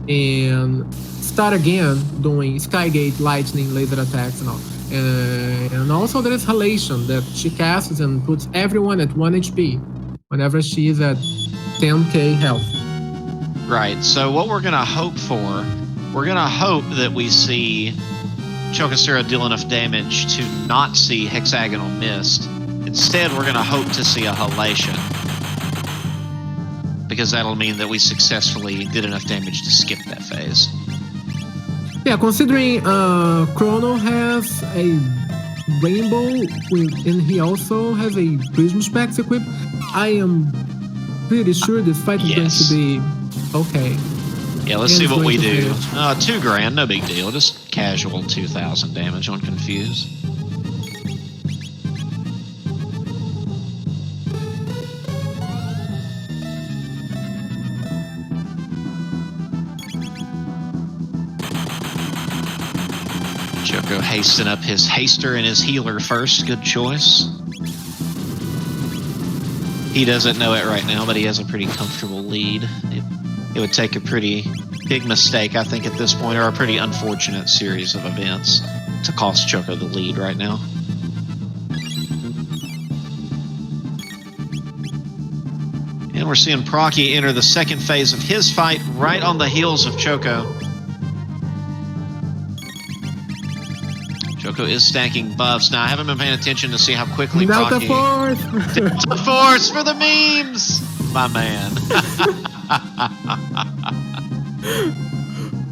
and start again doing Skygate, lightning, laser attacks and all. And also there is Halation that she casts and puts everyone at 1 HP whenever she is at 10k health.
Right, so what we're going to hope for, we're going to hope that we see Chocosura deal enough damage to not see Hexagonal Mist. Instead, we're going to hope to see a Halation, because that'll mean that we successfully did enough damage to skip that phase.
Yeah, considering Chrono has a rainbow and he also has a Prism Specs equipped, I am pretty sure this fight is going to be okay.
Yeah, let's see what we do. $2,000, no big deal. Just casual 2,000 damage on Confuse. Choco hasting up his haster and his healer first. Good choice. He doesn't know it right now, but he has a pretty comfortable lead. It would take a pretty big mistake, I think, at this point, or a pretty unfortunate series of events to cost Choco the lead right now. And we're seeing Proccy enter the second phase of his fight right on the heels of Choco. Choco is stacking buffs. Now, I haven't been paying attention to see how quickly
Delta
Proccy...
Force!
Delta Force for the memes! My man.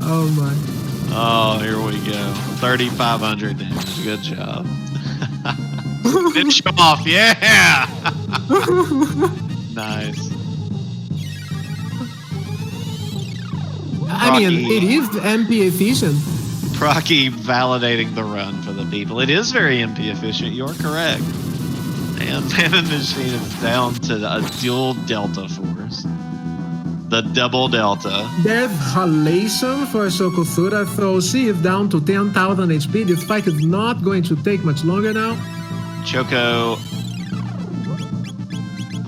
Oh my.
Oh, here we go. 3,500 damage. Good job. Finish him off. Yeah! Nice.
I mean, it is MP efficient.
Proccy validating the run for the people. It is very MP efficient. You're correct. And Mammon Machine is down to a dual Delta Force. The double Delta.
There's Halation for Chocosura, so she is down to 10,000 HP. This fight is not going to take much longer now.
Choco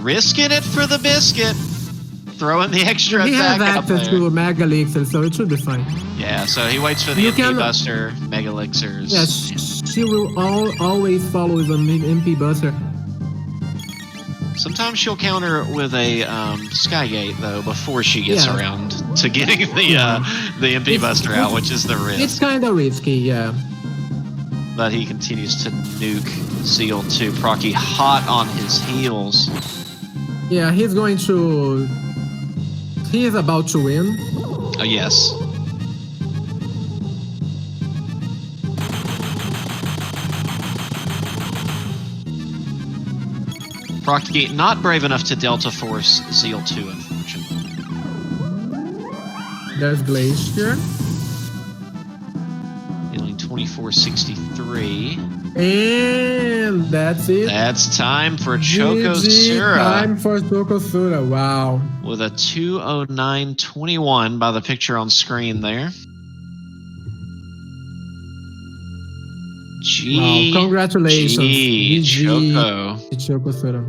risking it for the biscuit. Throwing the extra
he
attack
has
out
access
there.
to Mega Elixir, so it should be fine.
Yeah, so he waits for the MP Buster, Mega Elixirs.
Yes, she will always follow the MP Buster.
Sometimes she'll counter with a Skygate though before she gets around to getting the MP Buster out, which is the risk.
It's kind of risky, yeah.
But he continues to nuke Zeal 2. Proccy hot on his heels.
Yeah, he's going to... He is about to win.
Oh, yes. Proccy not brave enough to Delta Force Zeal 2, unfortunately.
There's Glacier.
Healing 2463.
And that's it.
That's time for Chocosura.
Time for Chocosura, wow.
With a 209.21 by the picture on screen there.
Wow, congratulations.
Choco.
Chocosura.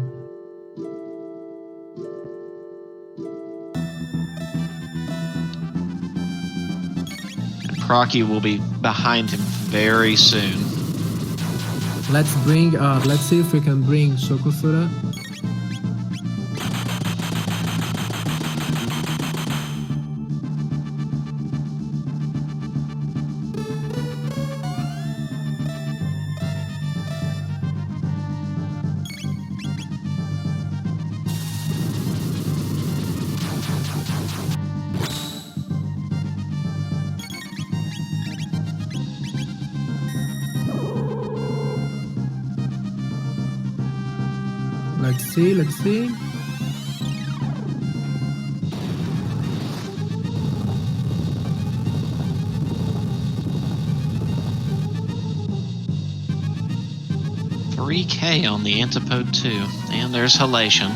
And Proccy will be behind him very soon.
Let's see if we can bring Chocosura. Let's see.
$3K on the Antipode 2. And there's Halation.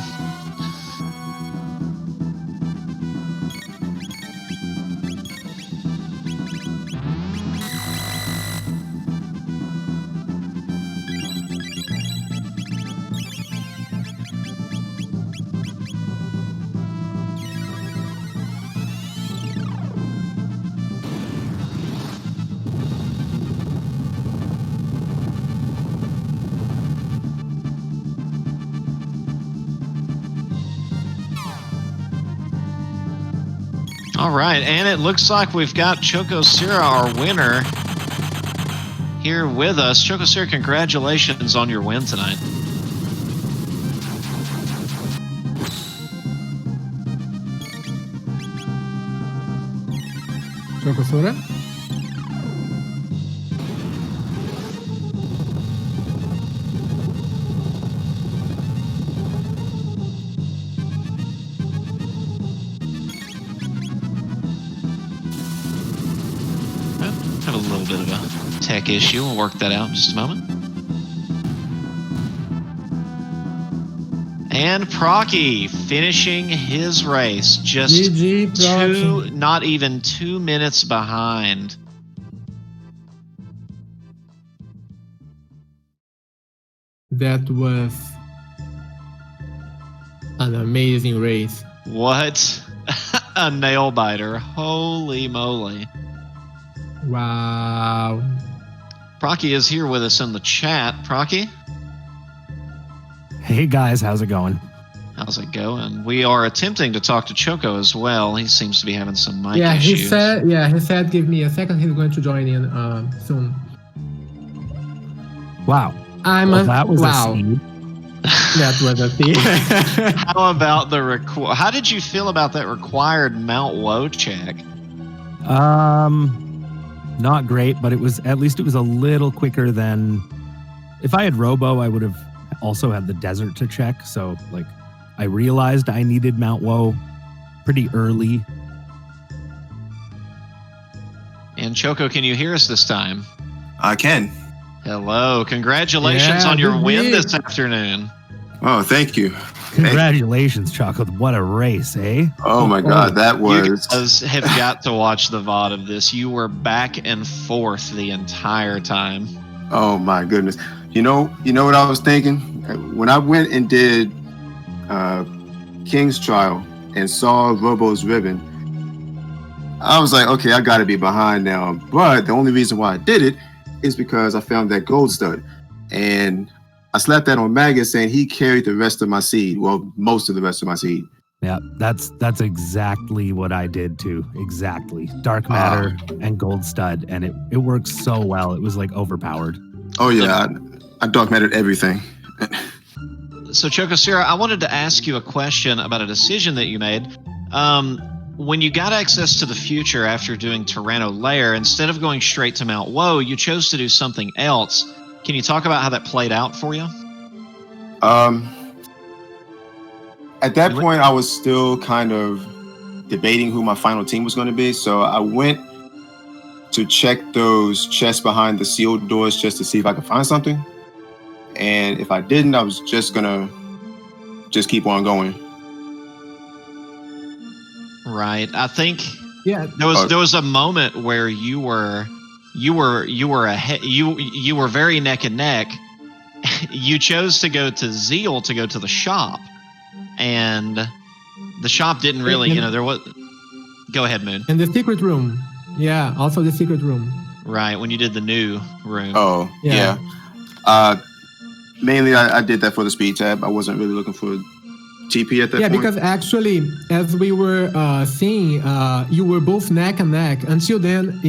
All right, and it looks like we've got Chocosura, our winner, here with us. Chocosura, congratulations on your win tonight.
Chocosura?
Have a little bit of a tech issue. We'll work that out in just a moment. And Proccy finishing his race just not even 2 minutes behind.
That was an amazing race.
What a nail biter. Holy moly.
Wow.
Proccy is here with us in the chat. Proccy?
Hey guys, how's it going?
How's it going? We are attempting to talk to Choco as well. He seems to be having some mic issues.
He said give me a second, he's going to join in soon.
Wow. That was a seed.
That was a seed.
How about how did you feel about that required Mount Woe check?
Not great, but at least it was a little quicker than if I had Robo, I would have also had the desert to check. So like I realized I needed Mount Woe pretty early.
And Choco, can you hear us this time?
I can.
Hello. Congratulations on your win this afternoon.
Oh, thank you.
Congratulations, Choco. What a race, eh?
Oh my God, that was...
You guys have got to watch the VOD of this. You were back and forth the entire time.
Oh my goodness. You know what I was thinking? When I went and did King's Trial and saw Robo's ribbon, I was like, okay, I got to be behind now. But the only reason why I did it is because I found that gold stud. And I slapped that on Magus, saying he carried the rest of my seed. Well, most of the rest of my seed.
Yeah, that's exactly what I did too. Exactly. Dark matter and gold stud, and it works so well. It was like overpowered.
Oh yeah, I dark mattered everything.
So Chocosura, I wanted to ask you a question about a decision that you made. When you got access to the future after doing Tyranno Lair, instead of going straight to Mount Woe, you chose to do something else. Can you talk about how that played out for you?
At that point, I was still kind of debating who my final team was going to be. So I went to check those chests behind the sealed doors just to see if I could find something. And if I didn't, I was just going to keep on going.
Right. I think there was a moment where you were ahead. You were very neck and neck. You chose to go to Zeal to go to the shop. And the shop didn't really, there was... Go ahead, Moon.
And the secret room. Yeah, also the secret room.
Right, when you did the new room.
Oh, yeah. Mainly, I did that for the speed tab. I wasn't really looking for TP at that point.
Yeah, because actually, as we were seeing, you were both neck and neck. Until then,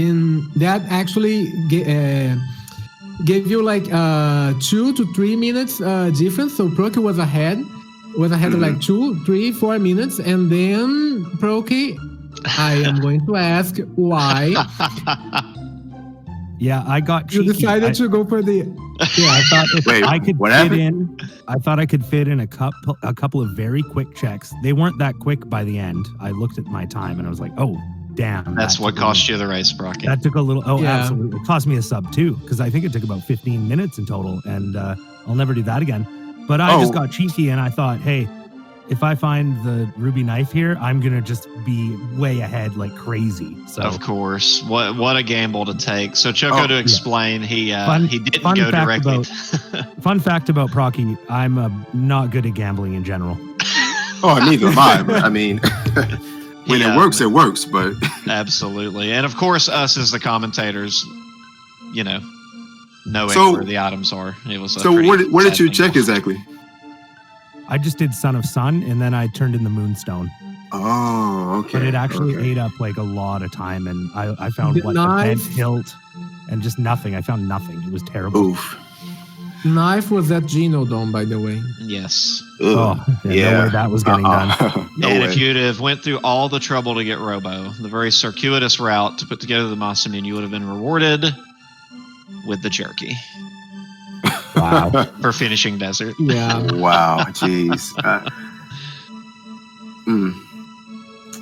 that actually gave you like 2 to 3 minutes difference. So Proky was ahead. Of like 2, 3, 4 minutes, and then Proky, I am going to ask why.
Yeah, I got cheeky.
You decided to go for the.
Yeah, I thought if I could
whatever.
fit in. I thought I could fit in a couple of very quick checks. They weren't that quick by the end. I looked at my time and I was like, oh damn.
That's what cost you the race, Brocky.
That took a little. Oh, yeah. Absolutely. It cost me a sub too, because I think it took about 15 minutes in total, and I'll never do that again. But I just got cheeky and I thought, hey, if I find the ruby knife here, I'm going to just be way ahead like crazy. So
of course. What a gamble to take. So Choco, to explain, he didn't go directly.
Fun fact about Procky, I'm not good at gambling in general.
Oh, neither am I. But I mean, when it works, but...
Absolutely. And of course, us as the commentators, knowing where the items are. It was
so what did you check exactly?
I just did Son of Sun, and then I turned in the Moonstone.
Oh, okay.
But it actually ate up like a lot of time, and I found the bent hilt and just nothing. I found nothing. It was terrible.
Oof.
Knife was at Genodome, by the way.
Yes.
Oh, no way that was getting done.
And if you'd have went through all the trouble to get Robo, the very circuitous route to put together the Masamune, you would have been rewarded with the jerky.
Wow.
For finishing Desert.
Yeah.
Wow. Jeez.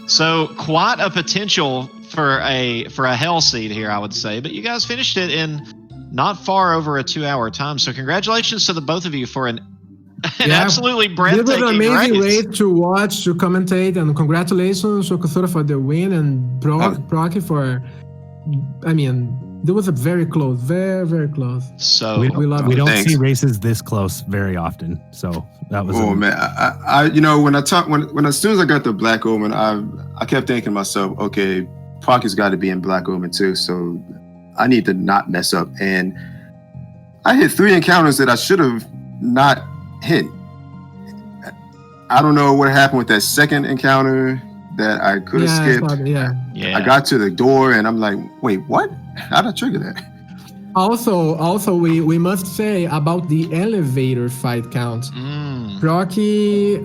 So quite a potential for a hell seed here, I would say. But you guys finished it in not far over a 2-hour time. So congratulations to the both of you for an absolutely breathtaking race.
It was an amazing race to watch, to commentate, and congratulations, Chocosura, for the win, and Procky for, it was a very close, very, very close.
So
we don't
Thanks.
see races this close very often. So that was.
Oh man, I when as soon as I got the Black Omen, I kept thinking to myself, okay, Procky's got to be in Black Omen too, so I need to not mess up. And I hit 3 encounters that I should have not hit. I don't know what happened with that second encounter that I could have skipped. I got to the door and I'm like, wait, what? How did I trigger that?
Also, we must say about the elevator fight count. Procky,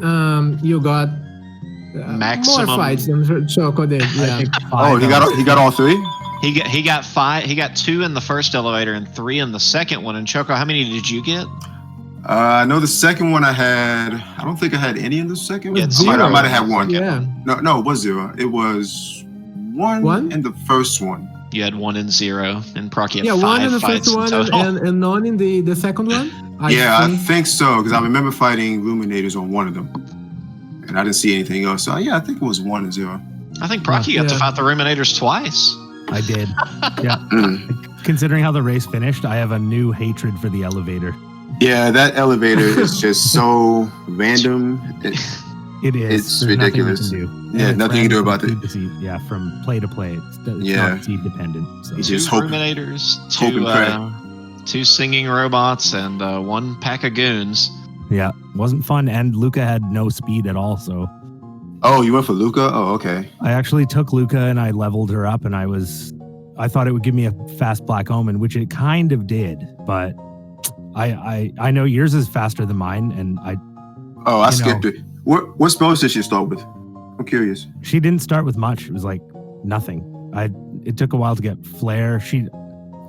you got
maximum
more fights than Choco did. Yeah.
He got all 3.
He got 5. He got 2 in the first elevator and 3 in the second one. And Choco, how many did you get?
I know the second one I don't think I had any in the second one.
I
might have had 1.
Yeah.
No, it was 0. It was 1 in the first one.
You had 1 and 0, and Procky had 5
1 in the
fights
first one and none in the second one?
I think so, because I remember fighting Luminators on one of them. And I didn't see anything else. So yeah, I think it was 1 and 0.
I think Procky got to fight the Ruminators twice.
I did. Yeah. Considering how the race finished, I have a new hatred for the elevator.
Yeah, that elevator is just so random.
It is.
It's ridiculous. Nothing you can do about it.
Yeah, from play to play. It's not seed dependent. So.
It's
Two
just hope,
Ruminators,
hope and
2 singing robots and 1 pack of goons.
Yeah, wasn't fun. And Luca had no speed at all. So.
Oh, you went for Luca? Oh, okay.
I actually took Luca and I leveled her up, and I thought it would give me a fast Black Omen, which it kind of did, but I know yours is faster than mine, and
I skipped it. What spells did she start with? I'm curious.
She didn't start with much. It was like nothing. It took a while to get Flare. She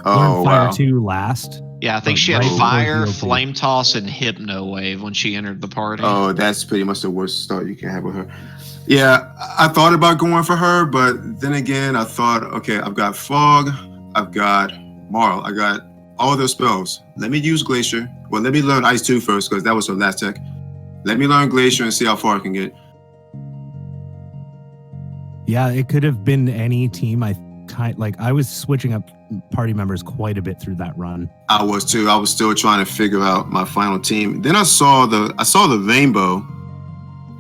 learned Fire 2 last.
Yeah, I think she had Fire, Flame Toss, and Hypno Wave when she entered the party.
Oh, that's pretty much the worst start you can have with her. Yeah, I thought about going for her, but then again, I thought, okay, I've got Fog, I've got Marl, I got all those spells. Let me use Glacier. Well, let me learn Ice 2 first, because that was her last tech. Let me learn Glacier and see how far I can get.
Yeah, it could have been any team. I was switching up party members quite a bit through that run.
I was too. I was still trying to figure out my final team. Then I saw the rainbow,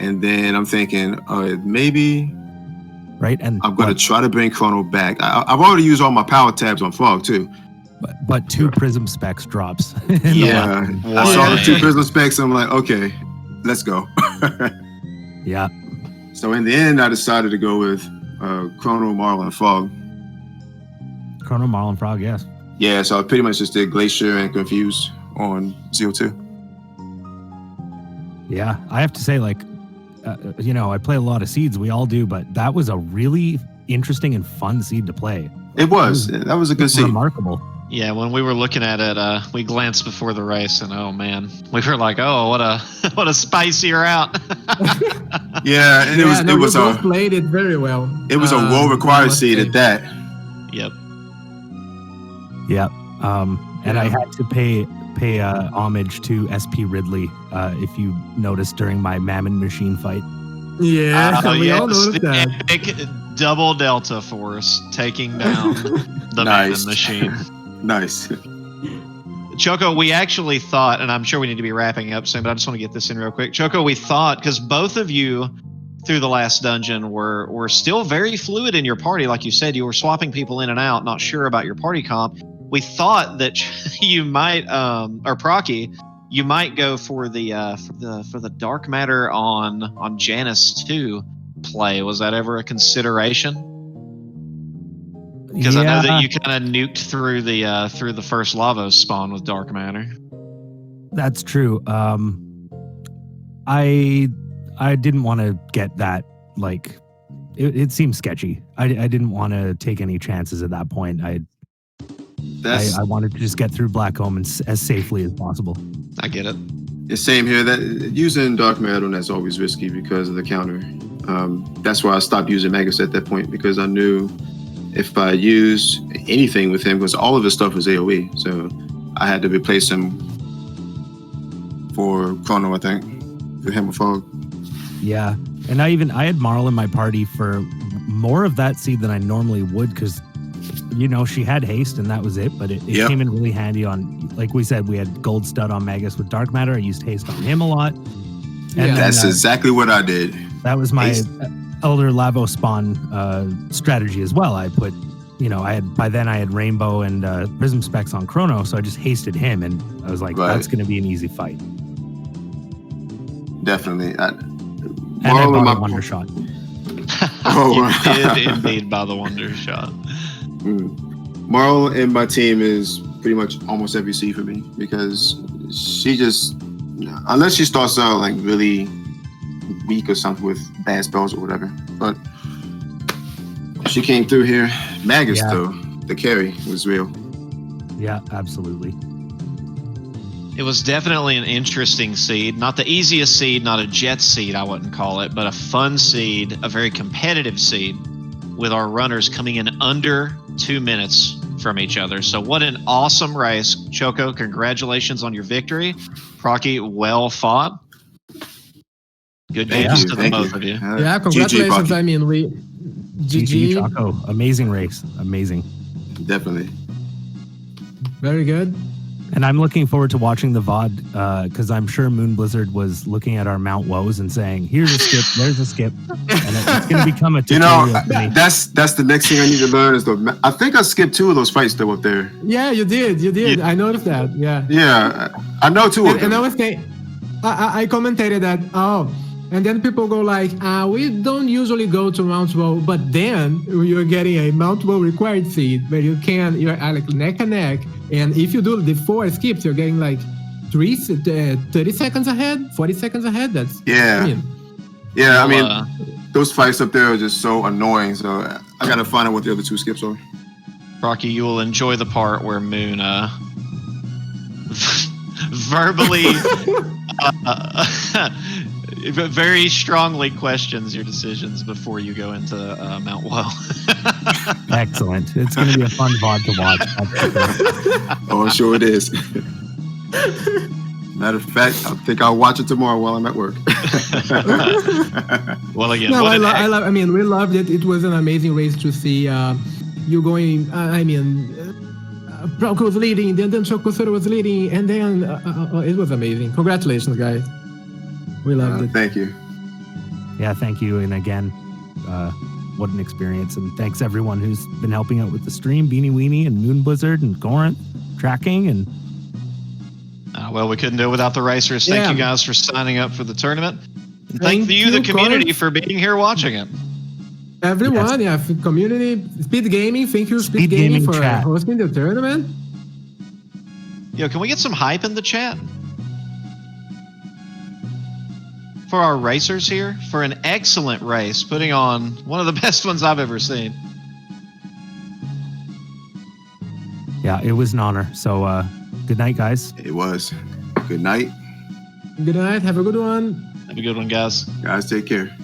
and then I'm thinking, maybe.
Right, and
I'm going to try to bring Chrono back. I've already used all my power tabs on Fog too.
But 2 Prism Specs drops.
Yeah, I saw the 2 Prism Specs, and I'm like, okay, let's go.
Yeah.
So in the end, I decided to go with Chrono, Marl, and Fog.
Chrono, Marl, and Frog, yes.
Yeah, so I pretty much just did Glacier and Confuse on ZO2.
Yeah, I have to say, I play a lot of seeds. We all do, but that was a really interesting and fun seed to play.
It was. That was a good seed.
Remarkable.
Yeah, when we were looking at it, we glanced before the race, and oh man, we were like, oh, what a spicy route.
Yeah, and it was
we played it very well.
It was a well-required seed at that.
Yep.
Yep. And I had to pay homage to SP Ridley, if you noticed during my Mammon Machine fight.
Yeah, we all noticed that.
Epic double Delta Force taking down the Mammon Machine.
Nice.
Choco, we actually thought, and I'm sure we need to be wrapping up soon, but I just want to get this in real quick. Choco, we thought, because both of you through the last dungeon were still very fluid in your party. Like you said, you were swapping people in and out, not sure about your party comp. We thought that you might, or Procky, you might go for the dark matter on Janus 2 play. Was that ever a consideration? Because I know that you kind of nuked through the first Lavos spawn with dark matter.
That's true. I didn't want to get that, it seemed sketchy. I didn't want to take any chances at that point. I wanted to just get through Black Omen as safely as possible.
I get it.
The same here. That using dark matter, that's always risky because of the counter. That's why I stopped using Magus at that point, because I knew if I used anything with him, because all of his stuff was AoE, so I had to replace him for Chrono, I think, for him with Fog.
Yeah, and I had Marl in my party for more of that seed than I normally would, because she had haste and that was it, but it came in really handy on, like we said, we had Gold Stud on Magus with Dark Matter. I used haste on him a lot. And
that's exactly what I did.
That was my Elder Lavo spawn strategy as well. I put, by then I had Rainbow and Prism Specs on Chrono, so I just hasted him, and I was like, that's going to be an easy fight.
Definitely.
And I bought a Wonder Shot.
You did indeed buy the Wonder Shot.
Marl in my team is pretty much almost every C for me, because she just, unless she starts out like really weak or something with bad spells or whatever, but she came through here. Magus though, the carry was real.
Yeah, absolutely.
It was definitely an interesting seed. Not the easiest seed, not a jet seed, I wouldn't call it, but a fun seed, a very competitive seed, with our runners coming in under 2 minutes from each other. So what an awesome race. Choco, congratulations on your victory. Procky, well fought. Good games to the both of you.
Congratulations.
GG,
I mean, GG.
Choco. Amazing race. Amazing.
Definitely.
Very good.
And I'm looking forward to watching the VOD because I'm sure Moon Blizzard was looking at our Mount Woes and saying, here's a skip, there's a skip. And it's going to become a tutorial for me.
That's the next thing I need to learn is I think I skipped 2 of those fights that were up there.
Yeah, you did. I noticed that. Yeah.
Yeah, I know 2 of them.
And I was saying, I commented that, and then people go like, we don't usually go to Mount Woe, but then you're getting a Mount Woe required seed where you're like neck and neck. And if you do the 4 skips, you're getting like 30 seconds ahead, 40 seconds ahead. That's
I mean, those fights up there are just so annoying. So I gotta find out what the other 2 skips are.
Rocky, you will enjoy the part where Moon verbally, very strongly questions your decisions before you go into Mount Woe.
Excellent. It's going to be a fun VOD to watch.
Oh, sure it is. Matter of fact, I think I'll watch it tomorrow while I'm at work.
Well, again,
no, I mean, we loved it. It was an amazing race to see you going. Bronco was leading, then Chocosura was leading, and then it was amazing. Congratulations, guys. We loved it.
Thank you.
Yeah, thank you. And again, what an experience. And thanks everyone who's been helping out with the stream, Beanie Weenie and Moon Blizzard and Corinth, tracking. And
well, we couldn't do it without the racers. Thank you guys for signing up for the tournament. And thank you, the community,
Corinth,
for being here watching it.
Everyone, community, SpeedGaming, thank you, SpeedGaming, for hosting the tournament.
Yo, can we get some hype in the chat? For our racers here, for an excellent race, putting on one of the best ones I've ever seen.
Yeah, it was an honor. So good night, guys.
It was. Good night.
Good night. Have a good one.
Have a good one, guys.
Guys, take care.